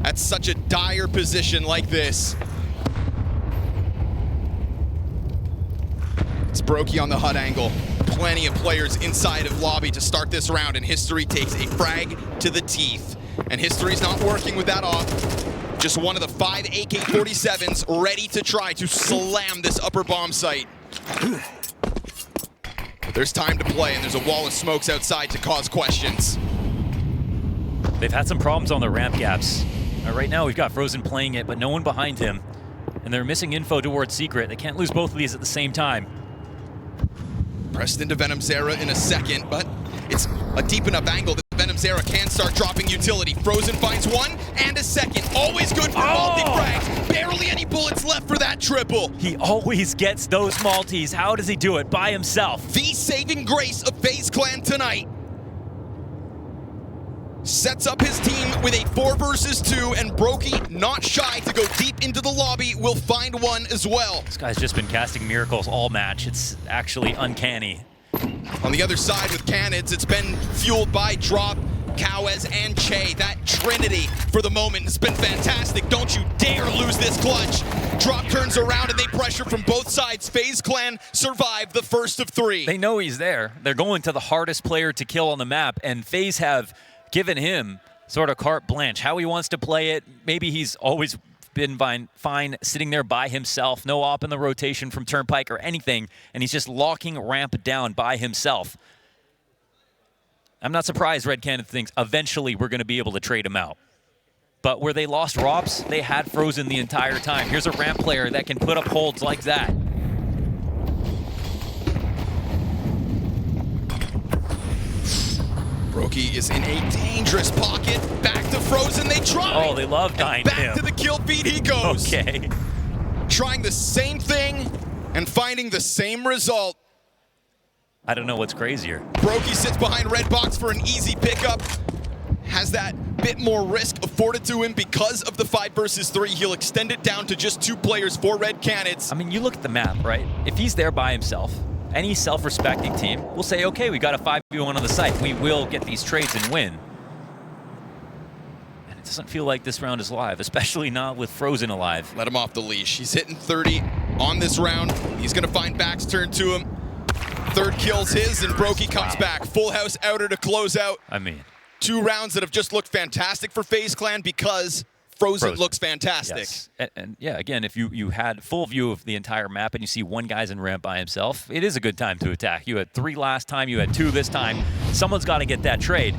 S4: at such a dire position like this. It's Brokey on the HUD angle. Plenty of players inside of lobby to start this round, and History takes a frag to the teeth. And History's not working with that off. Just one of the 5 AK-47s ready to try to slam this upper bomb site. But there's time to play, and there's a wall of smokes outside to cause questions.
S5: They've had some problems on the ramp gaps. Right now we've got Frozen playing it, but no one behind him. And they're missing info towards Secret. They can't lose both of these at the same time.
S4: Pressed into Venom Zera in a second, but it's a deep enough angle that Venom Zera can start dropping utility. Frozen finds one and a second. Always good for multi-frags. Barely any bullets left for that triple.
S5: He always gets those multis. How does he do it? By himself.
S4: The saving grace of FaZe Clan tonight. Sets up his team with a 4 versus 2, and Brokey, not shy to go deep into the lobby, will find one as well.
S5: This guy's just been casting miracles all match. It's actually uncanny.
S4: On the other side with Canids, it's been fueled by Drop, Cowes, and Che. That trinity for the moment has been fantastic. Don't you dare lose this clutch. Drop turns around and they pressure from both sides. FaZe Clan survive the first of 3.
S5: They know he's there. They're going to the hardest player to kill on the map, and FaZe have given him sort of carte blanche. How he wants to play it, maybe he's always been fine sitting there by himself, no op in the rotation from Turnpike or anything, and he's just locking ramp down by himself. I'm not surprised RED Canids thinks eventually we're going to be able to trade him out. But where they lost Robs, they had Frozen the entire time. Here's a ramp player that can put up holds like that.
S4: Brokey is in a dangerous pocket. Back to Frozen, they try.
S5: Oh, they love dying
S4: back
S5: him.
S4: to the kill feed he goes.
S5: Okay.
S4: Trying the same thing and finding the same result.
S5: I don't know what's crazier.
S4: Brokey sits behind red box for an easy pickup. Has that bit more risk afforded to him because of the 5 versus 3. He'll extend it down to just 2 players for RED Canids.
S5: I mean, you look at the map, right? If he's there by himself, any self-respecting team will say, okay, we got a 5v1 on the site. We will get these trades and win. And it doesn't feel like this round is live, especially not with Frozen alive.
S4: Let him off the leash. He's hitting 30 on this round. He's going to find backs turn to him. 3rd kill's his, and Brokey comes back. Full house outer to close out.
S5: I mean,
S4: 2 rounds that have just looked fantastic for FaZe Clan because Frozen looks fantastic.
S5: Yes. And yeah, again, if you had full view of the entire map and you see one guy's in ramp by himself, it is a good time to attack. You had 3 last time, you had 2 this time. Someone's got to get that trade.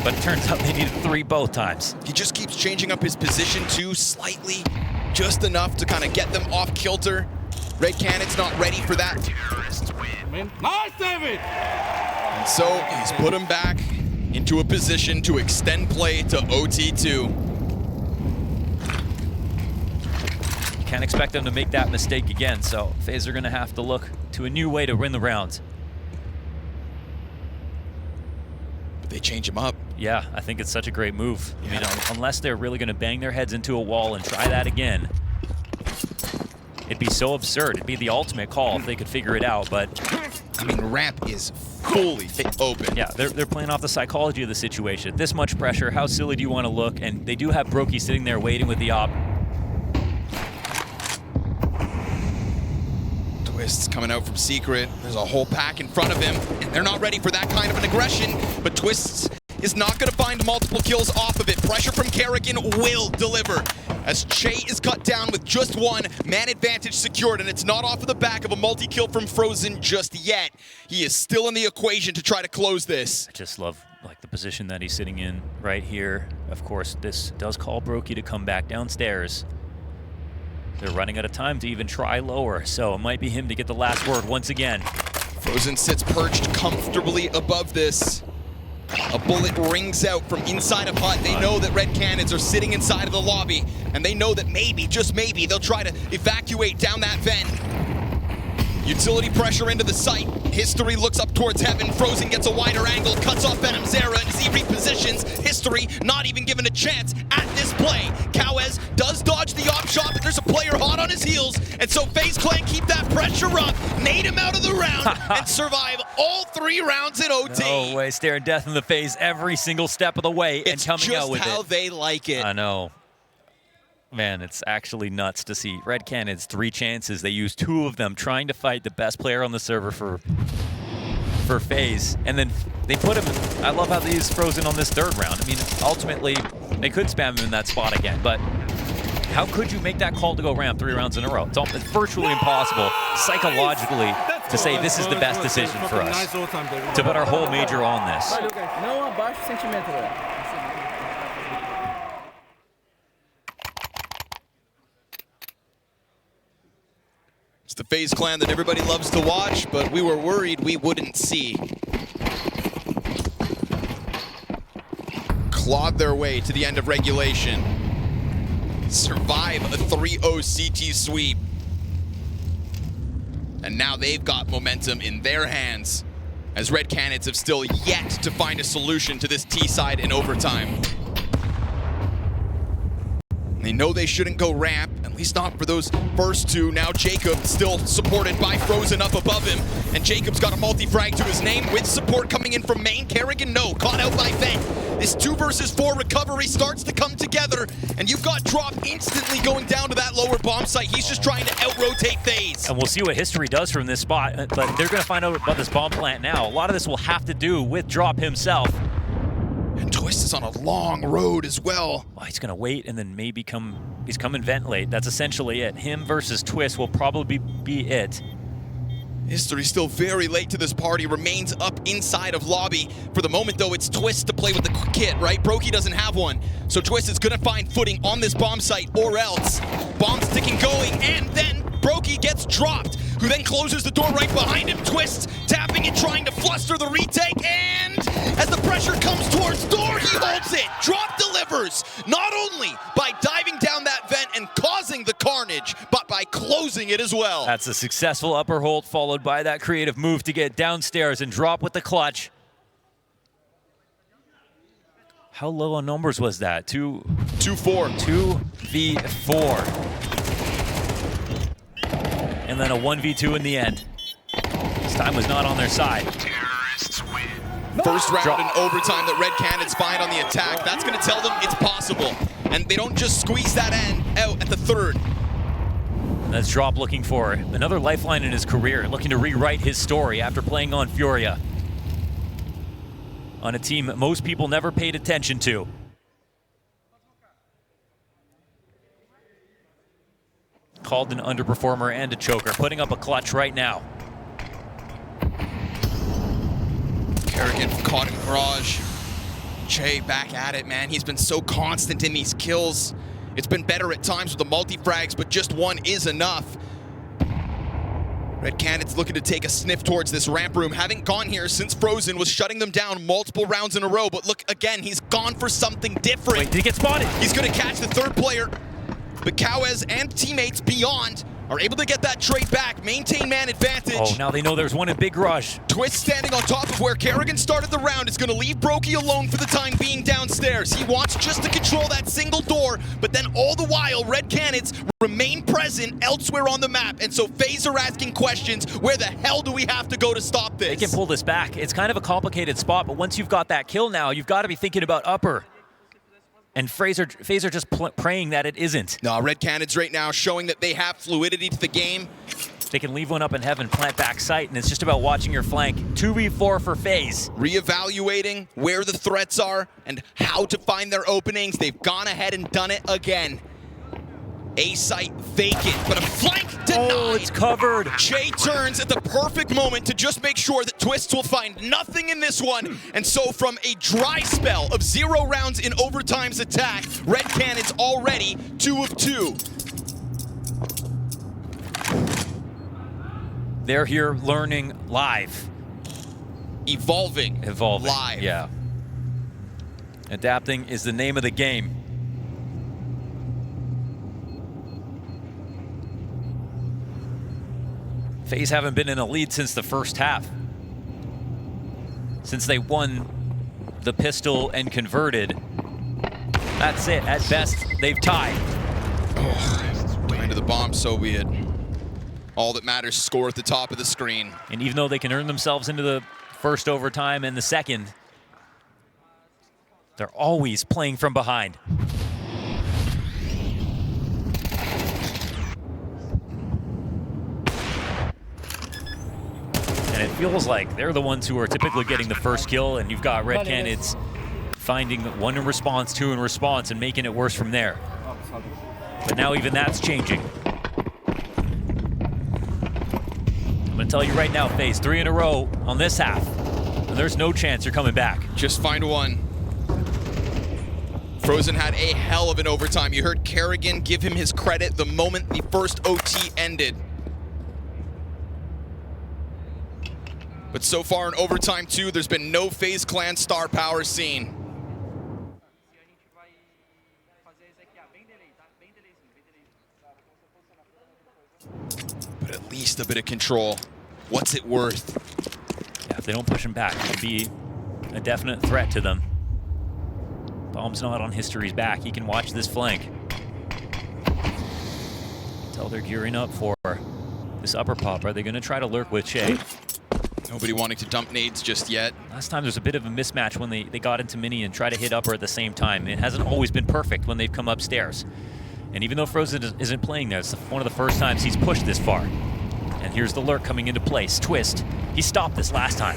S5: But it turns out they needed 3 both times.
S4: He just keeps changing up his position too slightly, just enough to kind of get them off kilter. RED Canids not ready for that.
S6: Nice, David!
S4: And so he's put him back into a position to extend play to OT2.
S5: Can't expect them to make that mistake again, so FaZe are going to have to look to a new way to win the rounds.
S4: But they change him up.
S5: Yeah, I think it's such a great move. Yeah. I mean, unless they're really going to bang their heads into a wall and try that again, it'd be so absurd. It'd be the ultimate call if they could figure it out, but
S4: I mean, ramp is fully open.
S5: Yeah, they're playing off the psychology of the situation. This much pressure, how silly do you want to look? And they do have Brokey sitting there waiting with the op.
S4: Twists coming out from Secret. There's a whole pack in front of him, and they're not ready for that kind of an aggression, but Twists is not going to find multiple kills off of it. Pressure from Kerrigan will deliver. As Che is cut down with just one, man advantage secured, and it's not off of the back of a multi-kill from Frozen just yet. He is still in the equation to try to close this.
S5: I just love the position that he's sitting in right here. Of course, this does call Brokey to come back downstairs. They're running out of time to even try lower, so it might be him to get the last word once again.
S4: Frozen sits perched comfortably above this. A bullet rings out from inside of Hut. They know that Red Canids are sitting inside of the lobby, and they know that maybe, just maybe, they'll try to evacuate down that vent. Utility pressure into the site. History looks up towards heaven. Frozen gets a wider angle, cuts off Venom Zera, and as he repositions, History not even given a chance at this play. Cowes does dodge the op shot, but there's a player hot on his heels, and so FaZe Clan keep that pressure up, nade him out of the round, and survive all 3 rounds in OT.
S5: No way, staring death in the face every single step of the way and coming out with it.
S4: It's just how they like it.
S5: I know. Man, it's actually nuts to see. Red Canids, 3 chances. They used 2 of them trying to fight the best player on the server for FaZe. And then they put him in, I love how they used Frozen on this 3rd round. I mean, ultimately, they could spam him in that spot again, but how could you make that call to go ramp 3 rounds in a row? It's virtually impossible psychologically to say this is the best decision for us, to put our whole major on this.
S4: It's the FaZe Clan that everybody loves to watch, but we were worried we wouldn't see. Clawed their way to the end of regulation. Survive a 3-0 CT sweep. And now they've got momentum in their hands, as Red Canids have still yet to find a solution to this T side in overtime. They know they shouldn't go ramp, at least not for those first 2. Now Jacob still supported by Frozen up above him, and Jacob's got a multi-frag to his name with support coming in from main. Kerrigan, no, caught out by Vent. This 2 versus 4 recovery starts to come together, and you've got Drop instantly going down to that lower bomb site. He's just trying to out-rotate FaZe.
S5: And we'll see what History does from this spot, but they're going to find out about this bomb plant now. A lot of this will have to do with Drop himself.
S4: And Twist is on a long road as well.
S5: Well, he's going to wait and then maybe he's coming vent late. That's essentially it. Him versus Twist will probably be it.
S4: History still very late to this party, remains up inside of lobby. For the moment, though, it's Twist to play with the kit, right? Brokey doesn't have one. So Twist is going to find footing on this bomb site or else. Bomb sticking going, and then Brokey gets dropped, who then closes the door right behind him. Twist tapping and trying to fluster the retake, and as the pressure comes towards door, he holds it. Drop delivers, not only by diving down that vent and causing the carnage, but by closing it as well.
S5: That's a successful upper hold, followed by that creative move to get downstairs and drop with the clutch. How low on numbers was that?
S4: 2-4.
S5: 2v4. And then a 1v2 in the end. This time was not on their side.
S8: Terrorists win.
S4: First round in overtime that Red Canids find on the attack. That's going to tell them it's possible. And they don't just squeeze that end out at the 3rd.
S5: That's Drop looking for another lifeline in his career, looking to rewrite his story after playing on Furia. On a team most people never paid attention to. Called an underperformer and a choker, putting up a clutch right now.
S4: Kerrigan caught in Mirage. Che back at it, man. He's been so constant in these kills. It's been better at times with the multi-frags, but just one is enough. Red Canids looking to take a sniff towards this ramp room. Haven't gone here since Frozen was shutting them down multiple rounds in a row, but look, again, he's gone for something different.
S5: Wait, did he get spotted?
S4: He's gonna catch the 3rd player, but Cowes and teammates beyond are able to get that trade back, maintain man advantage.
S5: Oh, now they know there's one in Big Rush.
S4: Twist standing on top of where Kerrigan started the round is going to leave Brokey alone for the time being downstairs. He wants just to control that single door, but then all the while, Red Canids remain present elsewhere on the map, and so FaZe are asking questions, where the hell do we have to go to stop this?
S5: They can pull this back. It's kind of a complicated spot, but once you've got that kill now, you've got to be thinking about upper. And FaZe are just praying that it isn't.
S4: No, Red Canids right now showing that they have fluidity to the game.
S5: They can leave one up in heaven, plant back sight, and it's just about watching your flank. 2v4 for FaZe.
S4: Reevaluating where the threats are and how to find their openings. They've gone ahead and done it again. A site vacant, but a flank denied.
S5: Oh, it's covered.
S4: Jay turns at the perfect moment to just make sure that Twists will find nothing in this one. And so from a dry spell of 0 rounds in overtime's attack, RED Canids already 2 of 2.
S5: They're here learning live.
S4: Evolving. Live.
S5: Yeah. Adapting is the name of the game. FaZe haven't been in a lead since the first half. Since they won the pistol and converted. That's it. At best, they've tied.
S4: Going to the bomb, so be it. All that matters, score at the top of the screen.
S5: And even though they can earn themselves into the first overtime and the second, they're always playing from behind. And it feels like they're the ones who are typically getting the first kill, and you've got RED Canids finding 1 in response, 2 in response, and making it worse from there. But now even that's changing. I'm gonna tell you right now, FaZe, 3 in a row on this half, and there's no chance you're coming back.
S4: Just find one. Frozen had a hell of an overtime. You heard Kerrigan give him his credit the moment the first OT ended. But so far in overtime 2, there's been no FaZe Clan star power seen. But at least a bit of control. What's it worth?
S5: Yeah, if they don't push him back, it could be a definite threat to them. Bomb's not on History's back. He can watch this flank. Until they're gearing up for this upper pop. Are they going to try to lurk with Shay?
S4: Nobody wanting to dump nades just yet.
S5: Last time there's a bit of a mismatch when they got into mini and try to hit upper at the same time. It hasn't always been perfect when they've come upstairs. And even though Frozen isn't playing there, it's one of the first times he's pushed this far. And here's the lurk coming into place. Twist. He stopped this last time.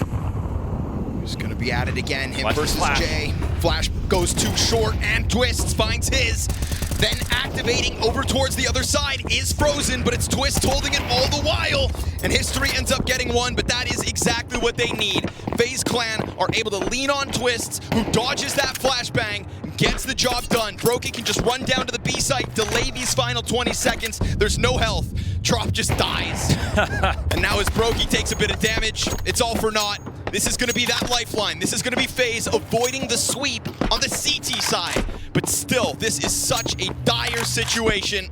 S4: He's gonna be at it again. Him
S5: Watch
S4: versus
S5: Flash.
S4: Jay. Flash goes too short and Twists finds his. Then activating over towards the other side is Frozen, but it's Twist holding it all the while. And History ends up getting one, but that is exactly what they need. FaZe Clan are able to lean on Twists, who dodges that flashbang, gets the job done. Brokey can just run down to the B site, delay these final 20 seconds. There's no health. Trop just dies. And now as Brokey takes a bit of damage, it's all for naught. This is gonna be that lifeline. This is gonna be FaZe avoiding the sweep on the CT side. But still, this is such a dire situation.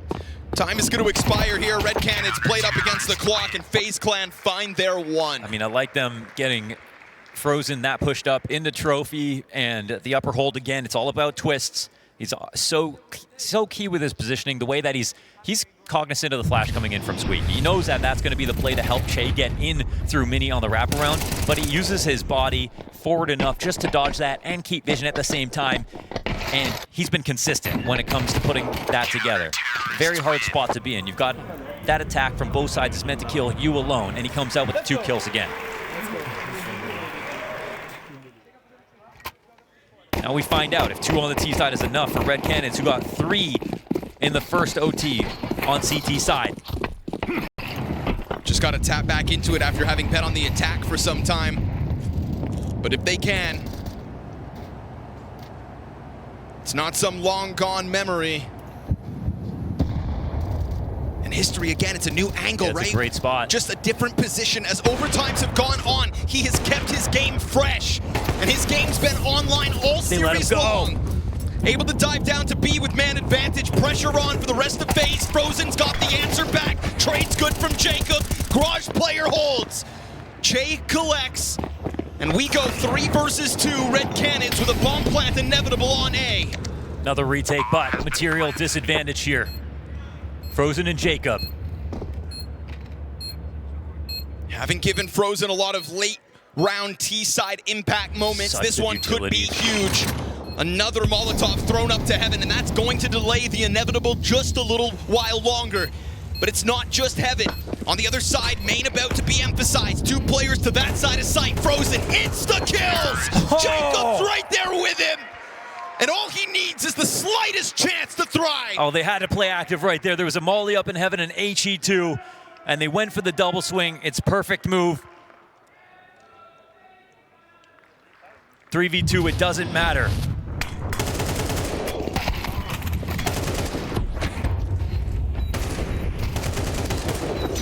S4: Time is going to expire here. RED Canids played up against the clock, and FaZe Clan find their one.
S5: I mean, I like them getting Frozen that pushed up into Trophy and the upper hold again. It's all about Twists. He's so key with his positioning, the way that he's cognizant of the flash coming in from Squeak. He knows that that's going to be the play to help Che get in through mini on the wraparound, but he uses his body forward enough just to dodge that and keep vision at the same time. And he's been consistent when it comes to putting that together. Very hard spot to be in. You've got that attack from both sides is meant to kill you alone, and he comes out with the 2 kills again. Now we find out if 2 on the T side is enough for RED Canids, who got 3 in the first OT on CT side.
S4: Just got to tap back into it after having bet on the attack for some time. But if they can, it's not some long gone memory. And History again, it's a new angle,
S5: yeah, it's
S4: right?
S5: A great spot.
S4: Just a different position as overtimes have gone on. He has kept his game fresh, and his game's been online all series long. Able to dive down to B with man advantage. Pressure on for the rest of FaZe. Frozen's got the answer back. Trade's good from Jacob. Garage player holds. Jay collects. And we go 3 versus 2. RED Canids with a bomb plant inevitable on A.
S5: Another retake, but material disadvantage here. Frozen and Jacob.
S4: Haven't given Frozen a lot of late round T-side impact moments.
S5: Such
S4: this
S5: a
S4: one
S5: utility.
S4: could be huge. Another Molotov thrown up to heaven, and that's going to delay the inevitable just a little while longer. but it's not just Heaven. On the other side, main about to be emphasized. 2 players to that side of sight. Frozen, insta-kills! Jacob's right there with him! And all he needs is the slightest chance to thrive.
S5: Oh, they had to play active right there. There was a molly up in Heaven and HE2, and they went for the double swing. It's perfect move. 3v2, it doesn't matter.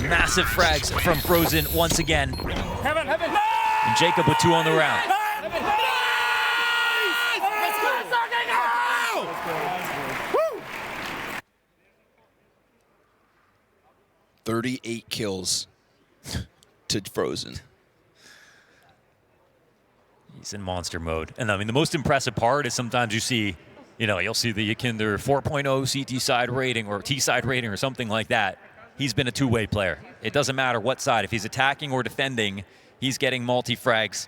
S5: Massive frags from Frozen once again.
S6: Heaven, Heaven.
S5: And Jacob with 2 on the round.
S6: Let's go. Woo!
S4: 38 kills to Frozen.
S5: He's in monster mode. And I mean, the most impressive part is sometimes you see, you'll see the Yakinder 4.0 CT side rating or T side rating or something like that. He's been a two-way player. It doesn't matter what side. If he's attacking or defending, he's getting multi-frags.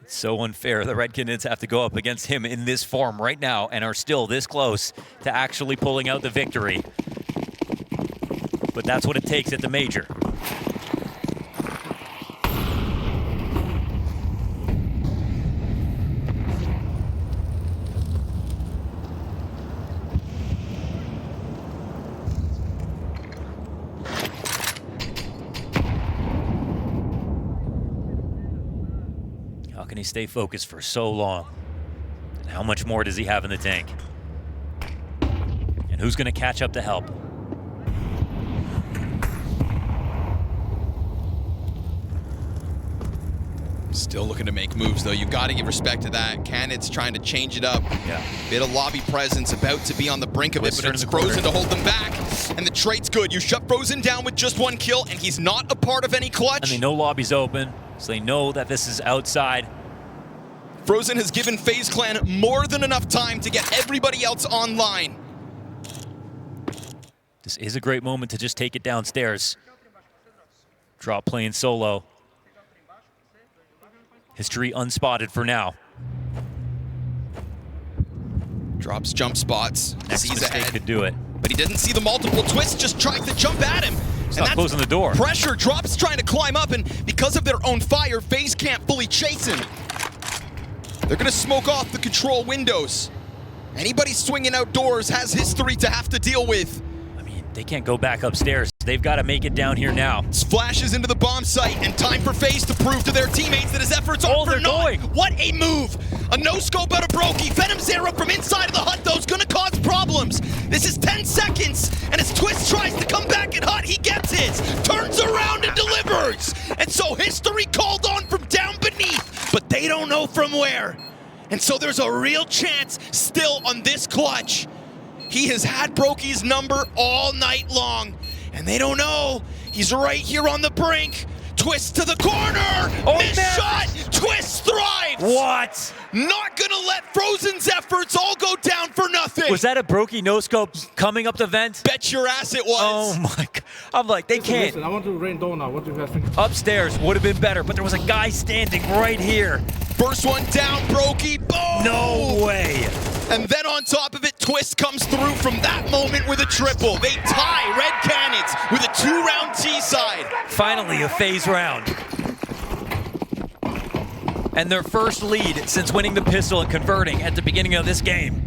S5: It's so unfair. The Red Canids have to go up against him in this form right now and are still this close to actually pulling out the victory. But that's what it takes at the Major. How can he stay focused for so long? And how much more does he have in the tank? And who's going to catch up to help?
S4: Still looking to make moves, though. You got to give respect to that. Canids trying to change it up.
S5: Yeah.
S4: Bit of lobby presence, about to be on the brink of it, but it's Frozen to hold them back. And the trade's good. You shut Frozen down with just 1 kill, and he's not a part of any clutch.
S5: And they know lobby's open, so they know that this is outside.
S4: Frozen has given FaZe Clan more than enough time to get everybody else online.
S5: This is a great moment to just take it downstairs. Drop playing solo. History unspotted for now.
S4: Drops jump spots.
S5: Next
S4: Sees
S5: mistake
S4: ahead.
S5: could do it.
S4: But he didn't see the multiple twists, just tried to jump at him.
S5: He's not closing the door.
S4: Pressure. Drops trying to climb up, and because of their own fire, FaZe can't fully chase him. They're going to smoke off the control windows. Anybody swinging outdoors has history to have to deal with.
S5: I mean, they can't go back upstairs. They've got to make it down here now.
S4: Splashes into the bomb site, and time for FaZe to prove to their teammates that his efforts are for naught. What a move! A no-scope out of Brokey. Venom Zero from inside of the hut, though, is going to cause problems. This is 10 seconds, and as Twist tries to come back in hut, he gets it. Turns around and delivers. And so history called on from down beneath, but they don't know from where. And so there's a real chance still on this clutch. He has had Brokey's number all night long. And they don't know. He's right here on the brink. Twist to the corner.
S5: Oh,
S4: Missed shot. Twist thrives.
S5: What?
S4: Not gonna let Frozen's efforts all go down for nothing.
S5: Was that a Brokey no-scope coming up the vent?
S4: Bet your ass it was.
S5: Oh my God. I'm like, they can't.
S6: Listen, I want to rain down now. What do you guys think?
S5: Upstairs would have been better, but there was a guy standing right here.
S4: First one down, Brokey. Boom.
S5: No way.
S4: And then on top of it, Twist comes through from that moment with a triple. They tie Red Canids with a 2-round T-side.
S5: Finally, a FaZe round. And their first lead since winning the pistol and converting at the beginning of this game.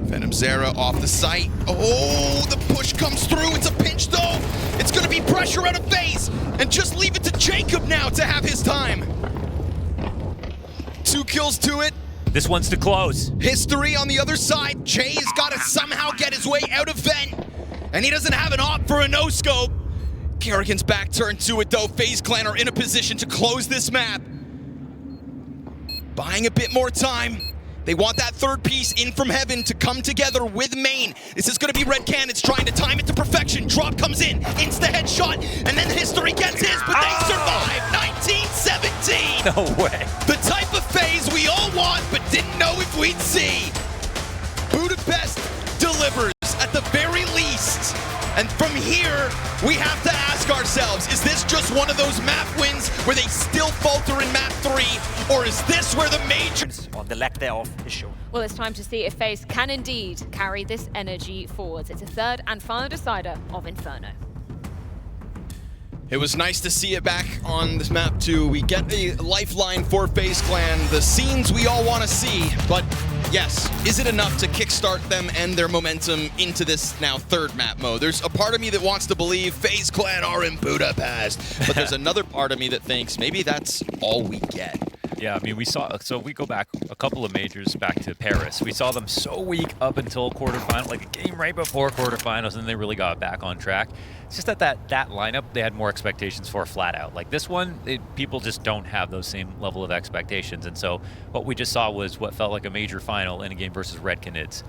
S4: Venom Zera off the site. Oh, the push comes through. It's a pinch, though. It's going to be pressure out of FaZe. And just leave it to Jacob now to have his time. 2 kills to it.
S5: This one's to close.
S4: History on the other side. Jay's got to somehow get his way out of vent. And he doesn't have an op for a no-scope. Kerrigan's back turned to it, though. FaZe Clan are in a position to close this map. Buying a bit more time. They want that third piece in from Heaven to come together with main. This is going to be Red Canids trying to time it to perfection. Drop comes in, insta headshot, and then history gets his, but they survive. 1917.
S5: No way.
S4: The type of FaZe we all want, but didn't know if we'd see. Budapest delivers at the very least. And from here, we have to ask ourselves, is this just one of those map wins where they still falter in map 3? Or is this where the major...
S3: Or the lack thereof is shown.
S2: Well, it's time to see if FaZe can indeed carry this energy forwards. It's a third and final decider of Inferno.
S4: It was nice to see it back on this map too. We get a lifeline for FaZe Clan, the scenes we all want to see, but yes, is it enough to kickstart them and their momentum into this now third map mode? There's a part of me that wants to believe FaZe Clan are in Budapest, but there's another part of me that thinks maybe that's all we get.
S5: Yeah, I mean, we saw, so we go back a couple of majors back to Paris. We saw them so weak up until quarterfinal, like a game right before quarterfinals, and they really got back on track. It's just that that lineup, they had more expectations for flat out. Like this one, people just don't have those same level of expectations. And so what we just saw was what felt like a major final in a game versus RED Canids,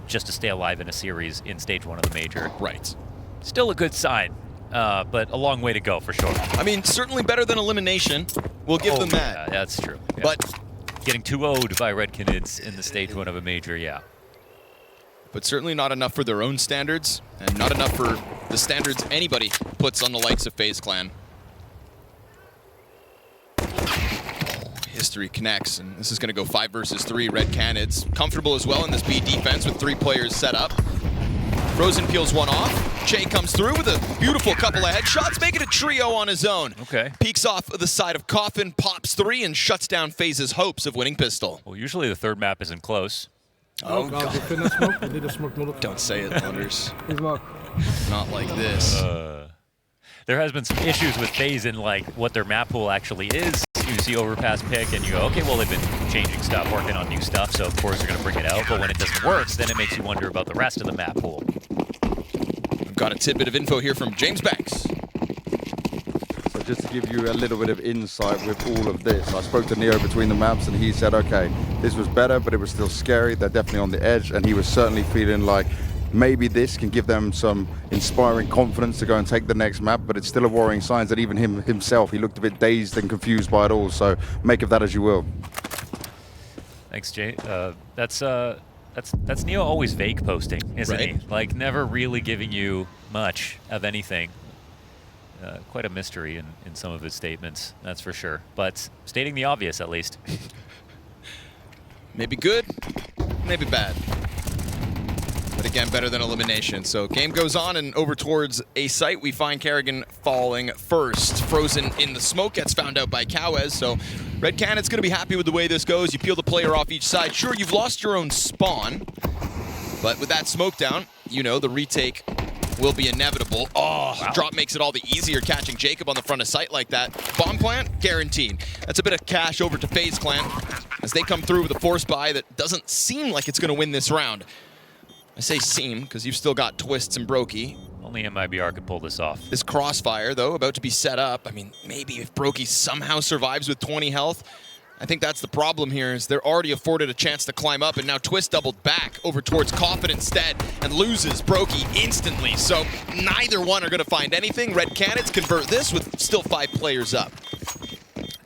S5: just to stay alive in a series in stage 1 of the major.
S4: Right.
S5: Still a good sign. But a long way to go for sure.
S4: I mean, certainly better than elimination. We'll give them that.
S5: Yeah, that's true. Yeah.
S4: But
S5: getting 2-0'd by RED Canids in the stage 1 of a major, yeah.
S4: But certainly not enough for their own standards, and not enough for the standards anybody puts on the likes of FaZe Clan. History connects, and this is going to go 5 versus 3. RED Canids comfortable as well in this B defense with 3 players set up. Frozen peels one off. Che comes through with a beautiful couple of headshots, making a trio on his own.
S5: Okay.
S4: Peeks off the side of Coffin, pops 3, and shuts down FaZe's hopes of winning pistol.
S5: Well, usually the third map isn't close.
S6: Oh, God. They couldn't smoke. They did a smoke multiple.
S4: Don't say it, Thunders.
S6: Smoke.
S4: Not like this.
S5: There has been some issues with FaZe in like what their map pool actually is. You see overpass pick and you go, okay, well, they've been changing stuff, working on new stuff, so of course they're going to bring it out. But when it doesn't work, then it makes you wonder about the rest of the map pool.
S4: We've got a tidbit of info here from James Banks.
S9: So just to give you a little bit of insight with all of this, I spoke to Neo between the maps and he said, okay, this was better, but it was still scary. They're definitely on the edge, and he was certainly feeling like maybe this can give them some inspiring confidence to go and take the next map, but it's still a worrying sign that even himself, he looked a bit dazed and confused by it all, so make of that as you will.
S5: Thanks, Jay. That's Neo always vague posting, isn't he? Like, never really giving you much of anything. Quite a mystery in some of his statements, that's for sure. But stating the obvious, at least.
S4: Maybe good, maybe bad. But again, better than elimination. So game goes on, and over towards A site, we find Kerrigan falling first. Frozen in the smoke, gets found out by Cowes. So RED Canids going to be happy with the way this goes. You peel the player off each side. Sure, you've lost your own spawn, but with that smoke down, you know the retake will be inevitable. Oh, wow. Drop makes it all the easier catching Jacob on the front of site like that. Bomb plant, guaranteed. That's a bit of cash over to FaZe Clan as they come through with a force buy that doesn't seem like it's going to win this round. I say seem, because you've still got Twists and Brokey.
S5: Only MIBR could pull this off.
S4: This crossfire, though, about to be set up. I mean, maybe if Brokey somehow survives with 20 health, I think that's the problem here, is they're already afforded a chance to climb up, and now Twist doubled back over towards Coffin instead and loses Brokey instantly. So neither one are going to find anything. RED Canids convert this with still 5 players up.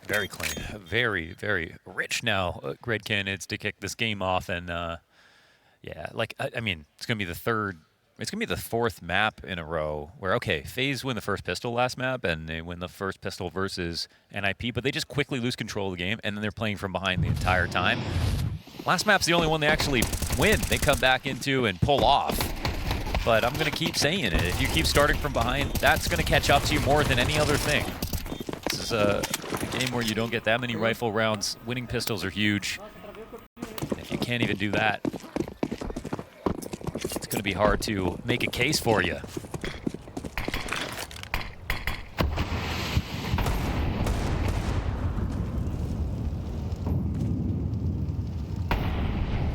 S5: Very clean. Very, very rich now, RED Canids, to kick this game off. And yeah, like, I mean, it's going to be the third, it's going to be the 4th map in a row where, okay, FaZe win the first pistol last map, and they win the first pistol versus NIP, but they just quickly lose control of the game, and then they're playing from behind the entire time. Last map's the only one they actually win. They come back into and pull off. But I'm going to keep saying it. If you keep starting from behind, that's going to catch up to you more than any other thing. This is a game where you don't get that many rifle rounds. Winning pistols are huge. If you can't even do that, it's going to be hard to make a case for you.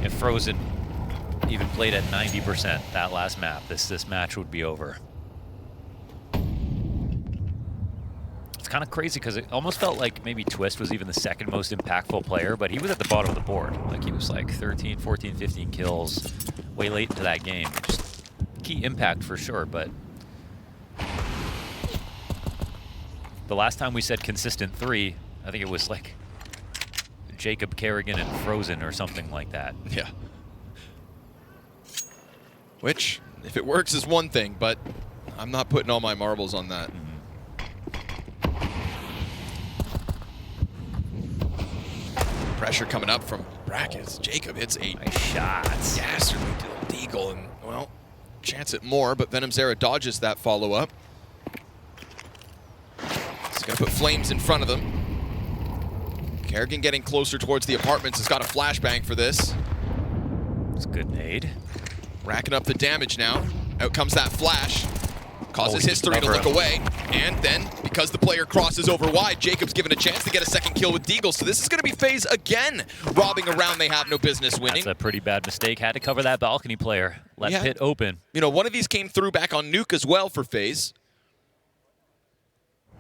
S5: If Frozen even played at 90% that last map, this match would be over. It's kind of crazy because it almost felt like maybe Twist was even the 2nd most impactful player, but he was at the bottom of the board. Like, he was like 13, 14, 15 kills way late into that game. Just key impact for sure, but the last time we said consistent 3, I think it was like Jacob, Kerrigan, and Frozen or something like that.
S4: Yeah. which, if it works, is one thing, but I'm not putting all my marbles on that. Pressure coming up from brackets. Jacob hits a
S5: Nice shots.
S4: dastardly deagle, and, well, chance at more, but Venom Zera dodges that follow-up. He's going to put flames in front of them. Kerrigan getting closer towards the apartments. Has got a flashbang for this.
S5: It's a good nade.
S4: Racking up the damage now. Out comes that flash. Causes
S5: Oh,
S4: History to look away. And then, because the player crosses over wide, Jacob's given a chance to get a second kill with Deagle. So this is going to be FaZe again, robbing a round they have no business winning.
S5: That's a pretty bad mistake. Had to cover that balcony player. Left pit open.
S4: You know, one of these came through back on Nuke as well for FaZe.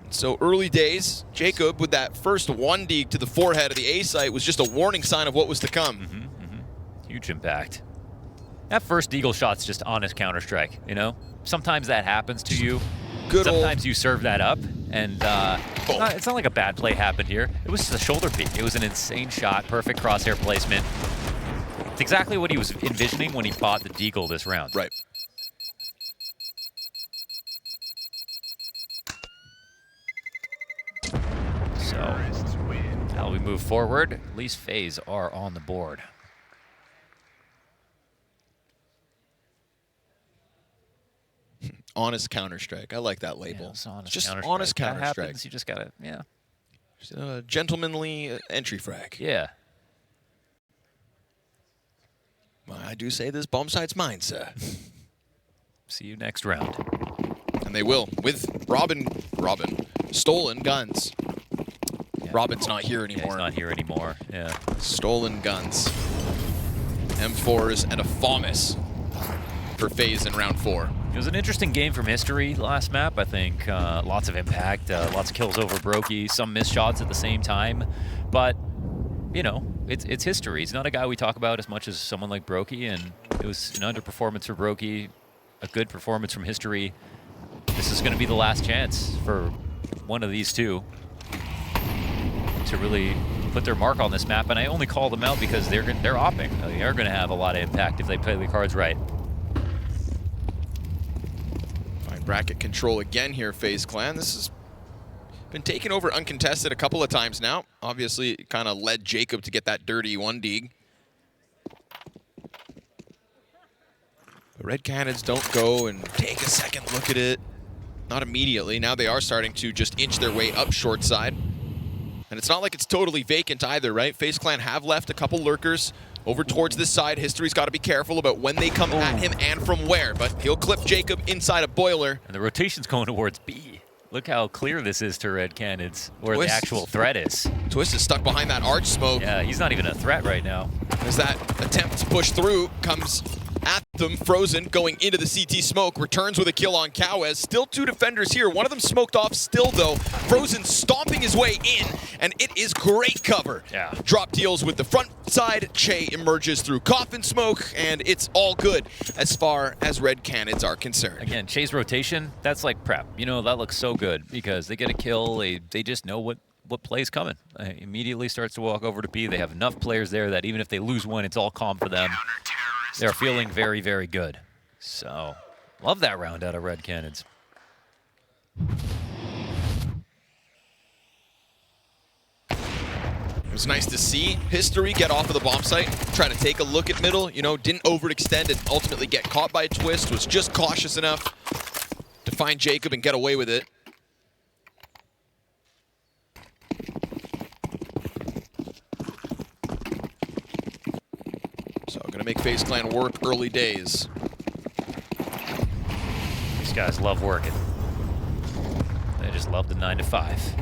S4: So early days, Jacob with that first 1D to the forehead of the A site was just a warning sign of what was to come.
S5: Huge impact. That first Deagle shot's just honest Counter-Strike, you know? Sometimes that happens to you. Sometimes you serve that up, and it's not like a bad play happened here. It was just a shoulder peek. It was an insane shot, perfect crosshair placement. It's exactly what he was envisioning when he bought the Deagle this round.
S4: Right.
S5: So, now we move forward. At least FaZe are on the board.
S4: Honest Counter-Strike. I like that label.
S5: Yeah, it's honest
S4: just
S5: Counter-Strike.
S4: honest
S5: That
S4: Counter-Strike.
S5: happens, you just gotta, yeah.
S4: Just a gentlemanly entry frag.
S5: Yeah.
S4: Well, I do say this bomb site's mine, sir.
S5: See you next round.
S4: And they will, with Robin, stolen guns.
S5: Yeah.
S4: Robin's not here anymore.
S5: Yeah, he's not here anymore, yeah.
S4: Stolen guns. M4s and a FAMAS for FaZe in round 4.
S5: It was an interesting game from History last map, I think. Lots of impact, lots of kills over Brokey, some missed shots at the same time. But, you know, it's History. He's not a guy we talk about as much as someone like Brokey, and it was an underperformance for Brokey, a good performance from History. This is going to be the last chance for one of these two to really put their mark on this map, and I only call them out because they're opping. They are going to have a lot of impact if they play the cards right.
S4: Bracket control again here, FaZe Clan. This has been taken over uncontested a couple of times now. Obviously, it kind of led Jacob to get that dirty 1D. The Red Canids don't go and take a second look at it. Not immediately. Now they are starting to just inch their way up short side. And it's not like it's totally vacant either, right? FaZe Clan have left a couple lurkers over towards this side. History's got to be careful about when they come at him and from where, but he'll clip Jacob inside a boiler.
S5: And the rotation's going towards B. Look how clear this is to Red Canids, where the actual threat is.
S4: Twist is stuck behind that arch smoke.
S5: Yeah, he's not even a threat right now.
S4: As that attempt to push through comes at them, Frozen going into the CT smoke, returns with a kill on Cowes. Still two defenders here, one of them smoked off still though. Frozen stomping his way in, and it is great cover.
S5: Yeah.
S4: Drop deals with the front side, Che emerges through coffin smoke, and it's all good as far as Red Canids are concerned.
S5: Again, Che's rotation, that's like prep. You know, that looks so good because they get a kill, they just know what play's coming. Immediately starts to walk over to B. They have enough players there that even if they lose one, it's all calm for them. They're feeling very, very good. So, love that round out of Red Canids.
S4: It was nice to see History get off of the bomb site, try to take a look at middle, you know, didn't overextend and ultimately get caught by a twist, was just cautious enough to find Jacob and get away with it. So, gonna make FaZe Clan work early days.
S5: These guys love working. They just love the 9 to 5.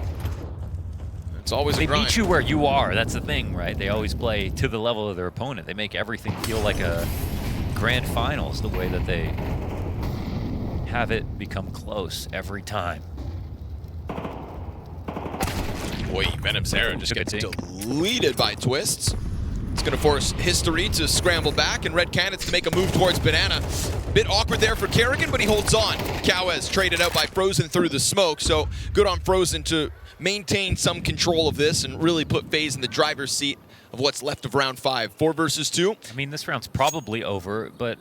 S4: It's always
S5: They
S4: a grind.
S5: meet you where you are. That's the thing, right? They always play to the level of their opponent. They make everything feel like a grand finals, the way that they have it become close every time.
S4: Boy, Venom Zera just
S5: Good
S4: gets
S5: team.
S4: deleted by twists. It's going to force History to scramble back and Red Canids to make a move towards Banana. Bit awkward there for Kerrigan, but he holds on. Cowes traded out by Frozen through the smoke, so good on Frozen to maintain some control of this and really put FaZe in the driver's seat of what's left of round 5. 4 versus 2.
S5: I mean, this round's probably over, but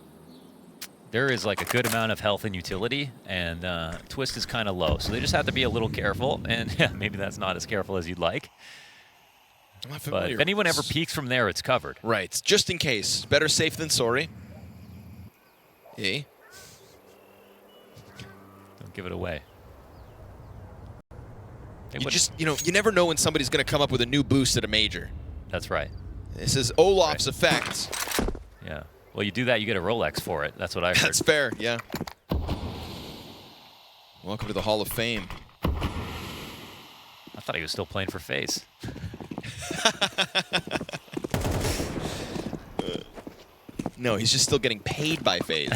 S5: there is like a good amount of health and utility, and Twist is kind of low. So they just have to be a little careful, and yeah, maybe that's not as careful as you'd like. But if anyone ever peeks from there, it's covered.
S4: Right, just in case. Better safe than sorry. Yeah.
S5: Don't give it away.
S4: You never know when somebody's going to come up with a new boost at a major.
S5: That's right.
S4: This is Olaf's effect.
S5: Yeah. Well, you do that, you get a Rolex for it. That's what I heard.
S4: That's fair, yeah. Welcome to the Hall of Fame.
S5: I thought he was still playing for FaZe.
S4: No, he's just still getting paid by FaZe.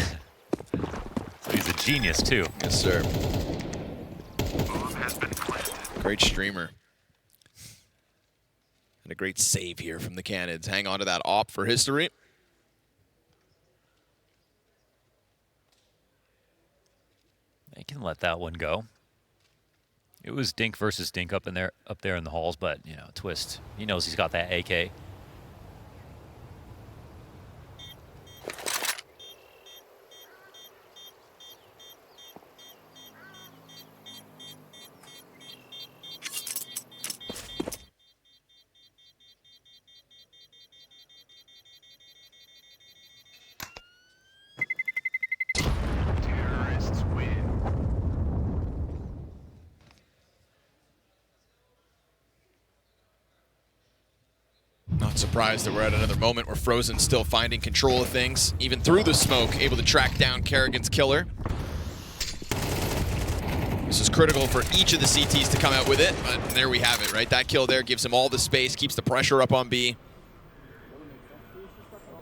S5: So he's a genius, too.
S4: Yes, sir. Great streamer. And a great save here from the Canids. Hang on to that op for history.
S5: They can let that one go. It was Dink versus Dink up there in the halls, but you know, Twist, he knows he's got that AK.
S4: Not surprised that we're at another moment where Frozen's still finding control of things, even through the smoke, able to track down Kerrigan's killer. This is critical for each of the CTs to come out with it, but there we have it, right? That kill there gives him all the space, keeps the pressure up on B.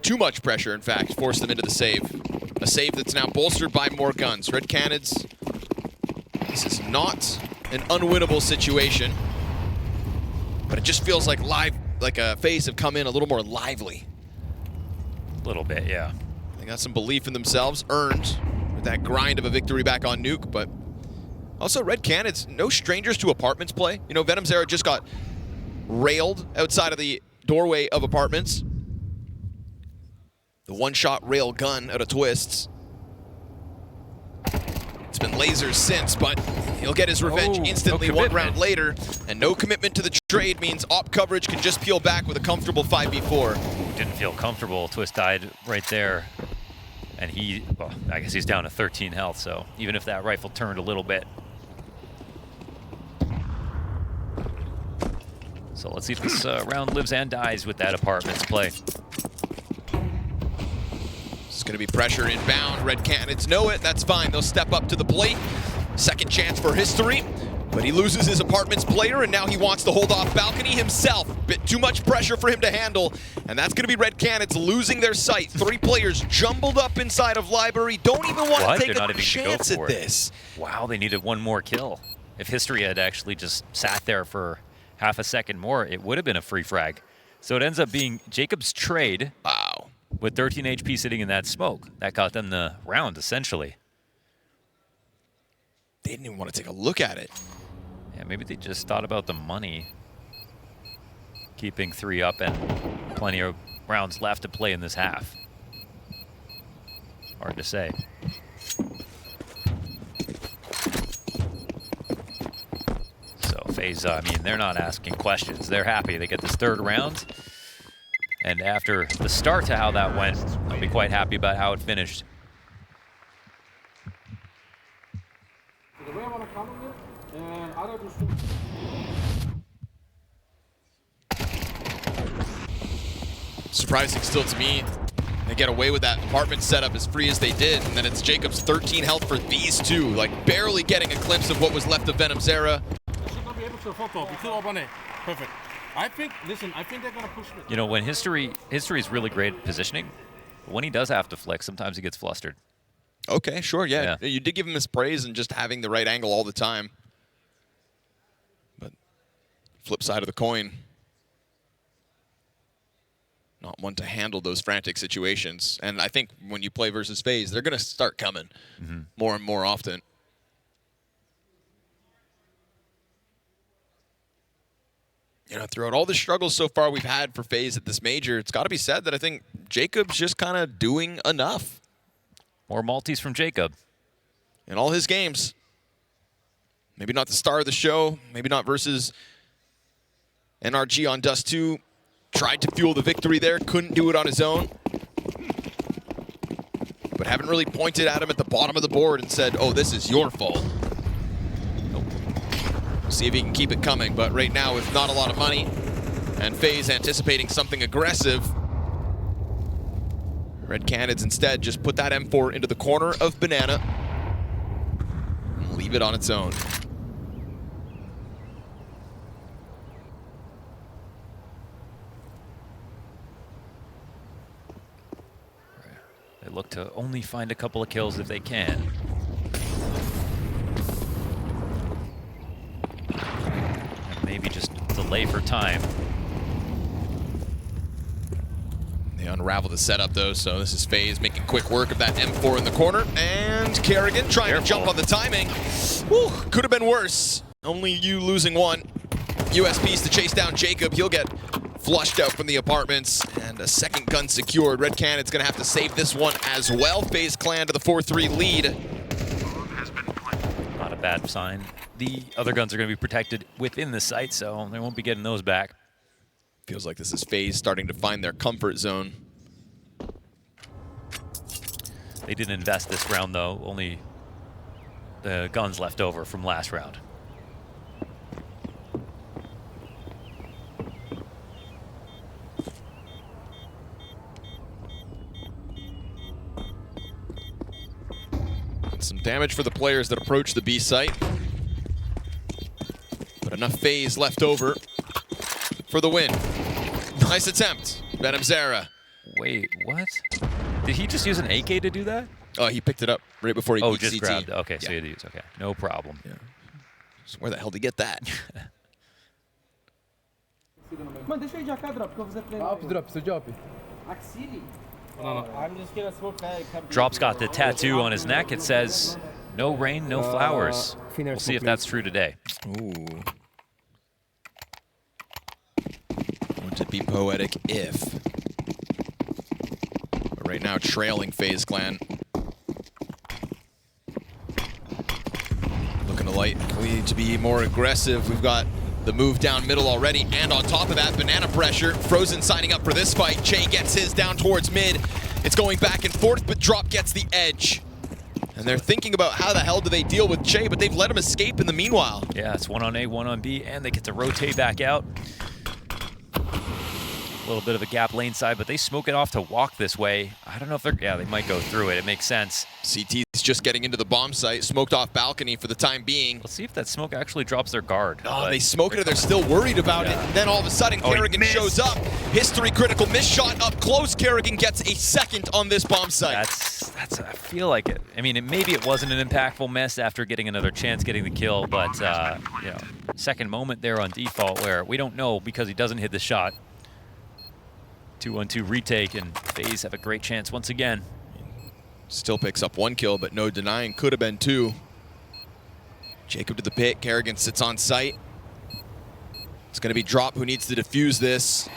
S4: Too much pressure, in fact, forced them into the save. A save that's now bolstered by more guns. Red Canids, this is not an unwinnable situation, but it just feels like FaZe have come in a little more lively.
S5: A little bit, yeah.
S4: They got some belief in themselves, earned with that grind of a victory back on Nuke, but also Red Canids, no strangers to apartments play. You know, Venom's Era just got railed outside of the doorway of apartments. The one-shot rail gun out of Twists. It's been lasers since, but he'll get his revenge instantly one round later. And no commitment to the trade means op coverage can just peel back with a comfortable 5v4.
S5: Didn't feel comfortable. Twist died right there. And well, I guess he's down to 13 health, so even if that rifle turned a little bit. So let's see if this round lives and dies with that apartments play.
S4: It's going to be pressure inbound. Red Canids know it. That's fine. They'll step up to the plate. Second chance for history. But he loses his apartments player, and now he wants to hold off balcony himself. Bit too much pressure for him to handle. And that's going to be Red Canids losing their sight. 3 players jumbled up inside of Library. Don't even want to take a chance at this.
S5: Wow, they needed one more kill. If history had actually just sat there for half a second more, it would have been a free frag. So it ends up being Jacob's trade.
S4: Wow.
S5: With 13 HP sitting in that smoke. That got them the round, essentially.
S4: They didn't even want to take a look at it.
S5: Yeah, maybe they just thought about the money. Keeping 3 up and plenty of rounds left to play in this half. Hard to say. So FaZe, I mean, they're not asking questions. They're happy they get this 3rd round. And after the start to how that went, I'll be quite happy about how it finished.
S4: Surprising still to me. They get away with that apartment setup as free as they did, and then it's Jacob's 13 health for these two, like barely getting a glimpse of what was left of Venom's Era.
S6: Perfect. I think they're gonna push it.
S5: You know, when history is really great at positioning, when he does have to flick, sometimes he gets flustered.
S4: Okay, sure, yeah. You did give him his praise and just having the right angle all the time. But flip side of the coin, not one to handle those frantic situations. And I think when you play versus FaZe, they're gonna start coming more and more often. You know, throughout all the struggles so far we've had for FaZe at this major, it's got to be said that I think Jacob's just kind of doing enough.
S5: More multis from Jacob.
S4: In all his games. Maybe not the star of the show, maybe not versus NRG on Dust 2. Tried to fuel the victory there, couldn't do it on his own. But haven't really pointed at him at the bottom of the board and said, oh, this is your fault. Nope. See if he can keep it coming, but right now with not a lot of money and FaZe anticipating something aggressive, Red Canids instead just put that M4 into the corner of Banana and leave it on its own.
S5: They look to only find a couple of kills if they can. And maybe just delay for time.
S4: They unravel the setup though, so this is FaZe making quick work of that M4 in the corner. And Kerrigan trying to jump on the timing. Whew, could have been worse. Only you losing one. USPs to chase down Jacob. He'll get flushed out from the apartments, and a second gun secured. Red Canids gonna have to save this one as well. FaZe Clan to the 4-3 lead.
S5: Not a bad sign. The other guns are gonna be protected within the site, so they won't be getting those back.
S4: Feels like this is FaZe starting to find their comfort zone.
S5: They didn't invest this round though, only the guns left over from last round.
S4: Some damage for the players that approach the B site. But enough FaZe left over for the win. Nice attempt, Venom Zera.
S5: Wait, what? Did he just use an AK to do that?
S4: Oh, he picked it up right before he beat
S5: just
S4: CT.
S5: grabbed it. Okay, so he had to use, okay. No problem.
S4: Yeah. So where the hell did he get that?
S7: Mano, deixa eu ir de AK, Drop, que eu vou fazer play. Drop, seu Drop. Axile? I'm just gonna smoke that.
S5: Drop's got the tattoo on his neck. It says, no rain, no flowers. We'll see if that's true today.
S4: Ooh. Wouldn't it be poetic if? But right now, trailing FaZe Clan. Looking to likely to be more aggressive. We've got the move down middle already, and on top of that, Banana pressure. Frozen signing up for this fight. Che gets his down towards mid. It's going back and forth, but Drop gets the edge. And they're thinking about how the hell do they deal with Che, but they've let him escape in the meanwhile.
S5: Yeah, it's 1 on A, 1 on B, and they get to rotate back out. A little bit of a gap lane side, but they smoke it off to walk this way. I don't know if they're, yeah, they might go through it. It makes sense.
S4: CT's just getting into the bomb site, smoked off balcony for the time being.
S5: Let's see if that smoke actually drops their guard.
S4: Oh, they smoke it, they're still worried about it. And then all of a sudden, Kerrigan shows up. History critical miss shot up close. Kerrigan gets a second on this bomb site.
S5: That's. I feel like it. I mean, maybe it wasn't an impactful miss after getting another chance getting the kill, but you know, second moment there on default where we don't know because he doesn't hit the shot. 2-1-2 retake, and FaZe have a great chance once again.
S4: Still picks up 1 kill, but no denying. Could have been 2. Jacob to the pit. Kerrigan sits on site. It's going to be Drop who needs to defuse this.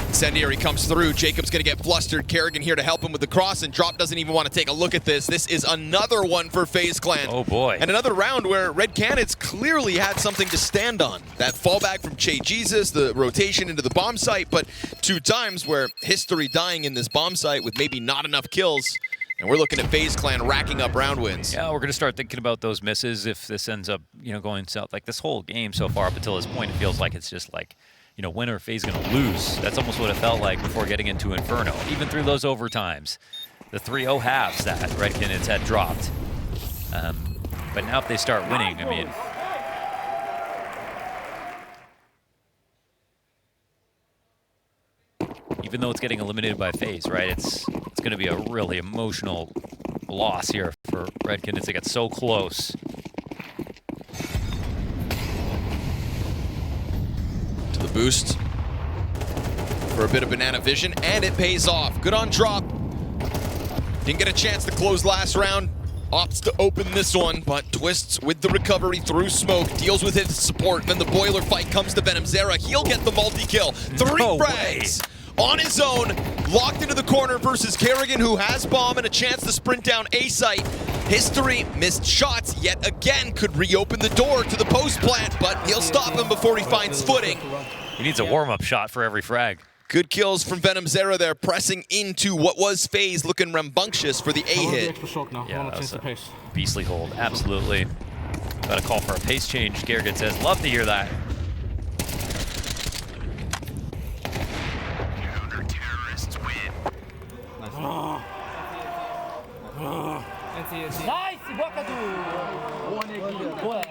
S4: Incendiary comes through. Jacob's going to get flustered. Kerrigan here to help him with the cross, and Drop doesn't even want to take a look at this. This is another one for FaZe Clan.
S5: Oh boy.
S4: And another round where Red Canids clearly had something to stand on. That fallback from Che Jesus, the rotation into the bomb site, but 2 times where history dying in this bomb site with maybe not enough kills. And we're looking at FaZe Clan racking up round wins.
S5: Yeah, we're going to start thinking about those misses if this ends up, you know, going south. Like this whole game so far up until this point, it feels like it's just like, you know, when are FaZe going to lose? That's almost what it felt like before getting into Inferno. Even through those overtimes, the 3-0 halves that Red Canids had dropped. But now if they start winning, I mean, even though it's getting eliminated by FaZe, right? It's going to be a really emotional loss here for Red Canids. They got so close.
S4: To the boost for a bit of Banana vision, and it pays off. Good on Drop. Didn't get a chance to close last round. Opts to open this one, but twists with the recovery through smoke, deals with his support, then the boiler fight comes to Venom Zera. He'll get the multi-kill. 3 frags on his own, locked into the corner versus Kerrigan, who has bomb and a chance to sprint down A site. History missed shots yet again, could reopen the door to the post plant, but he'll stop him before he finds footing.
S5: He needs a warm-up shot for every frag.
S4: Good kills from Venom Zero there, pressing into what was FaZe, looking rambunctious for the A hit.
S5: Yeah, that's a beastly hold, absolutely. Got a call for a pace change. Kerrigan says, love to hear that.
S8: Counter-terrorists win.
S7: Nice! Boca do... Boa.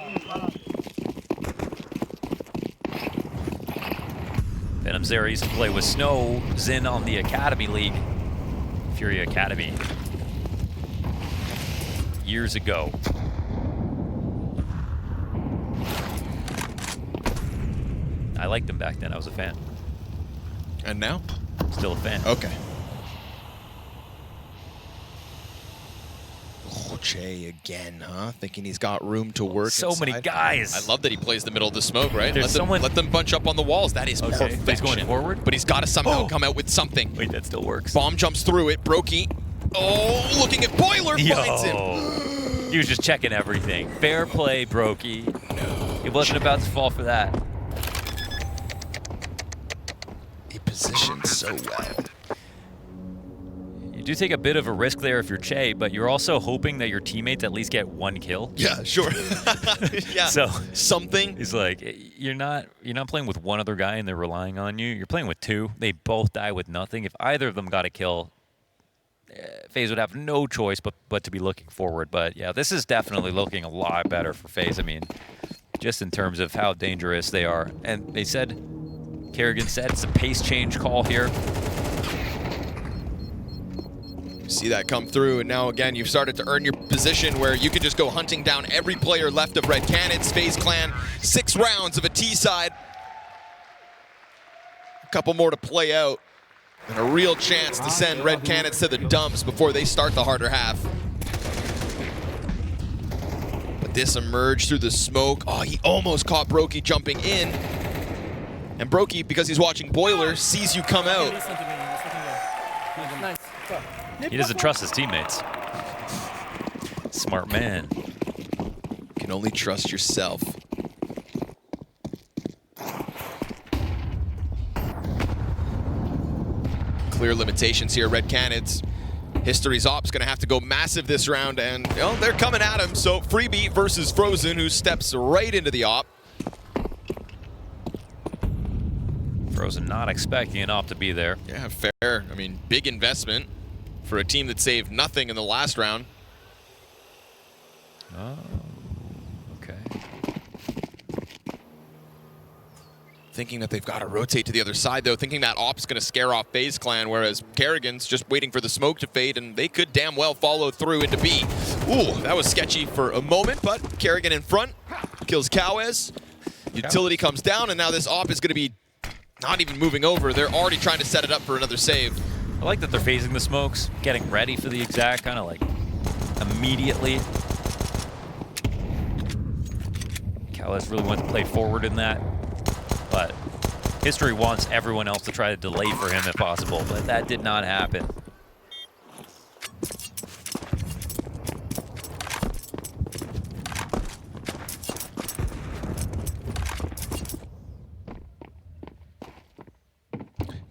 S5: Venom Zero used to play with Snow Zin on the Academy League, Fury Academy, years ago. I liked him back then, I was a fan.
S4: And now?
S5: Still a fan.
S4: Okay. Oh, Che again, huh? Thinking he's got room to work
S5: So
S4: inside.
S5: many guys.
S4: I love that he plays the middle of the smoke, right?
S5: There's
S4: Let them bunch up on the walls. That is perfection.
S5: He's going forward?
S4: But he's got to somehow come out with something.
S5: Wait, that still works.
S4: Bomb jumps through it. Brokey. Oh, looking at Boiler. Finds him.
S5: He was just checking everything. Fair play, Brokey. No. He wasn't about to fall for that.
S4: He positioned so well.
S5: You do take a bit of a risk there if you're Che, but you're also hoping that your teammates at least get one kill.
S4: Yeah, sure. Yeah.
S5: So
S4: something.
S5: He's like, you're not playing with one other guy and they're relying on you. You're playing with two. They both die with nothing. If either of them got a kill, FaZe would have no choice but to be looking forward. But yeah, this is definitely looking a lot better for FaZe. I mean, just in terms of how dangerous they are. And they said, Kerrigan said, it's a pace change call here.
S4: See that come through, and now again you've started to earn your position where you can just go hunting down every player left of Red Canids. FaZe Clan, 6 rounds of a T side. A couple more to play out, and a real chance to send Red Canids to the dumps before they start the harder half. But this emerged through the smoke. Oh, he almost caught Brokey jumping in. And Brokey, because he's watching Boiler, sees you come out.
S5: He doesn't trust his teammates. Smart man.
S4: You can only trust yourself. Clear limitations here, Red Canids. History's Op's gonna have to go massive this round, and they're coming at him. So Freebie versus Frozen, who steps right into the Op.
S5: Frozen not expecting an Op to be there.
S4: Yeah, fair. I mean, big investment for a team that saved nothing in the last round.
S5: Oh, okay.
S4: Thinking that they've got to rotate to the other side, though, thinking that Op's going to scare off FaZe Clan, whereas Kerrigan's just waiting for the smoke to fade, and they could damn well follow through into B. Ooh, that was sketchy for a moment, but Kerrigan in front, kills Cowes. Utility comes down, and now this Op is going to be not even moving over. They're already trying to set it up for another save.
S5: I like that they're phasing the smokes, getting ready for the exact, kind of like immediately. Cowes really wants to play forward in that, but History wants everyone else to try to delay for him if possible, but that did not happen.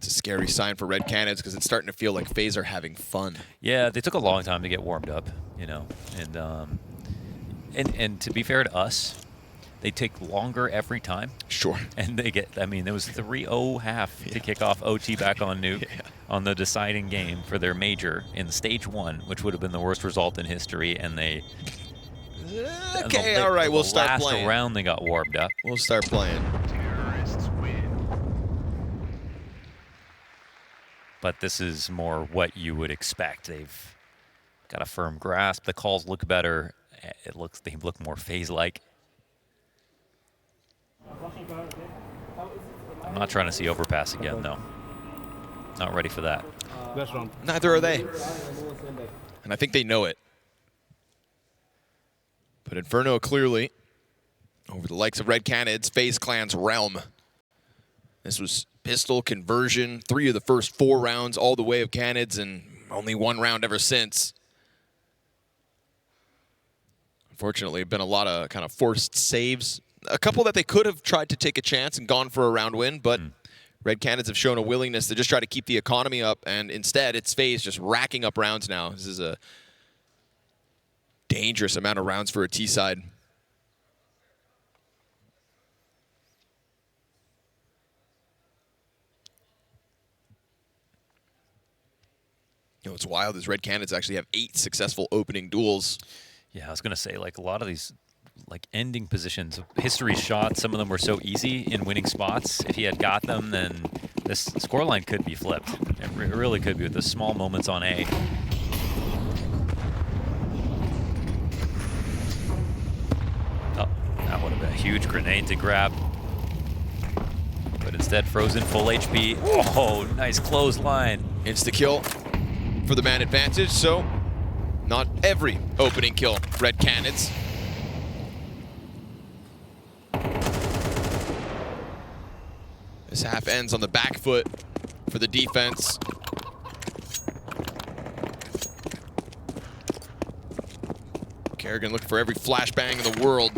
S4: Scary sign for Red Canids because it's starting to feel like FaZe are having fun.
S5: Yeah, they took a long time to get warmed up, and to be fair to us, they take longer every time.
S4: Sure.
S5: And they get, I mean, there was 3-0 half to kick off OT back on Nuke on the deciding game for their major in stage 1, which would have been the worst result in history, and they...
S4: Okay, all right, we'll start playing.
S5: Last round they got warmed up.
S4: We'll start playing.
S5: But this is more what you would expect. They've got a firm grasp. The calls look better. They look more FaZe-like. I'm not trying to see overpass again, though. Not ready for that.
S4: Neither are they. And I think they know it. But Inferno clearly over the likes of Red Canids, FaZe Clan's realm. This was pistol conversion, 3 of the first 4 rounds all the way of Canids, and only 1 round ever since. Unfortunately, been a lot of kind of forced saves. A couple that they could have tried to take a chance and gone for a round win, but RED Canids have shown a willingness to just try to keep the economy up, and instead it's FaZe just racking up rounds now. This is a dangerous amount of rounds for a T-side. You know, what's wild is RED Canids actually have 8 successful opening duels.
S5: Yeah, I was going to say, like, a lot of these, like, ending positions, history shots, some of them were so easy in winning spots. If he had got them, then this scoreline could be flipped. It really could be with the small moments on A. Oh, that would have been a huge grenade to grab. But instead, Frozen full HP. Oh, nice clothesline.
S4: Insta-kill for the man advantage, so not every opening kill, RED Canids. This half ends on the back foot for the defense. Kerrigan looking for every flashbang in the world.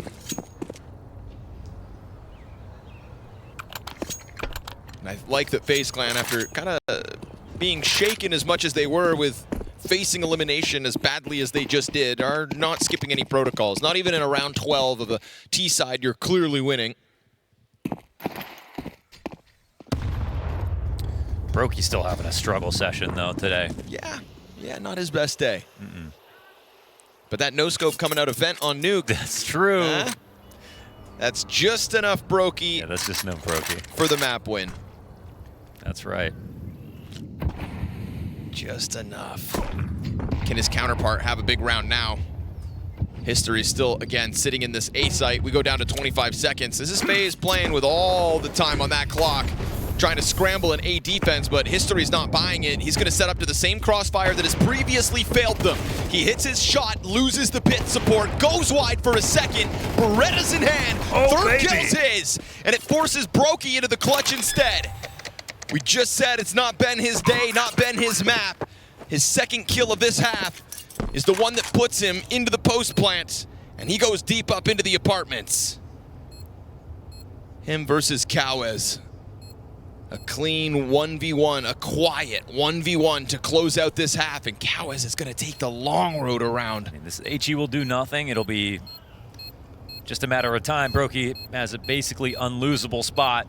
S4: And I like that FaZe Clan, after kind of being shaken as much as they were with facing elimination as badly as they just did, are not skipping any protocols. Not even in a round 12 of a T-side you're clearly winning.
S5: Brokey's still having a struggle session, though, today.
S4: Yeah, not his best day. But that no-scope coming out of vent on Nuke.
S5: That's true.
S4: That's just enough Brokey.
S5: Yeah, that's just enough Brokey.
S4: For the map win.
S5: That's right.
S4: Just enough. Can his counterpart have a big round now? History still, again, sitting in this A site. We go down to 25 seconds. This is FaZe playing with all the time on that clock, trying to scramble an A defense, but History's not buying it. He's going to set up to the same crossfire that has previously failed them. He hits his shot, loses the pit support, goes wide for a second. Beretta's in hand. Third kill's his, and it forces Brokey into the clutch instead. We just said it's not been his day, not been his map. His second kill of this half is the one that puts him into the post plant, and he goes deep up into the apartments. Him versus Cowes. A clean 1v1, a quiet 1v1 to close out this half, and Cowes is going to take the long road around.
S5: I mean, this HE will do nothing. It'll be just a matter of time. Brokey has a basically unlosable spot.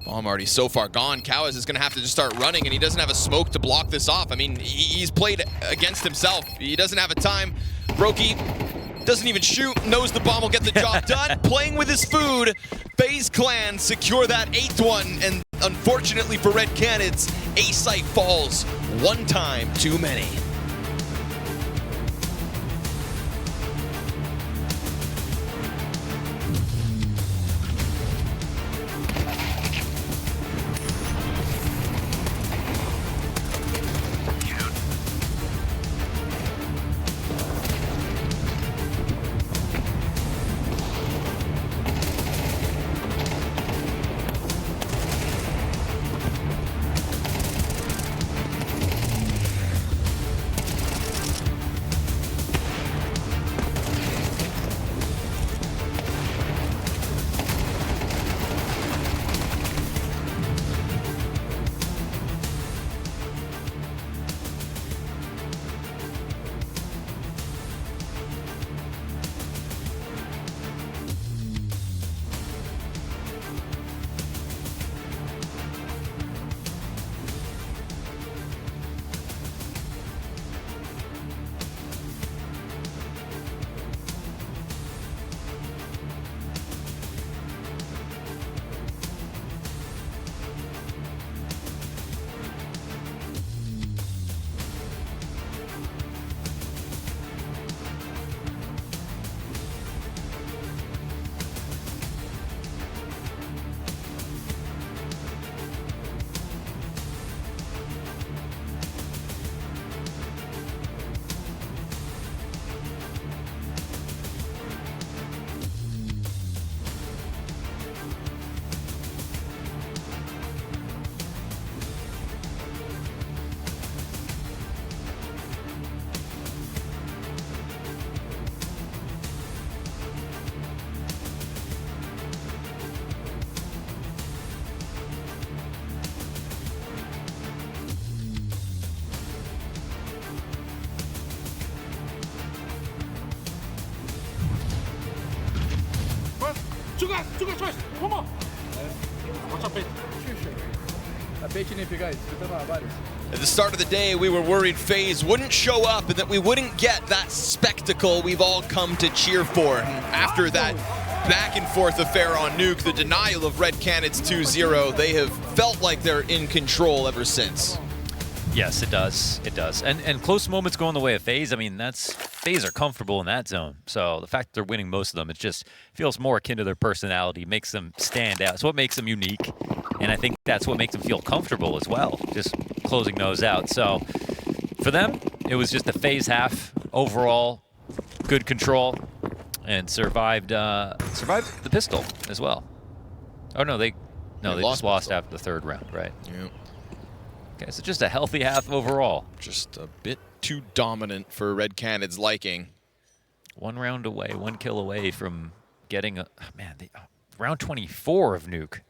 S4: Bomb already so far gone. Cowes is going to have to just start running, and he doesn't have a smoke to block this off. I mean, he's played against himself. He doesn't have a time. Brokey doesn't even shoot, knows the bomb will get the job done. Playing with his food. FaZe Clan secure that 8th one, and unfortunately for RED Canids, A site falls one time too many.
S6: Two guys choice. Come on. Watch out, Pete.
S4: At the start of the day, we were worried FaZe wouldn't show up and that we wouldn't get that spectacle we've all come to cheer for. And after that back and forth affair on Nuke, the denial of RED Canids 2-0, they have felt like they're in control ever since.
S5: Yes, it does. It does. And close moments going the way of FaZe. I mean, FaZe are comfortable in that zone. So the fact that they're winning most of them, it just feels more akin to their personality, makes them stand out. It's what makes them unique. And I think that's what makes them feel comfortable as well, just closing those out. So for them, it was just a FaZe half overall, good control, and survived the pistol as well. Oh no, they just lost after the third round, right?
S4: Yeah.
S5: Okay, so just a healthy half overall.
S4: Just a bit too dominant for RED Canids' liking.
S5: 1 round away, 1 kill away from getting a round 24 of Nuke.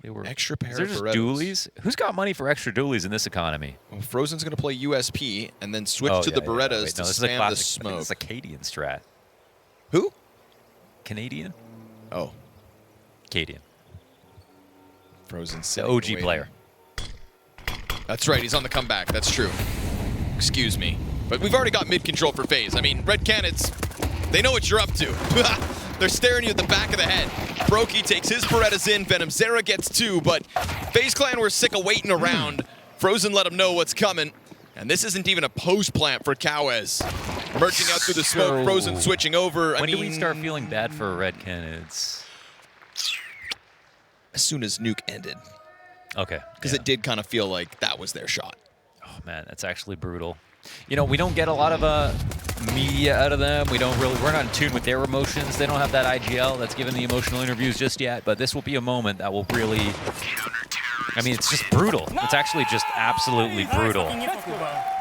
S5: They were
S4: extra pair
S5: of just dualies. Who's got money for extra dualies in this economy?
S4: Well, Frozen's going to play USP and then switch to the Berettas to spam the smoke.
S5: It's a Cadian strat.
S4: Who?
S5: Canadian?
S4: Oh.
S5: Cadian.
S4: Frozen
S5: the OG player.
S4: That's right, he's on the comeback. That's true. Excuse me. But we've already got mid-control for FaZe. I mean, RED Canids, they know what you're up to. They're staring you at the back of the head. Brokey takes his Berettas in. Venom Zera gets 2, but FaZe Clan were sick of waiting around. Frozen let them know what's coming. And this isn't even a post plant for Cowes. Merging out through the smoke, Frozen switching over.
S5: When do we start feeling bad for RED Canids?
S4: As soon as Nuke ended.
S5: Okay.
S4: Because it did kind of feel like that was their shot.
S5: Oh man, that's actually brutal. You know, we don't get a lot of media out of them. We're not in tune with their emotions. They don't have that IGL that's given the emotional interviews just yet, but this will be a moment that will really, I mean, it's just brutal. It's actually just absolutely brutal.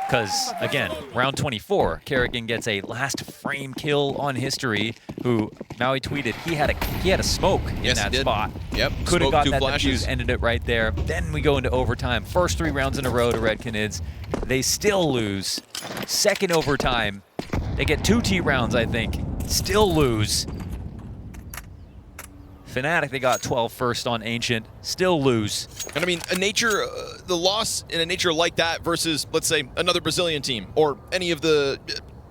S5: Because, again, round 24, Kerrigan gets a last frame kill on History, who Maui tweeted he had a smoke in that spot.
S4: Yep.
S5: Could have got that defuse, ended it right there. Then we go into overtime. First 3 rounds in a row to RED Canids. They still lose. Second overtime. They get 2 T rounds, I think. Still lose. Fnatic, they got 12 first on Ancient, still lose.
S4: And I mean, the loss in a nature like that versus, let's say, another Brazilian team or any of the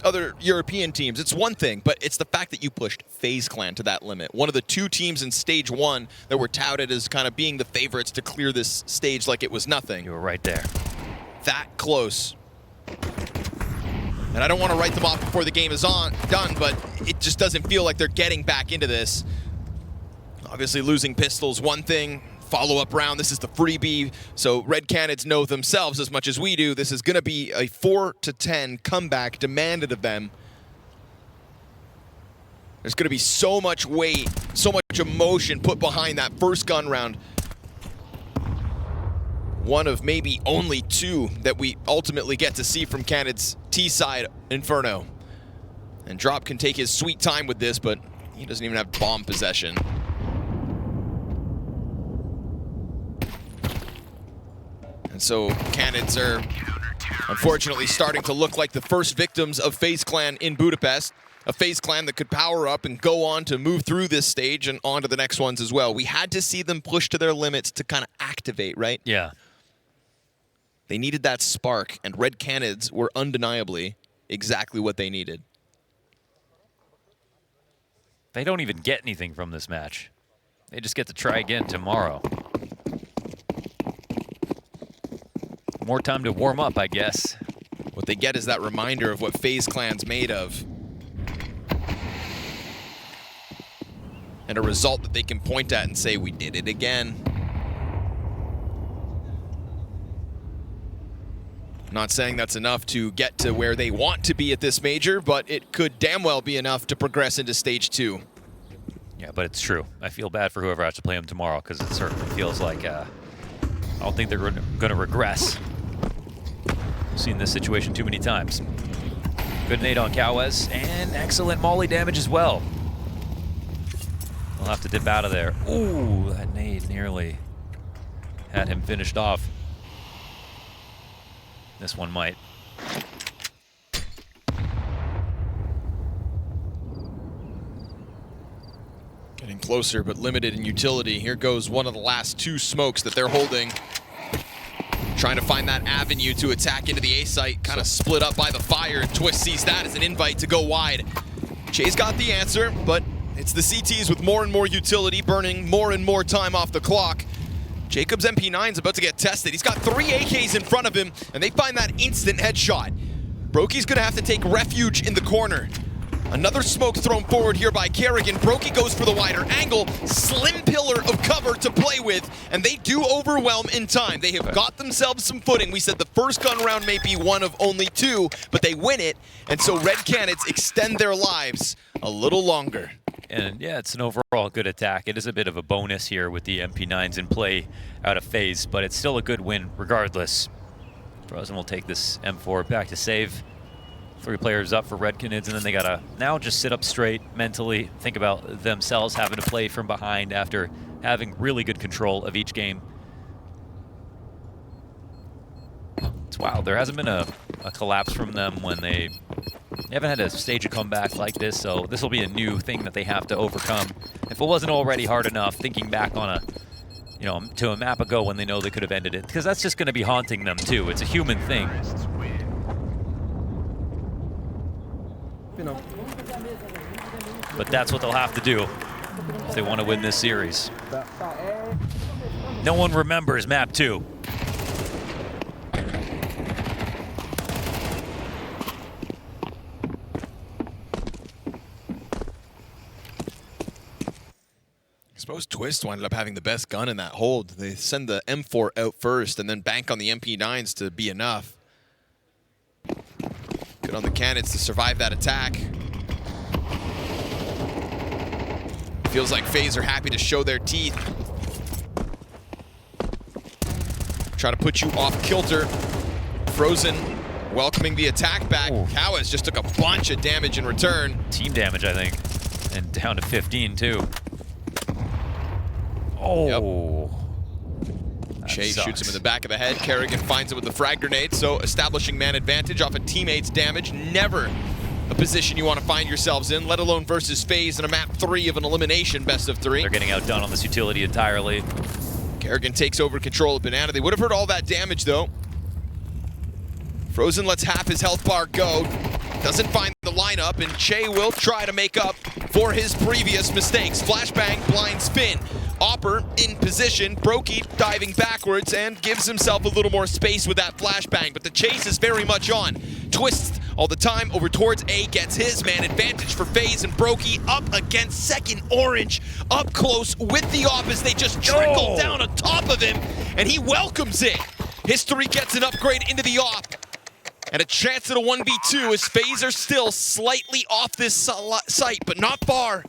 S4: other European teams, it's one thing, but it's the fact that you pushed FaZe Clan to that limit. One of the 2 teams in stage 1 that were touted as kind of being the favorites to clear this stage like it was nothing.
S5: You were right there.
S4: That close. And I don't want to write them off before the game is done, but it just doesn't feel like they're getting back into this. Obviously, losing pistols, one thing. Follow-up round, this is the freebie. So RED Canids know themselves as much as we do. This is going to be a 4-10 comeback demanded of them. There's going to be so much weight, so much emotion put behind that first gun round. One of maybe only 2 that we ultimately get to see from Canids' T-side, Inferno. And Drop can take his sweet time with this, but he doesn't even have bomb possession. And so Canids are unfortunately starting to look like the first victims of FaZe Clan in Budapest. A FaZe Clan that could power up and go on to move through this stage and on to the next ones as well. We had to see them push to their limits to kind of activate, right?
S5: Yeah.
S4: They needed that spark, and RED Canids were undeniably exactly what they needed.
S5: They don't even get anything from this match. They just get to try again tomorrow. More time to warm up, I guess.
S4: What they get is that reminder of what FaZe Clan's made of. And a result that they can point at and say, we did it again. Not saying that's enough to get to where they want to be at this major, but it could damn well be enough to progress into stage 2.
S5: Yeah, but it's true. I feel bad for whoever has to play them tomorrow, because it certainly feels like I don't think they're going to regress. We've seen this situation too many times. Good nade on Cowes, and excellent molly damage as well. We'll have to dip out of there. Ooh, that nade nearly had him finished off. This one might.
S4: Getting closer, but limited in utility. Here goes one of the last 2 smokes that they're holding. Trying to find that avenue to attack into the A site, kind of split up by the fire. Twist sees that as an invite to go wide. Jay's got the answer, but it's the CTs with more and more utility, burning more and more time off the clock. Jacob's MP9's about to get tested. He's got 3 AKs in front of him, and they find that instant headshot. Brokey's gonna have to take refuge in the corner. Another smoke thrown forward here by Kerrigan. Brokey goes for the wider angle. Slim pillar of cover to play with, and they do overwhelm in time. They have got themselves some footing. We said the first gun round may be one of only 2, but they win it, and so Red Canids extend their lives a little longer.
S5: And yeah, it's an overall good attack. It is a bit of a bonus here with the MP9s in play out of FaZe, but it's still a good win regardless. Frozen will take this M4 back to save. 3 players up for Red Canids, and then they gotta now just sit up straight mentally, think about themselves having to play from behind after having really good control of each game. It's wild. There hasn't been a collapse from them when they haven't had to stage a comeback like this, so this will be a new thing that they have to overcome. If it wasn't already hard enough, thinking back on to a map ago when they know they could have ended it, because that's just going to be haunting them too. It's a human thing. But that's what they'll have to do if they want to win this series. No one remembers map 2.
S4: I suppose Twist ended up having the best gun in that hold. They send the M4 out first and then bank on the MP9s to be enough. Good on the Canids to survive that attack. Feels like FaZe are happy to show their teeth. Try to put you off kilter. Frozen welcoming the attack back. Cowas just took a bunch of damage in return.
S5: Team damage, I think. And down to 15, too. Oh.
S4: Yep. Chase shoots him in the back of the head. Kerrigan finds it with the frag grenade, so establishing man advantage off a teammate's damage. Never a position you want to find yourselves in, let alone versus FaZe in a map 3 of an elimination best of 3.
S5: They're getting outdone on this utility entirely.
S4: Kerrigan takes over control of Banana. They would have heard all that damage, though. Frozen lets half his health bar go. Doesn't find the lineup, and Che will try to make up for his previous mistakes. Flashbang, blind spin. Opper in position, Brokey diving backwards and gives himself a little more space with that flashbang, but the chase is very much on. Twists all the time over towards A, gets his man advantage for FaZe, and Brokey up against second orange, up close with the op as they just trickle down on top of him, and he welcomes it. History gets an upgrade into the op, and a chance at a 1v2 as FaZe are still slightly off this site, but not far.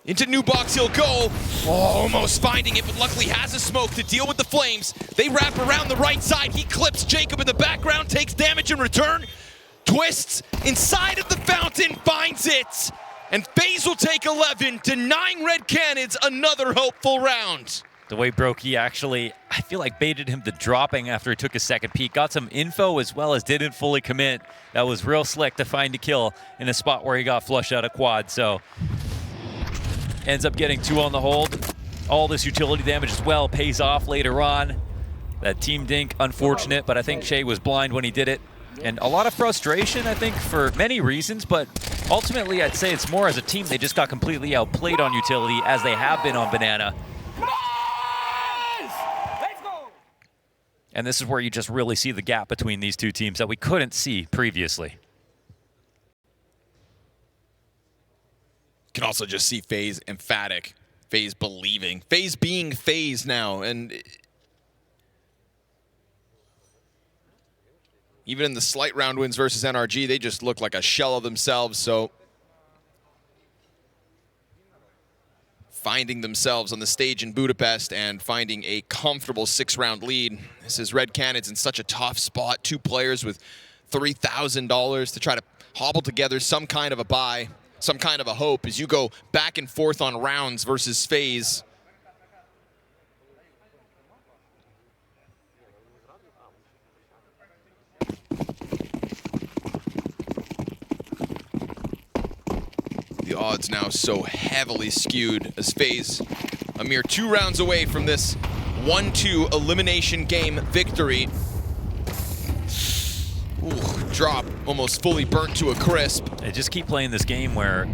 S4: Into new box he'll go, almost finding it, but luckily has a smoke to deal with the flames. They wrap around the right side. He clips Jacob in the background, takes damage in return. Twists inside of the fountain, finds it. And FaZe will take 11, denying Red Canids another hopeful round.
S5: The way Brokey actually, I feel like baited him to dropping after he took a second peek. Got some info as well as didn't fully commit. That was real slick to find a kill in a spot where he got flushed out of quad. So ends up getting 2 on the hold. All this utility damage as well pays off later on. That team dink, unfortunate, but I think Shea was blind when he did it. And a lot of frustration, I think, for many reasons, but ultimately I'd say it's more as a team they just got completely outplayed on utility as they have been on Banana. And this is where you just really see the gap between these two teams that we couldn't see previously.
S4: You can also just see FaZe emphatic, FaZe believing, FaZe being FaZe now, and even in the slight round wins versus NRG, they just look like a shell of themselves, so finding themselves on the stage in Budapest and finding a comfortable 6-round lead. This is Red Canids in such a tough spot, 2 players with $3,000 to try to hobble together some kind of a buy, some kind of a hope as you go back and forth on rounds versus FaZe. The odds odds now so heavily skewed as FaZe a mere 2 rounds away from this 1-2 elimination game victory. Ooh, drop almost fully burnt to a crisp.
S5: They just keep playing this game where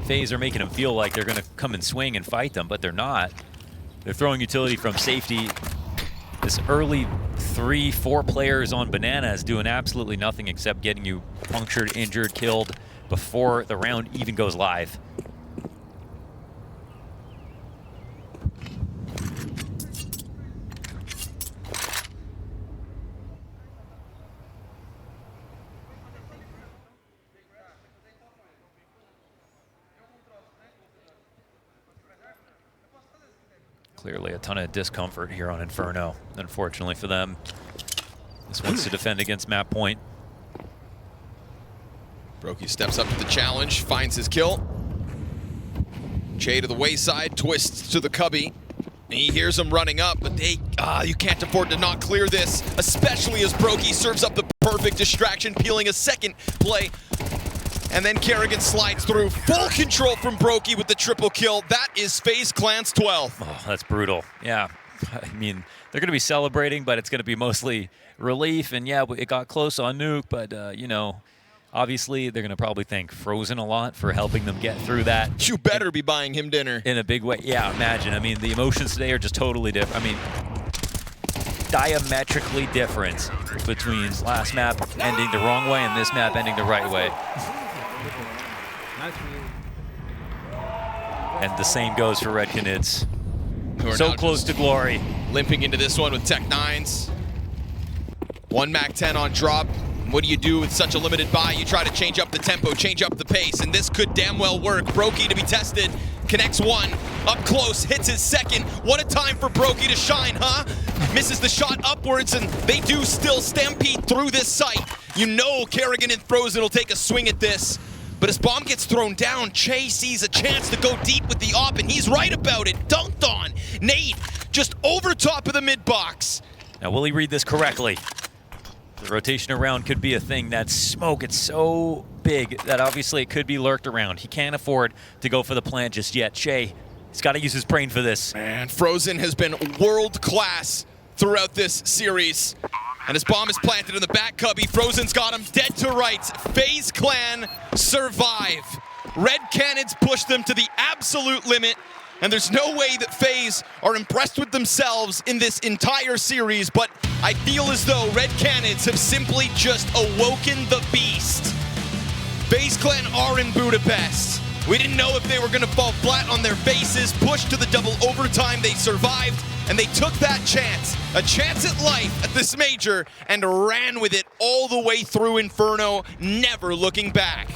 S5: FaZe are making them feel like they're going to come and swing and fight them, but they're not. They're throwing utility from safety. This early 3-4 players on Banana is doing absolutely nothing except getting you punctured, injured, killed before the round even goes live. Clearly a ton of discomfort here on Inferno, unfortunately for them. This one's to defend against map point.
S4: Brokey steps up to the challenge, finds his kill. Che to the wayside, twists to the cubby. And he hears him running up, but you can't afford to not clear this, especially as Brokey serves up the perfect distraction, peeling a second play. And then Kerrigan slides through. Full control from Brokey with the triple kill. That is FaZe Clan's 12th.
S5: Oh, that's brutal. Yeah, I mean, they're going to be celebrating, but it's going to be mostly relief. And yeah, it got close on Nuke, but, you know, obviously they're going to probably thank Frozen a lot for helping them get through that.
S4: You better be buying him dinner.
S5: In a big way. Yeah, imagine. I mean, the emotions today are just totally different. I mean, diametrically different between last map ending the wrong way and this map ending the right way. And the same goes for RED Canids. So close to glory.
S4: Limping into this one with Tech 9s. 1 Mac-10 on drop. What do you do with such a limited buy? You try to change up the tempo, change up the pace, and this could damn well work. Brokey to be tested. Connects one. Up close, hits his second. What a time for Brokey to shine, huh? Misses the shot upwards, and they do still stampede through this site. You know Kerrigan and Frozen will take a swing at this. But as bomb gets thrown down, Che sees a chance to go deep with the op, and he's right about it. Dunked on. Nate just over top of the mid box.
S5: Now, will he read this correctly? The rotation around could be a thing. That smoke, it's so big that obviously it could be lurked around. He can't afford to go for the plant just yet. Che, he's got to use his brain for this.
S4: Man, Frozen has been world class throughout this series. And his bomb is planted in the back cubby. Frozen's got him dead to rights. FaZe Clan survive. RED Canids push them to the absolute limit. And there's no way that FaZe are impressed with themselves in this entire series, but I feel as though RED Canids have simply just awoken the beast. FaZe Clan are in Budapest. We didn't know if they were going to fall flat on their faces, pushed to the double overtime, they survived, and they took that chance, a chance at life at this major, and ran with it all the way through Inferno, never looking back.